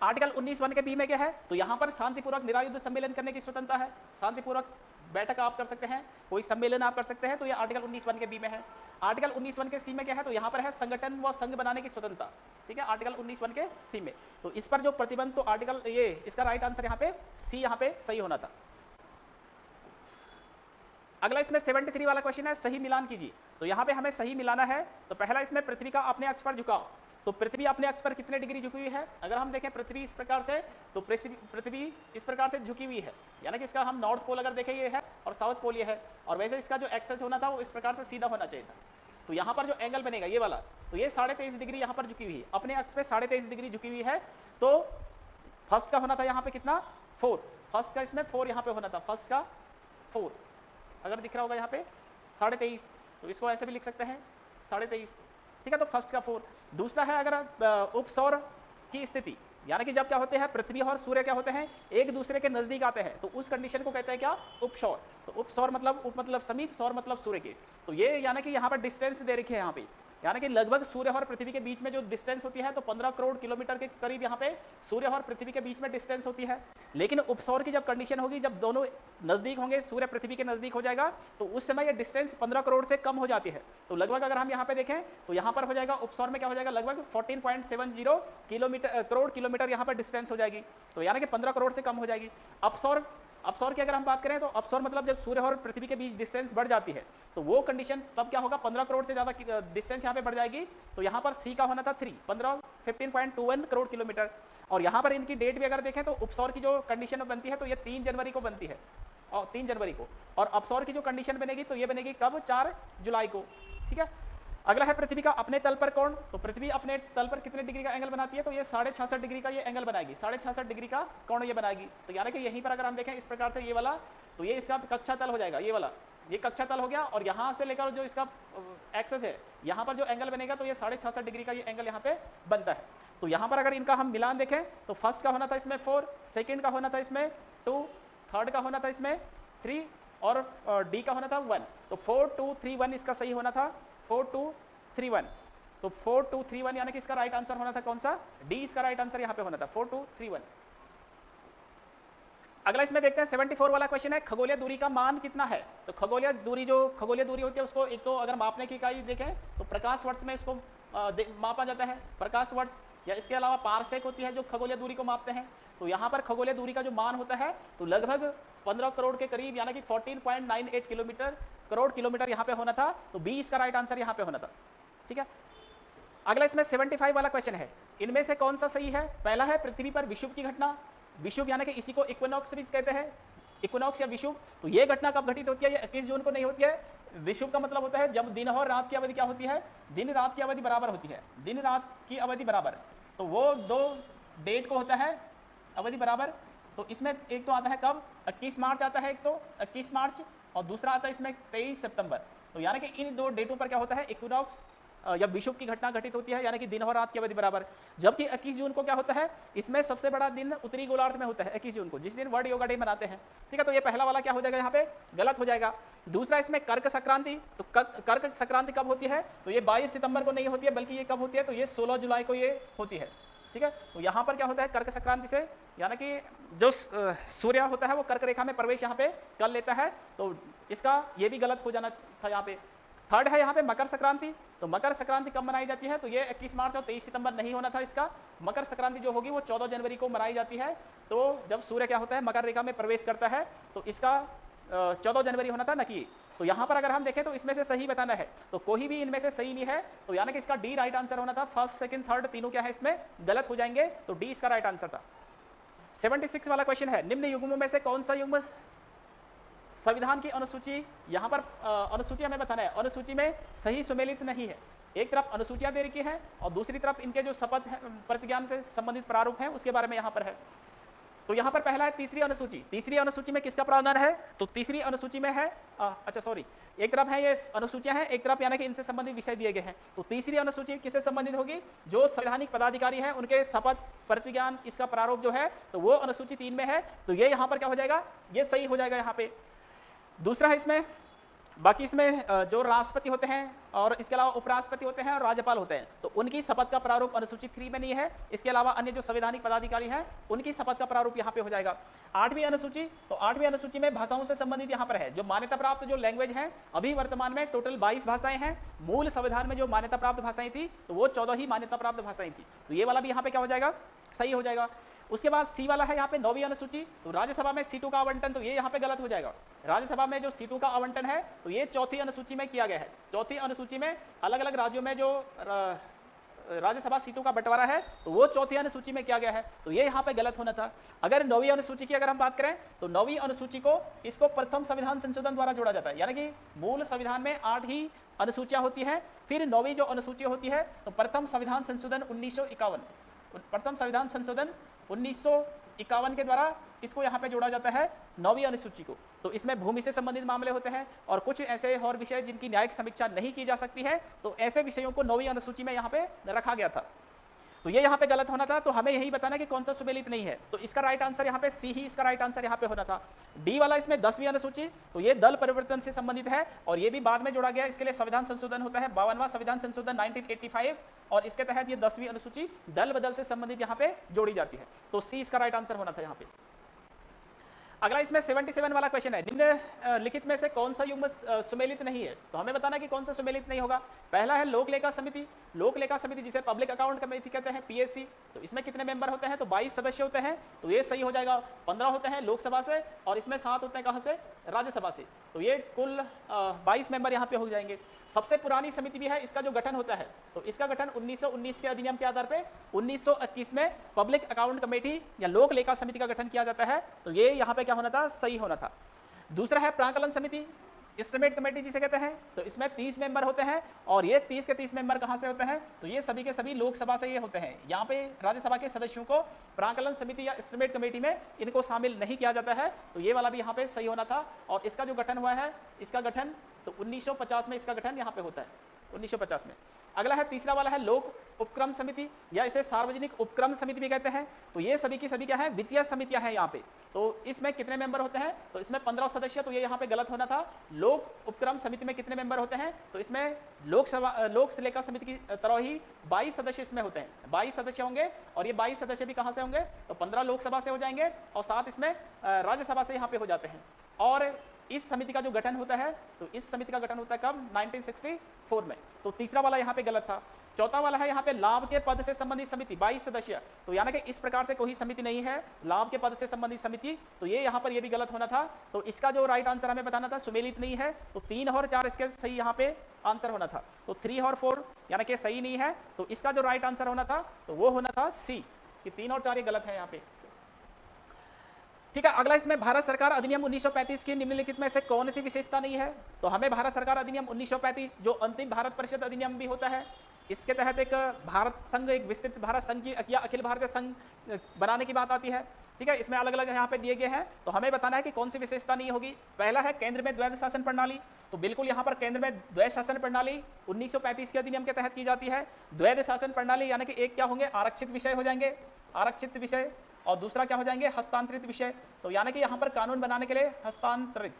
आर्टिकल 19(1) के बी में क्या है? तो यहाँ पर शांतिपूर्वक निरायुध सम्मेलन करने की स्वतंत्रता है, शांतिपूर्वक बैठक आप कर सकते हैं, कोई सम्मेलन आप कर सकते हैं, तो ये आर्टिकल 19(1) के बी में है। आर्टिकल 19(1) के सी में क्या है? तो यहाँ पर है संगठन व संघ बनाने की स्वतंत्रता, ठीक है, आर्टिकल 19(1) के सी में। तो इस पर जो प्रतिबंध, तो आर्टिकल ये इसका राइट आंसर यहाँ पे सी यहाँ पे सही होना था। अगला इसमें 73 वाला क्वेश्चन है, सही मिलान कीजिए। तो यहाँ पे हमें सही मिलाना है। तो पहला इसमें पृथ्वी का अपने अक्ष पर झुकाव, तो पृथ्वी अपने अक्ष पर कितने डिग्री झुकी हुई है? अगर हम देखें पृथ्वी इस प्रकार से, तो पृथ्वी इस प्रकार से झुकी हुई है, यानी कि इसका हम नॉर्थ पोल अगर देखें ये है और साउथ पोल ये है, और वैसे इसका जो एक्सेस होना था वो इस प्रकार से सीधा होना चाहिए था। तो यहाँ पर जो एंगल बनेगा ये वाला, तो ये 23.5 डिग्री यहाँ पर झुकी हुई है, अपने अक्ष पे 23.5 डिग्री झुकी हुई है। तो फर्स्ट का होना था यहाँ पे कितना? 4, फर्स्ट का इसमें 4 यहाँ पे होना था, फर्स्ट का 4 अगर दिख रहा होगा यहाँ पे 23.5, तो इसको ऐसे भी लिख सकते हैं 23.5, ठीक है। तो फर्स्ट का 4। दूसरा है अगर उपसौर की स्थिति, यानी कि जब क्या होते हैं पृथ्वी और सूर्य क्या होते हैं एक दूसरे के नजदीक आते हैं, तो उस कंडीशन को कहते हैं क्या? उपसौर। तो उपसौर मतलब उप मतलब समीप, सौर मतलब सूर्य के। तो ये यानी कि यहाँ पर डिस्टेंस दे रखी है यहाँ पे, यानी कि लगभग सूर्य और पृथ्वी के बीच में जो डिस्टेंस होती है तो 15 करोड़ किलोमीटर के करीब यहाँ पे सूर्य और पृथ्वी के बीच में डिस्टेंस होती है। लेकिन उपसौर की जब कंडीशन होगी, जब दोनों नजदीक होंगे, सूर्य पृथ्वी के नजदीक हो जाएगा, तो उस समय ये डिस्टेंस 15 करोड़ से कम हो जाती है। तो लगभग अगर हम यहाँ पे देखें तो यहाँ पर हो जाएगा उपसौर में क्या हो जाएगा? लगभग 14.70 करोड़ किलोमीटर यहाँ पर डिस्टेंस हो जाएगी, तो यानी कि 15 करोड़ से कम हो जाएगी। अपसौर की अगर हम बात करें तो अपसौर मतलब जब सूर्य और पृथ्वी के बीच डिस्टेंस बढ़ जाती है, तो वो कंडीशन तब क्या होगा? 15 करोड़ से ज्यादा डिस्टेंस यहाँ पे बढ़ जाएगी। तो यहाँ पर सी का होना था 3, 15.21 करोड़ किलोमीटर। और यहाँ पर इनकी डेट भी अगर देखें तो उपसौर की जो कंडीशन बनती है तो ये 3 जनवरी को बनती है, और 3 जनवरी को, और अपसौर की जो कंडीशन बनेगी तो ये बनेगी कब? 4 जुलाई को, ठीक है। अगला है पृथ्वी का अपने तल पर कोण। तो पृथ्वी अपने तल पर कितने डिग्री का एंगल बनाती है? तो ये 66.5 डिग्री का ये एंगल बनाएगी, 66.5 डिग्री का कोण ये बनाएगी। तो यानी कि यहीं पर अगर हम देखें इस प्रकार से ये वाला, तो ये इसका कक्षा तल हो जाएगा, ये वाला, ये कक्षा तल हो गया। और यहाँ से लेकर जो इसका एक्सेस है, यहाँ पर जो एंगल बनेगा तो ये 66.5 डिग्री का ये एंगल यहाँ पे बनता है। तो यहाँ पर अगर इनका हम मिलान देखें तो फर्स्ट का होना था इसमें 4, सेकेंड का होना था इसमें 2, थर्ड का होना था इसमें 3, और डी का होना था 1। तो 4, 2, 3, 1 इसका सही होना था, 4, 2, 3, 1। तो 4, 2, 3, 1 यानी कि इसका राइट आंसर होना था कौन सा? डी इसका राइट आंसर यहाँ पे होना था, 4, 2, 3, 1। अगला इसमें देखते हैं 74 वाला क्वेश्चन है, खगोलीय दूरी का मान कितना है? तो खगोलीय दूरी होती है उसको एक तो अगर मापने की इकाई देखें तो प्रकाश वर्ष में इसको मापा जाता है, प्रकाश वर्ष, या इसके अलावा पारसेक होती है जो खगोलीय दूरी को मापते हैं। तो यहाँ पर खगोलीय दूरी का जो मान होता है तो लगभग 15 करोड़ के करीब, यानी कि 14.98 करोड़ किलोमीटर यहाँ पे होना था। तो बी इसका राइट आंसर यहाँ पे होना था। ठीक है, अगला इसमें 75 वाला क्वेश्चन है, इनमें से कौन सा सही है? पहला है पृथ्वी पर विषुव की घटना। विषुव यानी कि इसी को इक्विनॉक्स भी कहते हैं, इक्विनॉक्स या विषुव। तो ये घटना कब घटित होती है? ये 21 जून को नहीं होती है। विषुव का मतलब होता है जब दिन और रात की अवधि क्या होती है? दिन रात की अवधि बराबर होती है, दिन रात की अवधि बराबर। तो वो दो डेट को होता है अवधि बराबर। तो इसमें एक तो आता है कब? 21 मार्च आता है, एक तो 21 मार्च, और दूसरा आता है इसमें 23 सितंबर। तो यानी कि इन दो डेटों पर क्या होता है? इक्विनॉक्स या विषुव की घटना घटित होती है, यानी कि दिन और रात की अवधि बराबर। जबकि 21 जून को क्या होता है? इसमें सबसे बड़ा दिन उत्तरी गोलार्ध में होता है 21 जून को, जिस दिन वर्ल्ड योगा डे मनाते हैं। ठीक है, तो ये पहला वाला क्या हो जाएगा? यहाँ पे गलत हो जाएगा। दूसरा इसमें कर्क संक्रांति। तो कर्क संक्रांति कब होती है? तो ये 22 सितंबर को नहीं होती है, बल्कि ये कब होती है? तो ये 16 जुलाई को ये होती है। ठीक है, तो यहाँ पर क्या होता है? कर्क संक्रांति से यानी कि जो सूर्य होता है वो कर्क रेखा में प्रवेश यहाँ पे कर लेता है। तो इसका ये भी गलत हो जाना था यहाँ पे। थर्ड है यहाँ पे मकर संक्रांति। तो मकर संक्रांति कब मनाई जाती है? तो ये 21 मार्च और 23 सितंबर नहीं होना था इसका। मकर संक्रांति जो होगी वो 14 जनवरी को मनाई जाती है। तो जब सूर्य क्या होता है? मकर रेखा में प्रवेश करता है। तो इसका 14 जनवरी होना था, न कि। तो यहाँ पर अगर हम देखें तो इसमें से सही बताना है, तो कोई भी इनमें से सही नहीं है। तो यानी कि इसका डी राइट आंसर होना था। फर्स्ट, सेकंड, थर्ड तीनों क्या है इसमें गलत हो जाएंगे। तो डी इसका राइट आंसर था। 76 वाला क्वेश्चन है, निम्न युग्मों में से कौन सा युग्म संविधान की अनुसूची, यहाँ पर अनुसूची हमें बताना है, अनुसूची में सही सुमेलित नहीं है। एक तरफ अनुसूचियां दे रखी हैं और दूसरी तरफ इनके जो शपथ प्रतिज्ञान से संबंधित प्रारूप हैं उसके बारे में यहाँ पर है। तो यहाँ पर पहला है तीसरी अनुसूची। तीसरी अनुसूची में किसका प्रावधान है? तो तीसरी अनुसूची में है अच्छा सॉरी, एक तरफ है ये अनुसूचियां हैं, एक तरफ यानी कि इनसे संबंधित विषय दिए गए हैं। तो तीसरी अनुसूची किससे संबंधित होगी? जो संवैधानिक पदाधिकारी हैं उनके शपथ प्रतिज्ञान इसका प्रारूप जो है तो वो अनुसूची 3 में है। तो ये यहाँ पर क्या हो जाएगा? ये सही हो जाएगा यहाँ पे। दूसरा है इसमें, बाकी इसमें जो राष्ट्रपति होते हैं और इसके अलावा उपराष्ट्रपति होते हैं और राज्यपाल होते हैं, तो उनकी शपथ का प्रारूप अनुसूची 3 में नहीं है। इसके अलावा अन्य जो संवैधानिक पदाधिकारी हैं उनकी शपथ का प्रारूप यहाँ पे हो जाएगा। 8वीं अनुसूची, तो 8वीं अनुसूची में भाषाओं से संबंधित यहाँ पर है जो मान्यता प्राप्त जो लैंग्वेज हैं। अभी वर्तमान में टोटल 22 भाषाएं हैं। मूल संविधान में जो मान्यता प्राप्त भाषाएं थी तो वो 14 ही मान्यता प्राप्त भाषाएं थी। तो ये वाला भी यहाँ पे क्या हो जाएगा? सही हो जाएगा। उसके बाद सी वाला है यहाँ पे 9वीं अनुसूची। तो राज्यसभा में सीटों का आवंटन, तो ये यहाँ पे गलत हो जाएगा। राज्यसभा में जो सीटों का आवंटन है तो ये 4थी अनुसूची में किया गया है। 4थी अनुसूची में अलग अलग राज्यों में जो राज्यसभा सीटों का बंटवारा है तो वो 4थी अनुसूची में किया गया है। तो ये यहाँ पे गलत होना था। अगर 9वीं अनुसूची की अगर हम बात करें तो 9वीं अनुसूची को इसको प्रथम संविधान संशोधन द्वारा जोड़ा जाता है, यानी कि मूल संविधान में 8 ही अनुसूचियां होती हैं, फिर 9वीं जो अनुसूची होती है तो प्रथम संविधान संशोधन 1951, प्रथम संविधान संशोधन 1951 के द्वारा इसको यहाँ पे जोड़ा जाता है 9वीं अनुसूची को। तो इसमें भूमि से संबंधित मामले होते हैं और कुछ ऐसे और विषय जिनकी न्यायिक समीक्षा नहीं की जा सकती है, तो ऐसे विषयों को 9वीं अनुसूची में यहाँ पे रखा गया था। तो ये यहाँ पे गलत होना था। तो हमें यही बताना कि कौन सा सुमेलित नहीं है। तो इसका राइट आंसर यहाँ पे सी ही इसका राइट आंसर यहाँ पे होना था। डी वाला इसमें 10वीं अनुसूची, तो ये दल परिवर्तन से संबंधित है और ये भी बाद में जोड़ा गया। इसके लिए संविधान संशोधन होता है 52वां संविधान संशोधन 1985 और इसके तहत ये 10वीं अनुसूची दल बदल से संबंधित यहाँ पे जोड़ी जाती है। तो सी इसका राइट आंसर होना था यहाँ पे। अगला इसमें 77 वाला क्वेश्चन है, निम्न लिखित में से कौन सा युग्म सुमेलित नहीं है? तो हमें बताना कि कौन सा सुमेलित नहीं होगा। पहला है लोक लेखा समिति। लोक लेखा समिति जिसे पब्लिक अकाउंट कमेटी कहते हैं, पीएससी। तो इसमें कितने मेंबर होते हैं? तो 22 सदस्य होते हैं। तो ये सही हो जाएगा। 15 होते हैं लोकसभा से और इसमें 7 होते हैं कहाँ से? राज्यसभा से। तो ये कुल 22 मेंबर यहाँ पे हो जाएंगे। सबसे पुरानी समिति भी है, इसका जो गठन होता है तो इसका गठन 1919 के अधिनियम के आधार पर 1921 में पब्लिक अकाउंट कमेटी या लोक लेखा समिति का गठन किया जाता है। तो ये यहाँ पे क्या होना था? सही होना था। दूसरा है प्राकलन समिति, एस्टिमेट कमेटी जिसे कहते हैं। तो इसमें 30 मेंबर होते हैं और ये 30 के 30 मेंबर कहाँ से होते हैं? तो ये सभी के सभी लोकसभा से ये होते हैं। यहाँ पे राज्यसभा के सदस्यों को प्राकलन समिति या एस्टिमेट कमेटी में इनको शामिल नहीं किया जाता है। तो ये वाला भी यहाँ पे सही होना था। और इसका जो गठन हुआ है, इसका गठन तो 1950 में इसका गठन यहाँ पे होता है, 1950 में। अगला है तीसरा वाला है लोक उपक्रम समिति या इसे सार्वजनिक उपक्रम समिति भी कहते हैं। तो ये सभी की सभी क्या है? वित्तीय समितियां हैं यहाँ पे। तो इसमें कितने मेंबर होते हैं? तो इसमें 15 सदस्य। तो ये यहाँ पे गलत होना था। लोक उपक्रम समिति में कितने मेंबर होते हैं? तो इसमें लोक लेखा समिति की तरह ही 22 सदस्य इसमें होते हैं। 22 सदस्य होंगे और ये 22 सदस्य भी कहाँ से होंगे? तो 15 लोकसभा से हो जाएंगे और 7 इसमें राज्यसभा से यहाँ पे हो जाते हैं। और इस समिति का जो गठन होता है तो इस समिति का गठन होता है कब? 1964 में। तो तीसरा वाला यहाँ पे गलत था। चौथा वाला है यहाँ पे लाभ के पद से संबंधित समिति 22 सदस्य, तो यानी कि इस प्रकार से कोई समिति नहीं है लाभ के पद से संबंधित समिति, तो ये यहाँ पर ये भी गलत होना था। तो इसका जो राइट आंसर हमें बताना था सुमेलित नहीं है, तो 3 और 4 इसके सही यहाँ पे आंसर होना था। तो 3 और 4 यानी कि सही नहीं है, तो इसका जो राइट आंसर होना था तो वो होना था सी, कि 3 और 4 ये गलत है यहाँ पे। ठीक है, अगला इसमें भारत सरकार अधिनियम 1935 की निम्नलिखित में से कौन सी विशेषता नहीं है? तो हमें भारत सरकार अधिनियम 1935 जो अंतिम भारत परिषद अधिनियम भी होता है, इसके तहत एक भारत संघ, एक विस्तृत भारत संघ की या अखिल भारतीय संघ बनाने की बात आती है। ठीक है, इसमें अलग अलग यहाँ पे दिए गए हैं, तो हमें बताना है कि कौन सी विशेषता नहीं होगी। पहला है केंद्र में द्वैध शासन प्रणाली, तो बिल्कुल यहाँ पर केंद्र में द्वैध शासन प्रणाली 1935 के अधिनियम के तहत की जाती है। द्वैध शासन प्रणाली यानी कि एक क्या होंगे, आरक्षित विषय हो जाएंगे, आरक्षित विषय, और दूसरा क्या हो जाएंगे, हस्तांतरित विषय। तो यानी कि यहाँ पर कानून बनाने के लिए हस्तांतरित।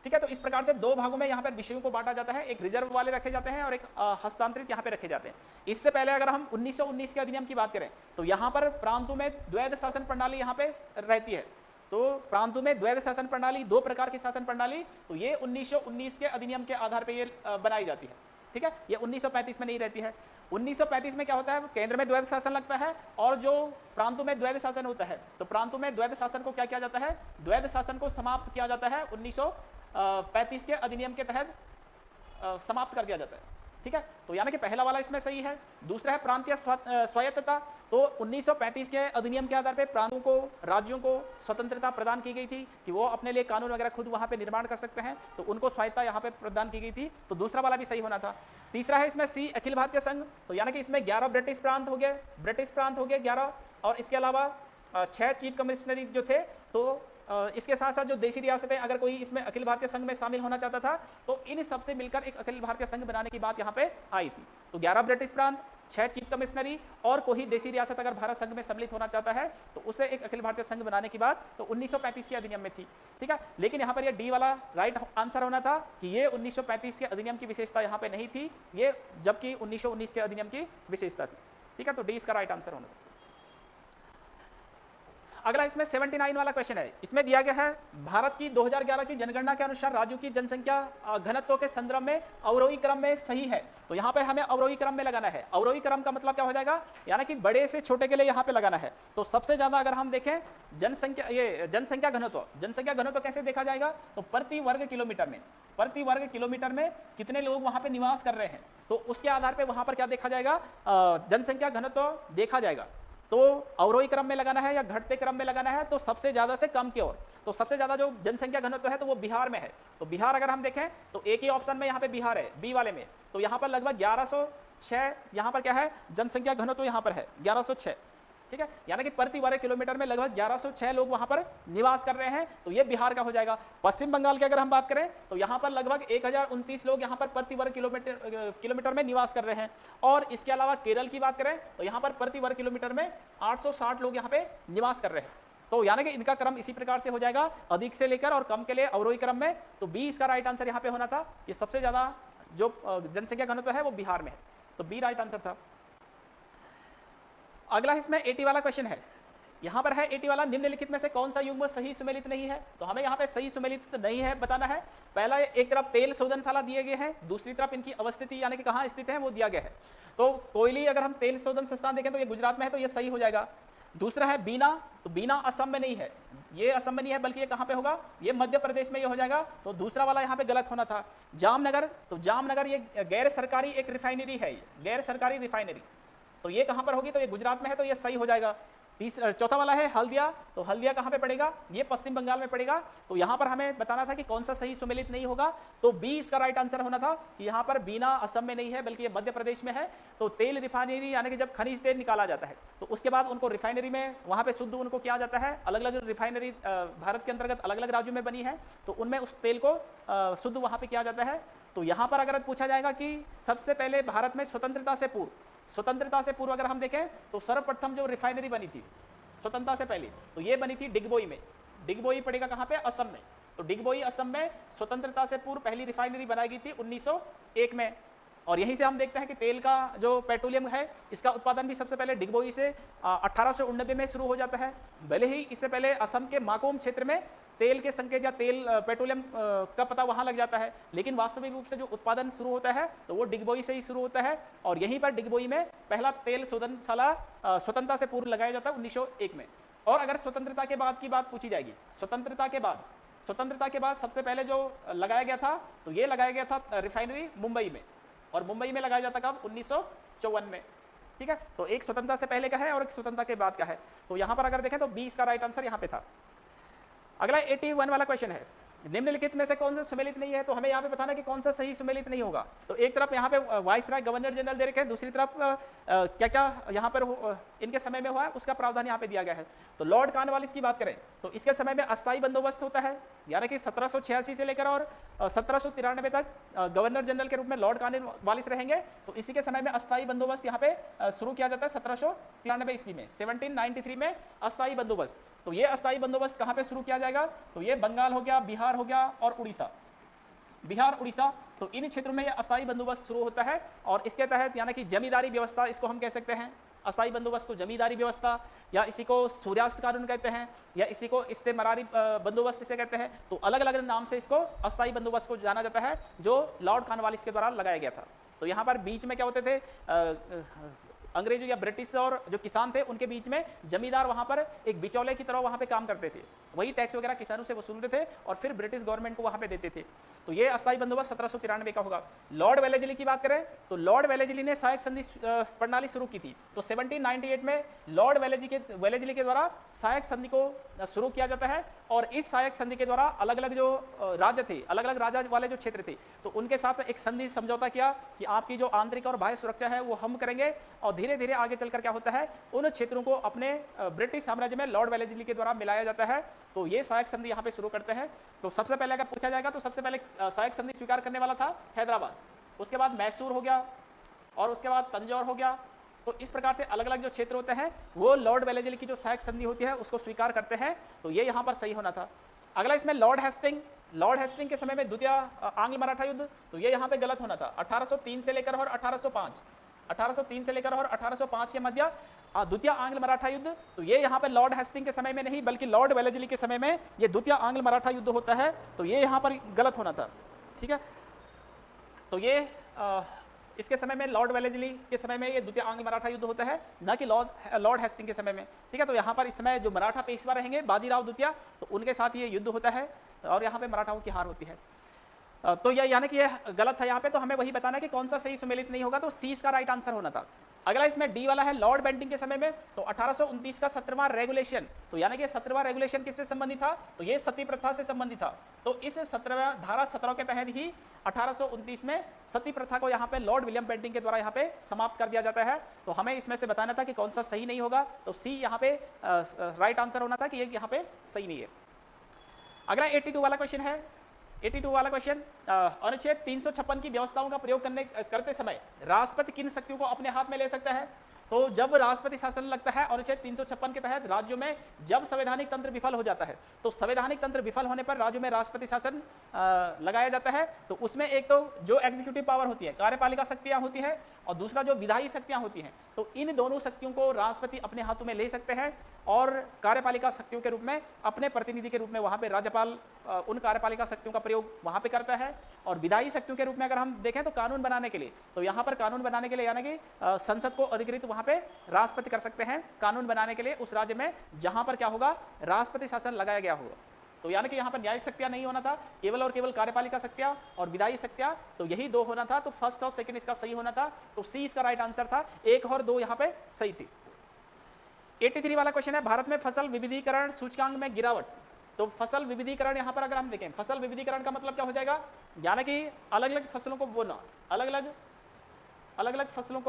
ठीक है, तो इस प्रकार से 2 भागों में यहाँ पर विषयों को बांटा जाता है, एक रिजर्व वाले रखे जाते हैं और एक हस्तांतरित यहाँ पे रखे जाते हैं। इससे पहले अगर हम 1919 के अधिनियम की बात करें तो यहाँ पर प्रांतों में द्वैध शासन प्रणाली यहाँ पे रहती है। तो प्रांतों में द्वैध शासन प्रणाली, 2 प्रकार की शासन प्रणाली, तो ये 1919 के अधिनियम के आधार पर ये बनाई जाती है। ठीक है, ये 1935 में नहीं रहती है। 1935 में क्या होता है, केंद्र में द्वैध शासन लगता है और जो प्रांतों में द्वैध शासन होता है, तो प्रांतों में द्वैध शासन को क्या किया जाता है, द्वैध शासन को समाप्त किया जाता है 1935 के अधिनियम के तहत समाप्त कर दिया जाता है। ठीक है, तो यानी कि पहला वाला इसमें सही है। दूसरा है प्रांतीय स्वायत्तता, तो 1935 के अधिनियम के आधार पर प्रांतों को, राज्यों को स्वतंत्रता प्रदान की गई थी कि वो अपने लिए कानून वगैरह खुद वहां पे निर्माण कर सकते हैं, तो उनको स्वायत्तता यहाँ पे प्रदान की गई थी, तो दूसरा वाला भी सही होना था। तीसरा है इसमें सी अखिल भारतीय संघ, तो यानी कि इसमें 11 ब्रिटिश प्रांत हो गए, 11, और इसके अलावा 6 चीफ कमिश्नरी जो थे, तो इसके साथ साथ जो देशी रियासतें, अगर कोई इसमें अखिल भारतीय संघ में शामिल होना चाहता था तो इन सबसे मिलकर एक अखिल भारतीय संघ बनाने की बात यहाँ पे आई थी। तो 11 ब्रिटिश प्रांत, 6 चीफ कमिश्नरी और कोई देशी रियासत अगर भारत संघ में सम्मिलित होना चाहता है तो उसे एक अखिल भारतीय संघ बनाने की बात तो 1935 के अधिनियम में थी। ठीक है, लेकिन यहाँ पर ये डी वाला राइट आंसर होना था कि ये 1935 के अधिनियम की विशेषता यहाँ पे नहीं थी, ये जबकि 1919 के अधिनियम की विशेषता थी। ठीक है, तो डी इसका राइट आंसर होना था। अगला इसमें 79 वाला क्वेश्चन है, इसमें दिया गया है भारत की 2011 की जनगणना के अनुसार राज्यों की जनसंख्या घनत्व के संदर्भ में अवरोही क्रम में सही है। तो यहाँ पे हमें अवरोही क्रम में लगाना है। अवरोही क्रम का मतलब क्या हो जाएगा, यानी कि बड़े से छोटे के लिए यहाँ पे लगाना है। तो सबसे ज्यादा अगर हम देखें जनसंख्या घनत्व कैसे देखा जाएगा, तो प्रति वर्ग किलोमीटर में कितने लोग वहां पे निवास कर रहे हैं, तो उसके आधार पर वहां पर क्या देखा जाएगा, जनसंख्या घनत्व देखा जाएगा। तो अवरोही क्रम में लगाना है या घटते क्रम में लगाना है, तो सबसे ज्यादा से कम की ओर। तो सबसे ज्यादा जो जनसंख्या घनत्व है तो वो बिहार में है। तो बिहार अगर हम देखें तो एक ही ऑप्शन में यहाँ पे बिहार है, बी वाले में, तो यहाँ पर लगभग 1106 यहाँ पर क्या है, जनसंख्या घनत्व यहाँ पर है 1106। ठीक है, यानी कि प्रति वर्ग किलोमीटर में लगभग 1106 लोग वहां पर निवास कर रहे हैं, तो ये बिहार का हो जाएगा। पश्चिम बंगाल की अगर हम बात करें तो यहाँ पर लगभग 1029 लोग यहाँ पर प्रति वर्ग किलोमीटर में निवास कर रहे हैं। और इसके अलावा केरल की बात करें तो यहाँ पर प्रति वर्ग किलोमीटर में 860 लोग यहाँ पे निवास कर रहे हैं। तो यानी कि इनका क्रम इसी प्रकार से हो जाएगा, अधिक से लेकर और कम के लिए अवरोही क्रम में। तो बी इसका राइट आंसर यहाँ पे होना था, ये सबसे ज्यादा जो जनसंख्या घनत्व है वो बिहार में है, तो बी राइट आंसर था। अगला इसमें 80 वाला क्वेश्चन है, यहाँ पर है 80 वाला, निम्नलिखित में से कौन सा युग्म सही सुमेलित नहीं है। तो हमें यहाँ पे सही सुमेलित नहीं है बताना है। पहला, एक तरफ तेल शोधनशाला दिए गए हैं, दूसरी तरफ इनकी अवस्थिति यानी कि कहाँ स्थित है वो दिया गया है। तो कोयली अगर हम तेल शोधन संस्थान देखें तो ये गुजरात में है, तो ये सही हो जाएगा। दूसरा है बीना, तो बीना असम में नहीं है, ये असम में नहीं है, बल्कि ये कहाँ पे होगा, ये मध्य प्रदेश में ये हो जाएगा। तो दूसरा वाला यहाँ पे गलत होना था। जामनगर, तो जामनगर ये गैर सरकारी एक रिफाइनरी है, गैर सरकारी रिफाइनरी, तो ये कहां पर होगी, तो ये गुजरात में है, तो ये सही हो जाएगा। चौथा वाला है हल्दिया, तो हल्दिया कहां पे पड़ेगा, ये पश्चिम बंगाल में पड़ेगा। तो यहां पर हमें बताना था कि कौन सा सही सुमेलित नहीं होगा, तो बी इसका राइट आंसर होना था कि यहां पर बीना असम में नहीं है बल्कि ये मध्य प्रदेश में है। तो तेल रिफाइनरी यानी कि जब खनिज तेल निकाला जाता है तो उसके बाद उनको रिफाइनरी में वहां पे शुद्ध उनको किया जाता है। अलग अलग रिफाइनरी भारत के अंतर्गत अलग अलग राज्यों में बनी है, तो उनमें उस तेल को शुद्ध वहां पे किया जाता है। तो यहां पर अगर पूछा जाएगा कि सबसे पहले भारत में स्वतंत्रता से पूर्व अगर हम देखें तो सर्वप्रथम जो रिफाइनरी बनी थी स्वतंत्रता से पहले, तो ये बनी थी डिगबोई में। डिगबोई पड़ेगा कहां पे, असम में। तो डिगबोई असम में स्वतंत्रता से पूर्व पहली रिफाइनरी बनाई गई थी 1901 में। और यहीं से हम देखते हैं कि तेल का जो पेट्रोलियम है इसका उत्पादन भी सबसे पहले डिगबोई से 1889 में शुरू हो जाता है। भले ही इससे पहले असम के माकोम क्षेत्र में तेल के संकेत या तेल पेट्रोलियम का पता वहां लग जाता है, लेकिन वास्तविक रूप से जो उत्पादन शुरू होता है तो वो डिगबोई से ही शुरू होता है। और यहीं पर डिगबोई में पहला तेल शोधनशाला स्वतंत्रता से पूर्व लगाया जाता है 1901 में। और अगर स्वतंत्रता के बाद की बात पूछी जाएगी, स्वतंत्रता के बाद सबसे पहले जो लगाया गया था तो ये लगाया गया था रिफाइनरी मुंबई में, और मुंबई में लगाया जाता कब? 1954 में। ठीक है, तो एक स्वतंत्रता से पहले का है और एक स्वतंत्रता के बाद का है। तो यहां पर अगर देखें तो 20 का राइट आंसर यहां पे था। अगला 81 वाला क्वेश्चन है, निम्नलिखित में से कौन सा सुमेलित नहीं है? तो हमें यहाँ पे बताना कि कौन सा सही सुमेलित नहीं होगा। तो एक तरफ यहाँ पे वाइसराय गवर्नर जनरल दे रखे हैं, दूसरी तरफ क्या क्या यहाँ पर इनके समय में हुआ है उसका प्रावधान यहाँ पे दिया गया है। तो लॉर्ड कॉर्नवालिस की बात करें तो इसके समय में अस्थायी बंदोबस्त होता है, यानी कि 1786 से लेकर और 1793 तक गवर्नर जनरल के रूप में लॉर्ड कॉर्नवालिस रहेंगे। तो इसी के समय में अस्थायी बंदोबस्त यहाँ पे शुरू किया जाता है 1793 ईस्वी में, 1793 में अस्थायी बंदोबस्त। तो ये अस्थायी बंदोबस्त कहाँ पे शुरू किया जाएगा? तो ये बंगाल हो गया, बिहार हो गया और उड़ीसा, बिहार उड़ीसा, तो इन क्षेत्रों में ये अस्थायी बंदोबस्त शुरू होता है। और इसके तहत यानी कि जमींदारी व्यवस्था इसको हम कह सकते हैं, अस्थायी बंदोबस्त को जमींदारी व्यवस्था, या इसी को सूर्यास्त कानून कहते हैं, या इसी को इस्तेमारी बंदोबस्त इसे कहते हैं। तो अलग अलग नाम से इसको अस्थायी बंदोबस्त को जाना जाता है, जो लॉर्ड कॉर्नवालिस के द्वारा लगाया गया था। तो यहाँ पर बीच में क्या होते थे, अंग्रेजों या ब्रिटिश और जो किसान थे उनके बीच में जमींदार वहां पर एक बिचौले की तरह वहां पे काम करते थे, वही टैक्स वगैरह किसानों से वसूलते थे और फिर ब्रिटिश गवर्नमेंट को वहां पे देते थे। तो ये अस्थायी बंदोबस्त 1793 का होगा। लॉर्ड वेलेस्ली की बात करें तो लॉर्ड वेलेस्ली ने सहायक संधि प्रणाली शुरू की थी। तो 1798 में लॉर्ड वेलेस्ली के द्वारा सहायक संधि को शुरू किया जाता है, और इस सहायक संधि के द्वारा अलग अलग जो राज्य थे, अलग अलग राजा वाले जो क्षेत्र थे, तो उनके साथ एक संधि समझौता किया कि आपकी जो आंतरिक और बाह्य सुरक्षा है वो हम करेंगे। और धीरे धीरे आगे चलकर क्या होता है, उन क्षेत्रों को अपने ब्रिटिश साम्राज्य में लॉर्ड वेलेस्ली के द्वारा मिलाया जाता है। तो ये सहायक संधि यहाँ पे शुरू करते हैं। तो सबसे पहले अगर पूछा जाएगा तो सबसे पहले सहायक संधि स्वीकार करने वाला था हैदराबाद, उसके बाद मैसूर हो गया, और उसके बाद तंजौर हो गया। तो इस प्रकार से अलग अलग जो क्षेत्र होते हैं वो लॉर्ड वेलेस्ली की जो सहायक संधि होती है उसको स्वीकार करते हैं। तो ये यहाँ पर सही होना था। अगला इसमें लॉर्ड हेस्टिंग के समय में द्वितीय आंग्ल मराठा युद्ध, तो ये यहाँ पे गलत होना था। 1803 से लेकर और 1805 से लेकर और 1805 के मध्य द्वितीय आंग्ल मराठा युद्ध, तो ये यहाँ पे लॉर्ड हेस्टिंग के समय में नहीं बल्कि लॉर्ड वेलेस्ली के समय में ये द्वितीय आंग्ल मराठा युद्ध होता है। तो ये यहाँ पर गलत होना था। ठीक है, तो ये इसके समय में लॉर्ड वेलेस्ली के समय में ये द्वितीय आंग्ल मराठा युद्ध होता है, न कि लॉर्ड हेस्टिंग के समय में। ठीक है, तो यहाँ पर इस समय जो मराठा पेशवा रहेंगे बाजीराव द्वितीय, तो उनके साथ ये युद्ध होता है और यहाँ पे मराठाओं की हार होती है। तो यह यानी कि यह गलत है यहाँ पे। तो हमें वही बताना है कि कौन सा सही सुमेलित नहीं होगा, तो सी इसका राइट आंसर होना था। अगला इसमें डी वाला है लॉर्ड बेंटिंग के समय में, तो 1829 का 17वां रेगुलेशन, तो यानी कि 17वां रेगुलेशन किससे संबंधित था? तो ये सती प्रथा से संबंधित था। तो इस 17वां धारा 17 के तहत ही 1829 में सती प्रथा को यहाँ पे लॉर्ड विलियम बेंटिंग के द्वारा यहाँ पे समाप्त कर दिया जाता है। तो हमें इसमें से बताना था कि कौन सा सही नहीं होगा, तो सी यहाँ पे राइट आंसर होना था कि ये यहाँ पे सही नहीं है। अगला 82 वाला क्वेश्चन है। 82 वाला क्वेश्चन, अनुच्छेद 356 की व्यवस्थाओं का प्रयोग करते समय राष्ट्रपति किन शक्तियों को अपने हाथ में ले सकता है? तो जब राष्ट्रपति शासन लगता है अनुच्छेद 356 के तहत राज्यों में, जब संवैधानिक तंत्र विफल हो जाता है, तो संवैधानिक तंत्र विफल होने पर राज्यों में राष्ट्रपति शासन लगाया जाता है। तो उसमें एक तो जो एग्जीक्यूटिव पावर होती है, कार्यपालिका शक्तियां होती हैं, और दूसरा जो विधायी शक्तियां होती हैं। तो इन दोनों शक्तियों को राष्ट्रपति अपने हाथों में ले सकते हैं, और कार्यपालिका शक्तियों के रूप में अपने प्रतिनिधि के रूप में वहां पे राज्यपाल उन कार्यपालिका शक्तियों का प्रयोग वहां पे करता है। और विधायी शक्तियों के रूप में अगर हम देखें तो कानून बनाने के लिए, तो यहाँ पर कानून बनाने के लिए यानी कि संसद को अधिकृत वहां पे राष्ट्रपति कर सकते हैं कानून बनाने के लिए उस राज्य में जहां पर क्या होगा, राष्ट्रपति शासन लगाया गया होगा। तो यानी कि यहाँ पर न्यायिक शक्तियां नहीं होना था, केवल और केवल कार्यपालिका शक्तियां और विधायी शक्तियां, तो यही दो होना था। तो फर्स्ट और सेकंड इसका सही होना था। तो सी इसका राइट आंसर था, 1 और 2 यहाँ पे सही थी। 83 वाला क्वेश्चन है, भारत में फसल विविधीकरण सूचकांक में गिरावट। तो फसल विविधीकरण यहाँ पर अगर हम देखें, फसल विविधीकरण का मतलब क्या हो जाएगा, यानी कि अलग अलग फसलों को बोना, अलग अलग फसलों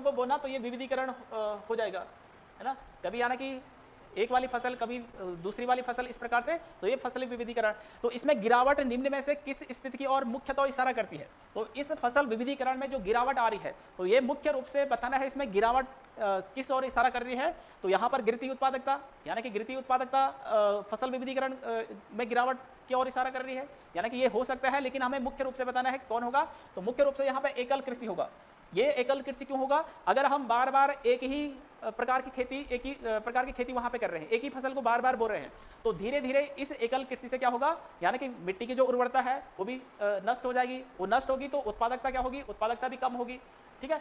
को बोना, तो ये विविधीकरण हो जाएगा, है ना। कभी यानी कि एक वाली फसल, कभी दूसरी वाली फसल, इस प्रकार से, तो ये फसल विविधीकरण। तो इसमें गिरावट निम्न में से किस स्थिति की ओर मुख्यतः इशारा करती है? तो इस फसल विविधीकरण में जो गिरावट आ रही है, तो ये मुख्य रूप से बताना है इसमें गिरावट किस ओर इशारा कर रही है। तो यहाँ पर गिरती उत्पादकता, यानी कि गिरती उत्पादकता फसल विविधीकरण में गिरावट की ओर इशारा कर रही है, यानी कि ये हो सकता है, लेकिन हमें मुख्य रूप से बताना है कौन होगा। तो मुख्य रूप से यहाँ पे एकल कृषि होगा। ये एकल कृषि क्यों होगा? अगर हम बार बार एक ही प्रकार की खेती प्रकार की खेती वहां पे कर रहे हैं, एक ही फसल को बार बार बो रहे हैं, तो धीरे धीरे इस एकल कृषि से क्या होगा, यानी कि मिट्टी की जो उर्वरता है वो भी नष्ट हो जाएगी। वो नष्ट होगी तो उत्पादकता क्या होगी, उत्पादकता भी कम होगी। ठीक है,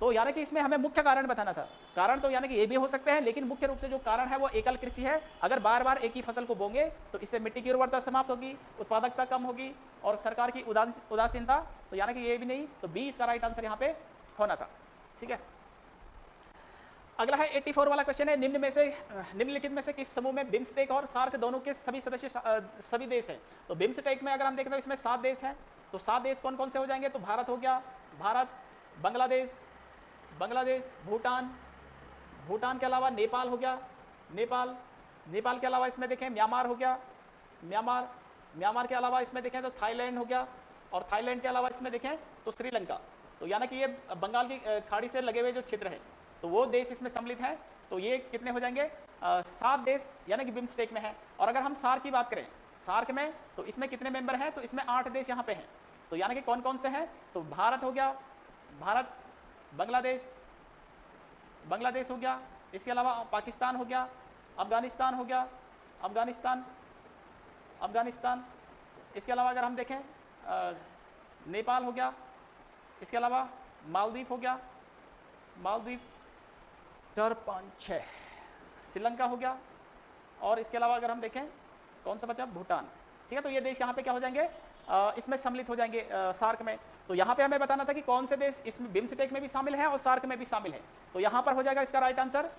तो यानी कि इसमें हमें मुख्य कारण बताना था। कारण तो यानी कि ये भी हो सकते हैं, लेकिन मुख्य रूप से जो कारण है वो एकल कृषि है। अगर बार बार एक ही फसल को बोंगे तो इससे मिट्टी की उर्वरता समाप्त होगी, उत्पादकता कम होगी और सरकार की उदासीनता, तो यानी कि ये भी नहीं, तो बी इसका राइट आंसर यहाँ पे होना था। ठीक है, अगला है 84 वाला क्वेश्चन है, निम्नलिखित में से किस समूह में बिम्स्टेक और सार्क दोनों के सभी सदस्य सभी देश हैं। तो बिम्स्टेक में अगर हम देखें तो इसमें 7 देश हैं, तो 7 देश कौन कौन से हो जाएंगे, तो भारत हो गया, भारत, बांग्लादेश, भूटान के अलावा नेपाल हो गया, नेपाल के अलावा इसमें देखें म्यांमार हो गया, म्यांमार के अलावा इसमें देखें तो थाईलैंड हो गया, और थाईलैंड के अलावा इसमें देखें तो श्रीलंका। तो यानी कि ये बंगाल की खाड़ी से लगे हुए जो क्षेत्र है तो वो देश इसमें सम्मिलित हैं। तो ये कितने हो जाएंगे, 7 देश यानी कि बिम्स्टेक में है। और अगर हम सार्क की बात करें, सार्क में तो इसमें कितने मेंबर हैं, तो इसमें 8 देश यहाँ पे हैं। तो यानी कि कौन कौन से हैं, तो भारत हो गया, बांग्लादेश हो गया, इसके अलावा पाकिस्तान हो गया, अफगानिस्तान हो गया, अफगानिस्तान, इसके अलावा अगर हम देखें नेपाल हो गया, इसके अलावा मालदीव हो गया, 4, 5, 6, श्रीलंका हो गया, और इसके अलावा अगर हम देखें कौन सा बचा, भूटान। ठीक है, तो ये देश यहाँ पे क्या हो जाएंगे, इसमें सम्मिलित हो जाएंगे सार्क में। तो यहाँ पे हमें बताना था कि कौन से देश इसमें बिम्स्टेक में भी शामिल हैं और सार्क में भी शामिल हैं। तो यहाँ पर हो जाएगा इसका राइट आंसर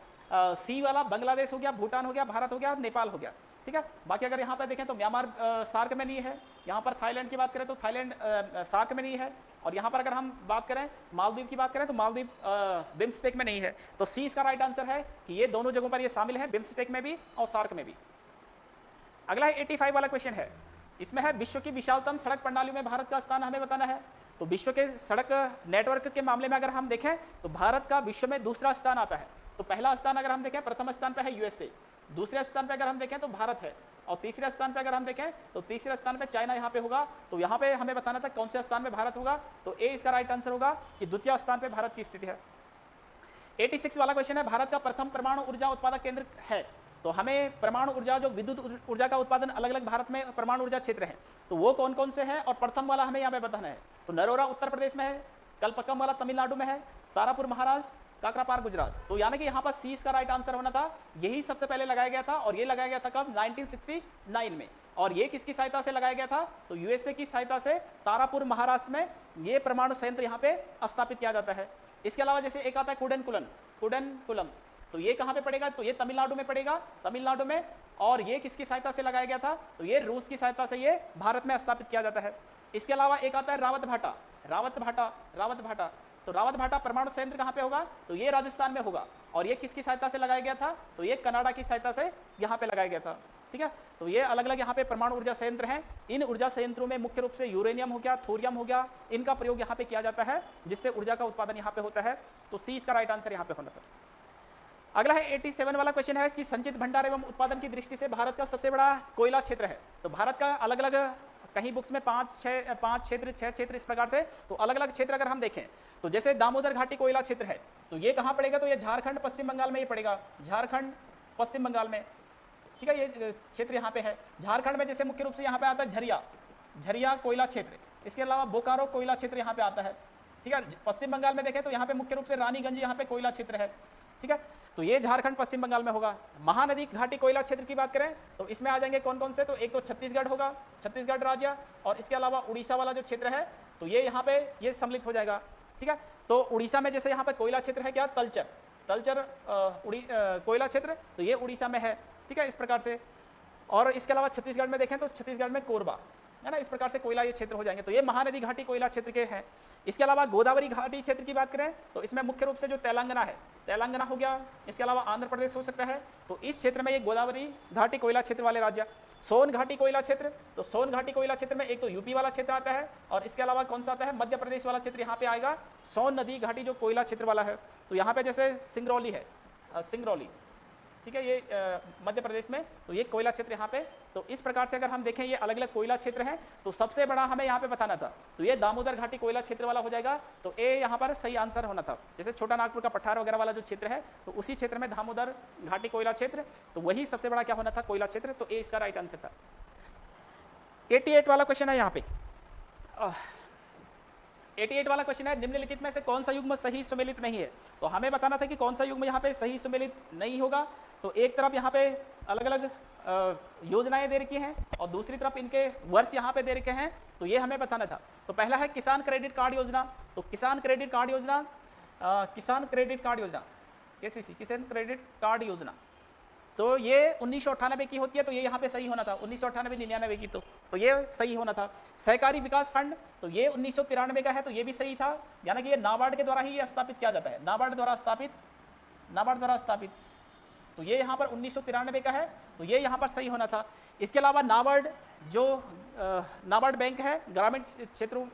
सी वाला, बांग्लादेश हो गया, भूटान हो गया, भारत हो गया और नेपाल हो गया। ठीक है, बाकी अगर यहाँ पर देखें तो म्यांमार सार्क में नहीं है, यहाँ पर थाईलैंड की बात करें तो थाईलैंड सार्क में नहीं है, और यहाँ पर अगर हम बात करें मालदीव की बात करें तो मालदीव बिम्स्टेक में नहीं है। तो सी इसका राइट आंसर है कि ये दोनों जगहों पर ये शामिल है, बिम्स्टेक में भी और सार्क में भी। अगला 85 वाला क्वेश्चन है, इसमें है विश्व की विशालतम सड़क प्रणालियों में भारत का स्थान हमें बताना है। तो विश्व के सड़क नेटवर्क के मामले में अगर हम देखें तो भारत का विश्व में दूसरा स्थान आता है। तो पहला स्थान अगर हम देखें, प्रथम स्थान पे है यूएसए, दूसरे स्थान पे अगर हम देखें तो भारत है, और तीसरे स्थान पे अगर हम देखें तो तीसरे स्थान पे चाइना यहाँ पे होगा। तो यहाँ पे हमें बताना था कौन से स्थान में भारत होगा, तो ए इसका राइट आंसर होगा कि द्वितीय स्थान पे भारत की स्थिति है। 86 वाला क्वेश्चन है, भारत का प्रथम परमाणु ऊर्जा उत्पादक केंद्र है। तो हमें परमाणु ऊर्जा जो विद्युत ऊर्जा का उत्पादन अलग अलग भारत में परमाणु ऊर्जा क्षेत्र है, तो वो कौन कौन से हैं, और प्रथम वाला हमें यहाँ पे बताना है। तो नरोरा उत्तर प्रदेश में है, कलपक्कम वाला तमिलनाडु में है, तारापुर महाराष्ट्र, काकरापार गुजरात। तो यानी कि यहाँ पर सी इसका राइट आंसर होना था, यही सबसे पहले लगाया गया था, और ये लगाया गया था कब, 1969 में। और ये किसकी सहायता से लगाया गया था, तो यूएसए की सहायता से तारापुर महाराष्ट्र में ये परमाणु संयंत्र यहाँ पे स्थापित किया जाता है। इसके अलावा जैसे एक आता है कुडनकुलम, तो ये कहाँ पे पड़ेगा, तो ये तमिलनाडु में पड़ेगा, तमिलनाडु में। और ये किसकी सहायता से लगाया गया था, तो ये रूस की सहायता से ये भारत में स्थापित किया जाता है। इसके अलावा एक आता है रावत भाटा। तो रावत भाटा परमाणु संयंत्र कहाँ पे होगा, तो ये राजस्थान में होगा, और ये किसकी सहायता से लगाया गया था, तो ये कनाडा की सहायता से यहाँ पे लगाया गया था। ठीक है, तो ये अलग अलग यहाँ पे परमाणु ऊर्जा संयंत्र हैं। इन ऊर्जा संयंत्रों में मुख्य रूप से यूरेनियम हो गया, थोरियम हो गया, इनका प्रयोग यहाँ पे किया जाता है, जिससे ऊर्जा का उत्पादन यहाँ पे होता है। तो सी इसका राइट आंसर यहाँ पे होना था। अगला है 87 वाला क्वेश्चन है कि संचित भंडार एवं उत्पादन की दृष्टि से भारत का सबसे बड़ा कोयला क्षेत्र है। तो भारत का अलग अलग, कहीं बुक्स में 5 क्षेत्र 6 क्षेत्र इस प्रकार से, तो अलग अलग क्षेत्र अगर हम देखें तो जैसे दामोदर घाटी कोयला क्षेत्र है, तो ये कहाँ पड़ेगा, तो ये झारखंड पश्चिम बंगाल में ये पड़ेगा, झारखंड पश्चिम बंगाल में। ठीक है, ये क्षेत्र यहाँ पे है। झारखंड में जैसे मुख्य रूप से यहाँ पे आता है झरिया कोयला क्षेत्र, इसके अलावा बोकारो कोयला क्षेत्र यहाँ पे आता है। ठीक है, पश्चिम बंगाल में देखें तो यहाँ पे मुख्य रूप से रानीगंज यहाँ पे कोयला क्षेत्र है। ठीक है, तो ये झारखंड पश्चिम बंगाल में होगा। महानदी घाटी कोयला क्षेत्र की बात करें तो इसमें आ जाएंगे कौन कौन से, तो एक तो छत्तीसगढ़ होगा, छत्तीसगढ़ राज्य, और इसके अलावा उड़ीसा वाला जो क्षेत्र है तो ये यहाँ पे ये सम्मिलित हो जाएगा। ठीक है, तो उड़ीसा में जैसे यहाँ पे कोयला क्षेत्र है क्या, तलचर कोयला क्षेत्र, तो ये उड़ीसा में है। ठीक है, इस प्रकार से। और इसके अलावा छत्तीसगढ़ में देखें तो छत्तीसगढ़ में कोरबा है ना, इस प्रकार से कोयला ये क्षेत्र हो जाएंगे। तो ये महानदी घाटी कोयला क्षेत्र के हैं। इसके अलावा गोदावरी घाटी क्षेत्र की बात करें तो इसमें मुख्य रूप से जो तेलंगाना है, तेलंगाना हो गया, इसके अलावा आंध्र प्रदेश हो सकता है। तो इस क्षेत्र में ये गोदावरी घाटी कोयला क्षेत्र वाले राज्य। सोन घाटी कोयला क्षेत्र, तो सोन घाटी कोयला क्षेत्र में एक तो यूपी वाला क्षेत्र आता है, और इसके अलावा कौन सा आता है, मध्य प्रदेश वाला क्षेत्र यहाँ पे आएगा, सोन नदी घाटी जो कोयला क्षेत्र वाला है। तो यहाँ पे जैसे सिंगरौली है, सिंगरौली, ठीक है, ये मध्य प्रदेश में, तो ये कोयला क्षेत्र यहाँ पे। तो इस प्रकार से अगर हम देखें ये अलग अलग कोयला क्षेत्र हैं, तो सबसे बड़ा हमें यहाँ पे बताना था, तो ये दामोदर घाटी कोयला क्षेत्र वाला हो जाएगा। तो ए यहाँ पर सही आंसर होना था। जैसे छोटा नागपुर का पठार वगैरह वाला जो क्षेत्र है, तो उसी क्षेत्र में दामोदर घाटी कोयला क्षेत्र, तो वही सबसे बड़ा क्या होना था, कोयला क्षेत्र। तो ए इसका राइट आंसर था। 88 वाला क्वेश्चन है यहाँ पे। 88 वाला क्वेश्चन है, निम्नलिखित में से कौन सा युग्म सही सुमेलित नहीं है। तो हमें बताना था कि कौन सा युग्म यहाँ पे सही सुमेलित नहीं होगा। तो एक तरफ यहाँ पे अलग अलग योजनाएं दे रखी हैं और दूसरी तरफ इनके वर्ष यहाँ पे दे रखे हैं, तो ये हमें बताना था। तो पहला है किसान क्रेडिट कार्ड योजना। तो किसान क्रेडिट कार्ड योजना, KCC, किसान क्रेडिट कार्ड योजना, तो ये 1998 की होती है। तो ये यहाँ पे सही होना था, 1998-99 की, तो ये सही होना था। सहकारी विकास फंड, तो ये 1993 का है, तो ये भी सही था। यानी कि ये नाबार्ड के द्वारा ही ये स्थापित किया जाता है, नाबार्ड द्वारा स्थापित। तो ये यहाँ पर 1993 का है, तो ये यहाँ पर सही होना था। इसके अलावा नाबार्ड जो नाबार्ड बैंक है ग्रामीण क्षेत्रों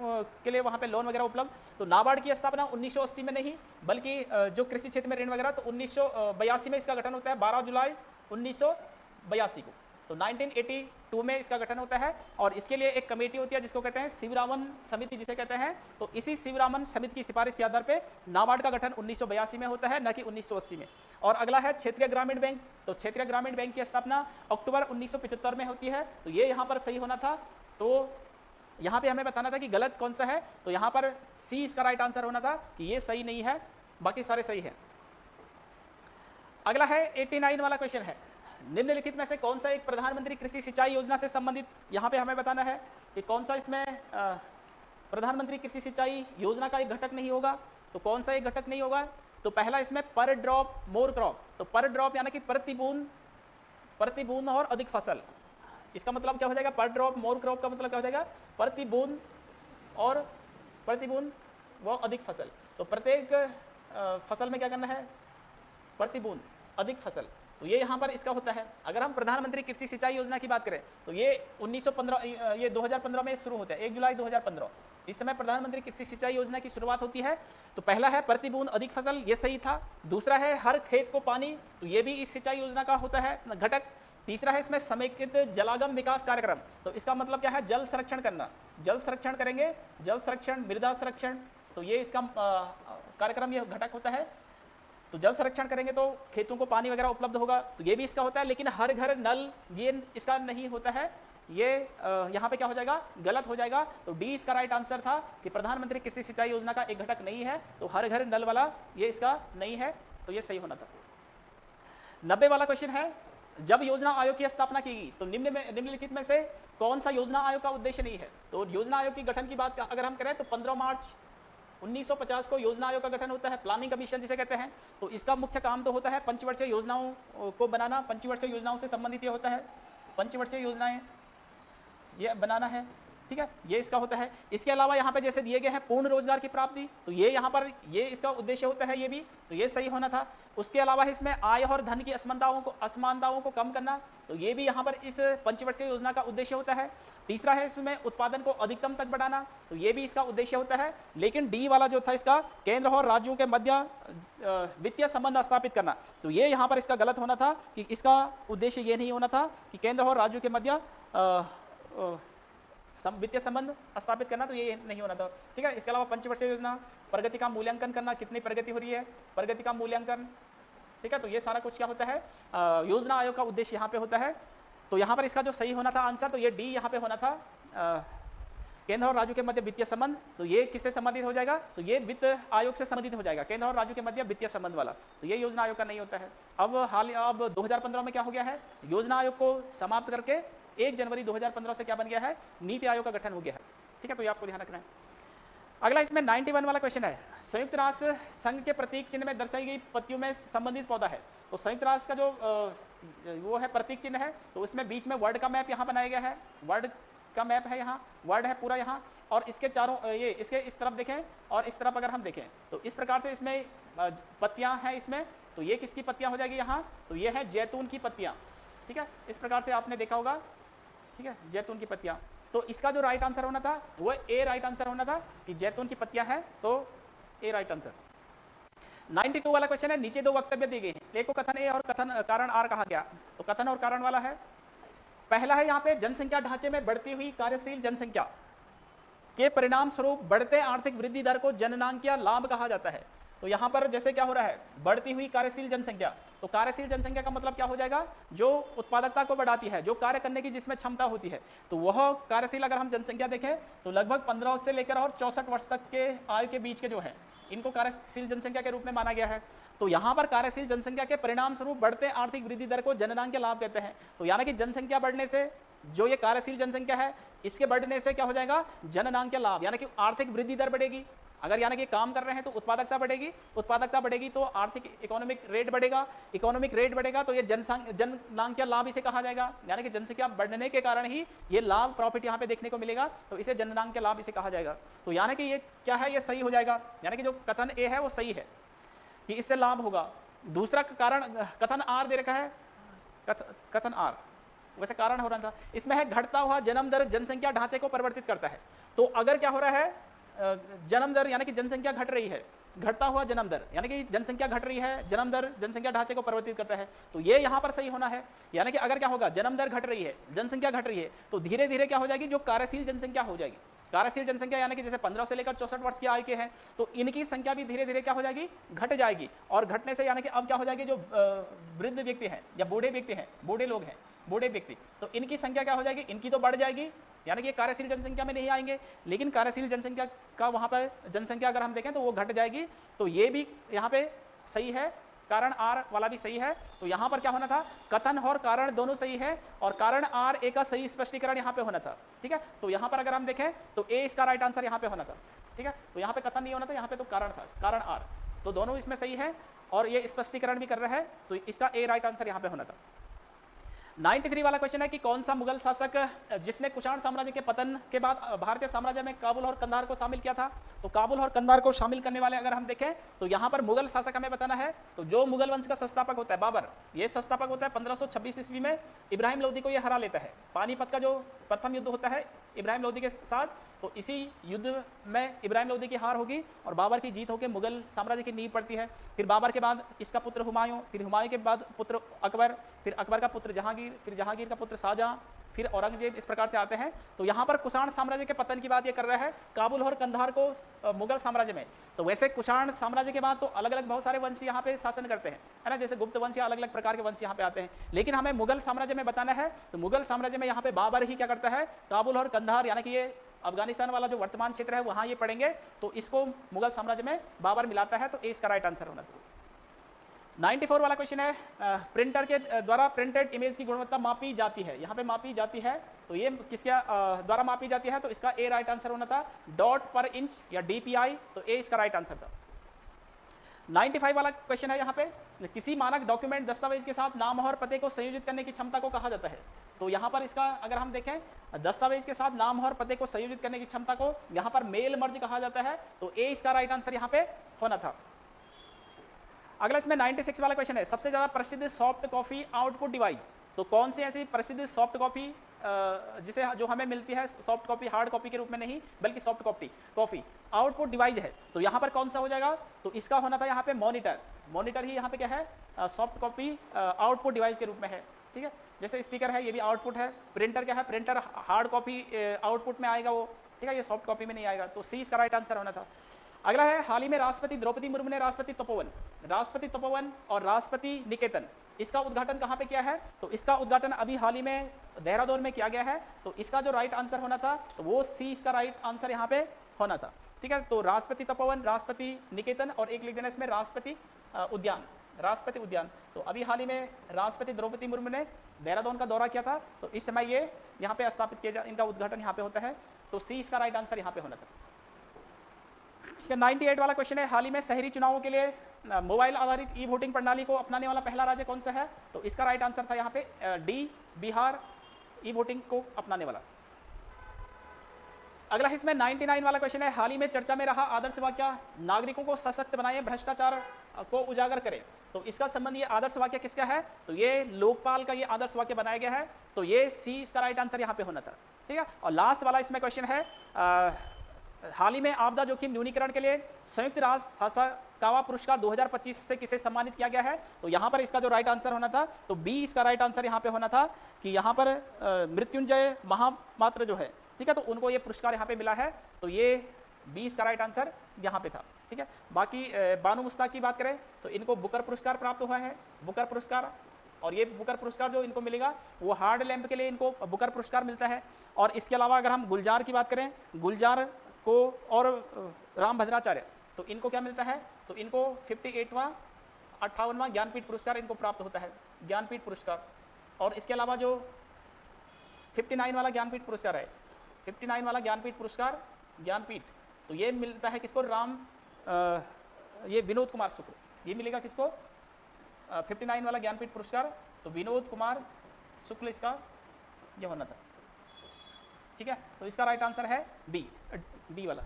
के लिए, वहाँ पे लोन वगैरह उपलब्ध, तो नाबार्ड की स्थापना 1980 में नहीं, बल्कि जो कृषि क्षेत्र में ऋण वगैरह, तो 1982 में इसका गठन होता है, 12 जुलाई 1982 को। तो 1982 में इसका गठन होता है और इसके लिए एक कमेटी होती है जिसको कहते हैं शिवरामन समिति, जिसे कहते हैं। तो इसी शिवरामन समिति की सिफारिश के आधार पे नाबार्ड का गठन 1982 में होता है, न कि 1980 में। और अगला है क्षेत्रीय ग्रामीण बैंक। तो क्षेत्रीय ग्रामीण बैंक की स्थापना अक्टूबर 1975 में होती है, तो ये यहाँ पर सही होना था। तो यहाँ पे हमें बताना था कि गलत कौन सा है, तो यहाँ पर सी इसका राइट आंसर होना था कि ये सही नहीं है, बाकी सारे सही है। अगला है 89 वाला क्वेश्चन है, निम्नलिखित में से कौन सा एक प्रधानमंत्री कृषि सिंचाई योजना से संबंधित, यहाँ पे हमें बताना है कि कौन सा इसमें प्रधानमंत्री कृषि सिंचाई योजना का एक घटक नहीं होगा। तो कौन सा एक घटक नहीं होगा, तो पहला इसमें पर ड्रॉप मोर क्रॉप। तो पर ड्रॉप यानी कि प्रति बूंद और अधिक फसल, इसका मतलब क्या हो जाएगा, पर ड्रॉप मोर क्रॉप का मतलब क्या हो जाएगा, प्रति बूंद व अधिक फसल। तो प्रत्येक फसल में क्या करना है, प्रति बूंद अधिक फसल। तो ये यहाँ पर इसका होता है। अगर हम प्रधानमंत्री कृषि सिंचाई योजना की बात करें तो ये 2015 में शुरू होता है, 1 जुलाई 2015 इस समय प्रधानमंत्री कृषि सिंचाई योजना की शुरुआत होती है। तो पहला है प्रति बूंद अधिक फसल, ये सही था। दूसरा है हर खेत को पानी, तो ये भी इस सिंचाई योजना का होता है घटक। तीसरा है इसमें समेकित जलागम विकास कार्यक्रम, तो इसका मतलब क्या है, जल संरक्षण करना, जल संरक्षण करेंगे, जल संरक्षण, मृदा संरक्षण, तो ये इसका कार्यक्रम, ये घटक होता है। तो जल संरक्षण करेंगे तो खेतों को पानी वगैरह उपलब्ध होगा, तो ये भी इसका होता है। लेकिन हर घर नल ये इसका नहीं होता है, ये यहाँ पे क्या हो जाएगा, गलत हो जाएगा। तो डी इसका राइट आंसर था कि प्रधानमंत्री कृषि सिंचाई योजना का एक घटक नहीं है, तो हर घर नल वाला ये इसका नहीं है, तो ये सही होना था। 90 वाला क्वेश्चन है, जब योजना आयोग की स्थापना की गई तो निम्नलिखित में से कौन सा योजना आयोग का उद्देश्य नहीं है। तो योजना आयोग की गठन की बात अगर हम करें तो 15 मार्च 1950 को योजना आयोग का गठन होता है, प्लानिंग कमीशन जिसे कहते हैं। तो इसका मुख्य काम तो होता है पंचवर्षीय योजनाओं को बनाना, पंचवर्षीय योजनाओं से संबंधित ये होता है, पंचवर्षीय योजनाएं ये बनाना है, ठीक है, ये इसका होता है। इसके अलावा यहाँ पे जैसे दिए गए हैं पूर्ण रोजगार की प्राप्ति, तो ये यहाँ पर ये इसका उद्देश्य होता है, ये भी, तो ये सही होना था। उसके अलावा इसमें आय और धन की असमानताओं को कम करना, तो ये भी यहाँ पर इस पंचवर्षीय योजना का उद्देश्य होता है। तीसरा है इसमें उत्पादन को अधिकतम तक बढ़ाना, तो ये भी इसका उद्देश्य होता है। लेकिन डी वाला जो था इसका केंद्र और राज्यों के मध्य वित्तीय संबंध स्थापित करना, तो ये यहाँ पर इसका गलत होना था कि इसका उद्देश्य ये नहीं होना था कि केंद्र और राज्यों के मध्य वित्तीय संबंध स्थापित करना, तो ये नहीं होना था, ठीक है। इसके अलावा पंचवर्षीय योजना, प्रगति का मूल्यांकन करना, कितनी प्रगति हो रही है, प्रगति का मूल्यांकन, ठीक है। तो ये सारा कुछ क्या होता है, योजना आयोग का उद्देश्य यहाँ पे होता है। तो यहाँ पर इसका जो सही होना था आंसर, तो ये डी यहाँ पे होना था, केंद्र और राज्यों के मध्य वित्तीय संबंध। तो ये किससे संबंधित हो जाएगा, तो ये वित्त आयोग से संबंधित हो जाएगा, केंद्र और राज्यों के मध्य वित्तीय संबंध वाला, तो ये योजना आयोग का नहीं होता है। अब 2015 में क्या हो गया है, योजना आयोग को समाप्त करके 1 जनवरी 2015 से क्या बन गया है, नीति आयोग का गठन हो गया है, ठीक है। तो ये आपको ध्यान रखना है। अगला इसमें 91 वाला क्वेश्चन है, संयुक्त राष्ट्र संघ के प्रतीक चिन्ह में दर्शाई गई पत्तियों में संबंधित पौधा है। तो संयुक्त राष्ट्र का जो वो है प्रतीक चिन्ह है, तो उसमें बीच में वर्ल्ड का मैप यहाँ बनाया गया है, वर्ल्ड का मैप है, यहाँ वर्ल्ड है पूरा यहाँ, और इसके चारों ये इसके इस तरफ देखें और इस तरफ अगर हम देखें तो इस प्रकार से इसमें पत्तियां हैं इसमें। तो ये किसकी पत्तियां हो जाएगी यहाँ, तो ये है जैतून की पत्तियां, ठीक है। इस प्रकार से आपने देखा होगा, ठीक है, जैतून की पत्तियां। तो इसका जो राइट आंसर होना था वो ए राइट आंसर होना था कि जैतून की पत्तियां हैं, तो ए राइट आंसर। 92 वाला क्वेश्चन है, नीचे 2 वक्तव्य दिए गए हैं, ए को कथन ए और कथन कारण आर कहा गया। तो कथन और कारण वाला है, पहला है यहाँ पे जनसंख्या ढांचे में बढ़ती हुई कार्यशील जनसंख्या के परिणाम स्वरूप बढ़ते आर्थिक वृद्धि दर को जननांकीय लाभ कहा जाता है। तो यहाँ पर जैसे क्या हो रहा है, बढ़ती हुई कार्यशील जनसंख्या, तो कार्यशील जनसंख्या का मतलब क्या हो जाएगा, जो उत्पादकता को बढ़ाती है, जो कार्य करने की जिसमें क्षमता होती है, तो वह कार्यशील अगर हम जनसंख्या देखें तो लगभग 15 से लेकर और 64 वर्ष तक के आयु के बीच के जो है इनको कार्यशील जनसंख्या के रूप में माना गया है। तो यहाँ पर कार्यशील जनसंख्या के परिणाम स्वरूप बढ़ते आर्थिक वृद्धि दर को जननांकीय लाभ कहते हैं। तो यानी कि जनसंख्या बढ़ने से जो ये कार्यशील जनसंख्या है इसके बढ़ने से क्या हो जाएगा, जननांकीय लाभ, यानी कि आर्थिक वृद्धि दर बढ़ेगी। अगर यानी कि काम कर रहे हैं तो उत्पादकता बढ़ेगी तो आर्थिक इकोनॉमिक रेट बढ़ेगा, इकोनॉमिक रेट बढ़ेगा तो ये जननांकीय लाभ इसे कहा जाएगा। यानी कि जनसंख्या बढ़ने के कारण ही ये लाभ प्रॉफिट यहाँ पे देखने को मिलेगा, तो इसे जननांकीय लाभ इसे कहा जाएगा। तो यानी कि ये क्या है, ये सही हो जाएगा, यानी कि जो कथन ए है वो सही है कि इससे लाभ होगा। दूसरा कारण कथन आर दे रखा है, कथन आर वैसे कारण हो रहा था, इसमें है घटता हुआ जन्म दर जनसंख्या ढांचे को परिवर्तित करता है। तो अगर क्या हो रहा है, जन्म दर यानी कि जनसंख्या घट रही है, घटता हुआ जन्म दर यानी कि जनसंख्या घट रही है, जन्म दर जनसंख्या ढांचे को परिवर्तित करता है, तो ये यहाँ पर सही होना है। यानी कि अगर क्या होगा, जन्म दर घट रही है, जनसंख्या घट रही है, तो धीरे धीरे क्या हो जाएगी, जो कार्यशील जनसंख्या हो जाएगी, कार्यशील जनसंख्या यानी कि जैसे 15 से लेकर 64 वर्ष की आयु के हैं तो इनकी संख्या भी धीरे धीरे क्या हो जाएगी, घट जाएगी। और घटने से यानी कि अब क्या हो जाएगी, जो वृद्ध व्यक्ति हैं या बूढ़े व्यक्ति हैं, बूढ़े लोग हैं, बूढ़े व्यक्ति, तो इनकी संख्या क्या हो जाएगी, इनकी तो बढ़ जाएगी, यानी कि कार्यशील जनसंख्या में नहीं आएंगे, लेकिन कार्यशील जनसंख्या का वहाँ पर जनसंख्या अगर हम देखें तो वो घट जाएगी। तो ये भी यहाँ पे सही है, कारण आर वाला भी सही है। तो यहाँ पर क्या होना था, कथन और कारण दोनों सही है और कारण आर ए का सही स्पष्टीकरण यहाँ पे होना था। ठीक है, तो यहाँ पर अगर हम देखें तो ए इसका राइट आंसर यहाँ पे होना था। ठीक है, तो यहाँ पे कथन नहीं होना था, यहाँ पे तो कारण था, कारण आर, तो दोनों इसमें सही है और ये स्पष्टीकरण भी कर रहा है, तो इसका ए राइट आंसर यहाँ पे होना था। 93 वाला क्वेश्चन है कि कौन सा मुगल शासक जिसने कुषाण साम्राज्य के पतन के बाद भारतीय साम्राज्य में काबुल और कंधार को शामिल किया था। तो काबुल और कंधार को शामिल करने वाले अगर हम देखें तो यहाँ पर मुगल शासक हमें बताना है। तो जो मुगल वंश का संस्थापक होता है बाबर, ये संस्थापक होता है 1526 ईस्वी में, इब्राहिम लोदी को ये हरा लेता है। पानीपत का जो प्रथम युद्ध होता है इब्राहिम लोदी के साथ, तो इसी युद्ध में इब्राहिम लोदी की हार होगी और बाबर की जीत होकर मुगल साम्राज्य की नींव पड़ती है। फिर बाबर के बाद इसका पुत्र हुमायूं, फिर हुमायूं के बाद पुत्र अकबर, फिर अकबर का पुत्र जहांगीर, फिर जहांगीर का पुत्र शाहजहां, फिर औरंगजेब, इस प्रकार से आते हैं। तो यहाँ पर कुषाण साम्राज्य के पतन की बात ये कर रहा है, काबुल और कंधार को मुगल साम्राज्य में। तो वैसे कुषाण साम्राज्य के बाद तो अलग अलग बहुत सारे वंश यहाँ पे शासन करते हैं, है ना, जैसे गुप्त वंश या अलग अलग प्रकार के वंश यहाँ पे आते हैं, लेकिन हमें मुगल साम्राज्य में बताना है। तो मुगल साम्राज्य में यहाँ पे बाबर ही क्या करता है, काबुल और कंधार यानी कि ये अफगानिस्तान वाला जो वर्तमान क्षेत्र है वहाँ ये पढ़ेंगे, तो इसको मुगल साम्राज्य में बाबर मिलाता है, तो ए इसका राइट आंसर होना चाहिए। 94 वाला क्वेश्चन है, प्रिंटर के द्वारा प्रिंटेड इमेज की गुणवत्ता मापी जाती है। यहाँ पे मापी जाती है, तो ये किसके द्वारा मापी जाती है, तो इसका ए राइट आंसर होना था, डॉट पर इंच या डीपीआई, तो ए इसका राइट आंसर था। 95 वाला क्वेश्चन है, यहाँ पे किसी मानक डॉक्यूमेंट दस्तावेज के साथ नाम और पते को संयोजित करने की क्षमता को कहा जाता है। तो यहाँ पर इसका अगर हम देखें, दस्तावेज के साथ नाम और पते को संयोजित करने की क्षमता को यहाँ पर मेल मर्ज कहा जाता है, तो ए इसका राइट आंसर यहाँ पे होना था। अगला इसमें 96 वाला क्वेश्चन है, सबसे ज्यादा प्रसिद्ध सॉफ्ट कॉपी आउटपुट डिवाइस। तो कौन सी ऐसी प्रसिद्ध सॉफ्ट कॉपी जिसे जो हमें मिलती है सॉफ्ट कॉपी हार्ड कॉपी के रूप में नहीं बल्कि सॉफ्ट कॉपी आउटपुट डिवाइस है, तो यहाँ पर कौन सा हो जाएगा, तो इसका होना था यहाँ पे मॉनिटर। मॉनिटर ही यहाँ पे क्या है, सॉफ्ट कॉपी आउटपुट डिवाइस के रूप में है। ठीक है, जैसे स्पीकर है ये भी आउटपुट है, प्रिंटर क्या है, प्रिंटर हार्ड कॉपी आउटपुट में आएगा वो, ठीक है, ये सॉफ्ट कॉपी में नहीं आएगा, तो सी इसका राइट आंसर होना था। अगला है, हाल ही में राष्ट्रपति द्रौपदी मुर्मू ने राष्ट्रपति तपोवन और राष्ट्रपति निकेतन, इसका उद्घाटन कहाँ पे किया है, तो इसका उद्घाटन अभी हाल ही में देहरादून में किया गया है, तो इसका जो राइट आंसर होना था तो वो सी इसका राइट आंसर यहाँ पे होना था। ठीक है, तो राष्ट्रपति तपोवन, राष्ट्रपति निकेतन और एक लिख देना इसमें राष्ट्रपति उद्यान। तो अभी हाल ही में राष्ट्रपति द्रौपदी मुर्मू ने देहरादून का दौरा किया था, तो इस समय ये यहाँ पे स्थापित किया इनका उद्घाटन यहाँ पे होता है, तो सी इसका राइट आंसर यहाँ पे होना था। 98 वाला क्वेश्चन है, हाल ही में शहरी चुनावों के लिए मोबाइल आधारित ई वोटिंग प्रणाली को अपनाने वाला पहला राज्य कौन सा है, तो इसका राइट आंसर था यहाँ पे डी, बिहार, ई वोटिंग को अपनाने वाला। अगला इसमें 99 वाला क्वेश्चन है, हाल ही में चर्चा में रहा आदर्श वाक्य नागरिकों को सशक्त बनाए, भ्रष्टाचार को उजागर करे, तो इसका संबंध ये आदर्श वाक्य किसका है, तो ये लोकपाल का ये आदर्श वाक्य बनाया गया है, तो ये सी इसका राइट आंसर यहाँ पे होना था। ठीक है, और लास्ट वाला इसमें क्वेश्चन है, हाल ही में आपदा जोखिम न्यूनीकरण के लिए संयुक्त राष्ट्र कावा पुरस्कार 2025 से किसे सम्मानित किया गया है? तो यहाँ पर इसका जो राइट आंसर होना था, तो बी इसका राइट आंसर यहाँ पे होना था कि यहाँ पर मृत्युंजय महापात्र जो है, ठीक है, तो उनको ये पुरस्कार यहाँ पे मिला है, तो ये बी इसका राइट आंसर यहाँ पे था, ठीक है। बाकी बानू मुश्ताक की बात करें तो इनको बुकर पुरस्कार प्राप्त हुआ है, बुकर पुरस्कार, और ये बुकर पुरस्कार जो इनको मिलेगा वो हार्ड लैंप के लिए इनको बुकर पुरस्कार मिलता है। और इसके अलावा अगर हम गुलजार की बात करें, गुलजार को और राम भद्राचार्य, तो इनको क्या मिलता है? तो इनको 58वां 58वां ज्ञानपीठ पुरस्कार इनको प्राप्त होता है, ज्ञानपीठ पुरस्कार। और इसके अलावा जो 59 वाला ज्ञानपीठ पुरस्कार है, 59 वाला ज्ञानपीठ पुरस्कार, ज्ञानपीठ, तो ये मिलता है किसको? ये विनोद कुमार शुक्ल, ये मिलेगा किसको? 59 वाला ज्ञानपीठ पुरस्कार, तो विनोद कुमार शुक्ल इसका ये होना था, ठीक है। तो इसका राइट आंसर है बी वाला।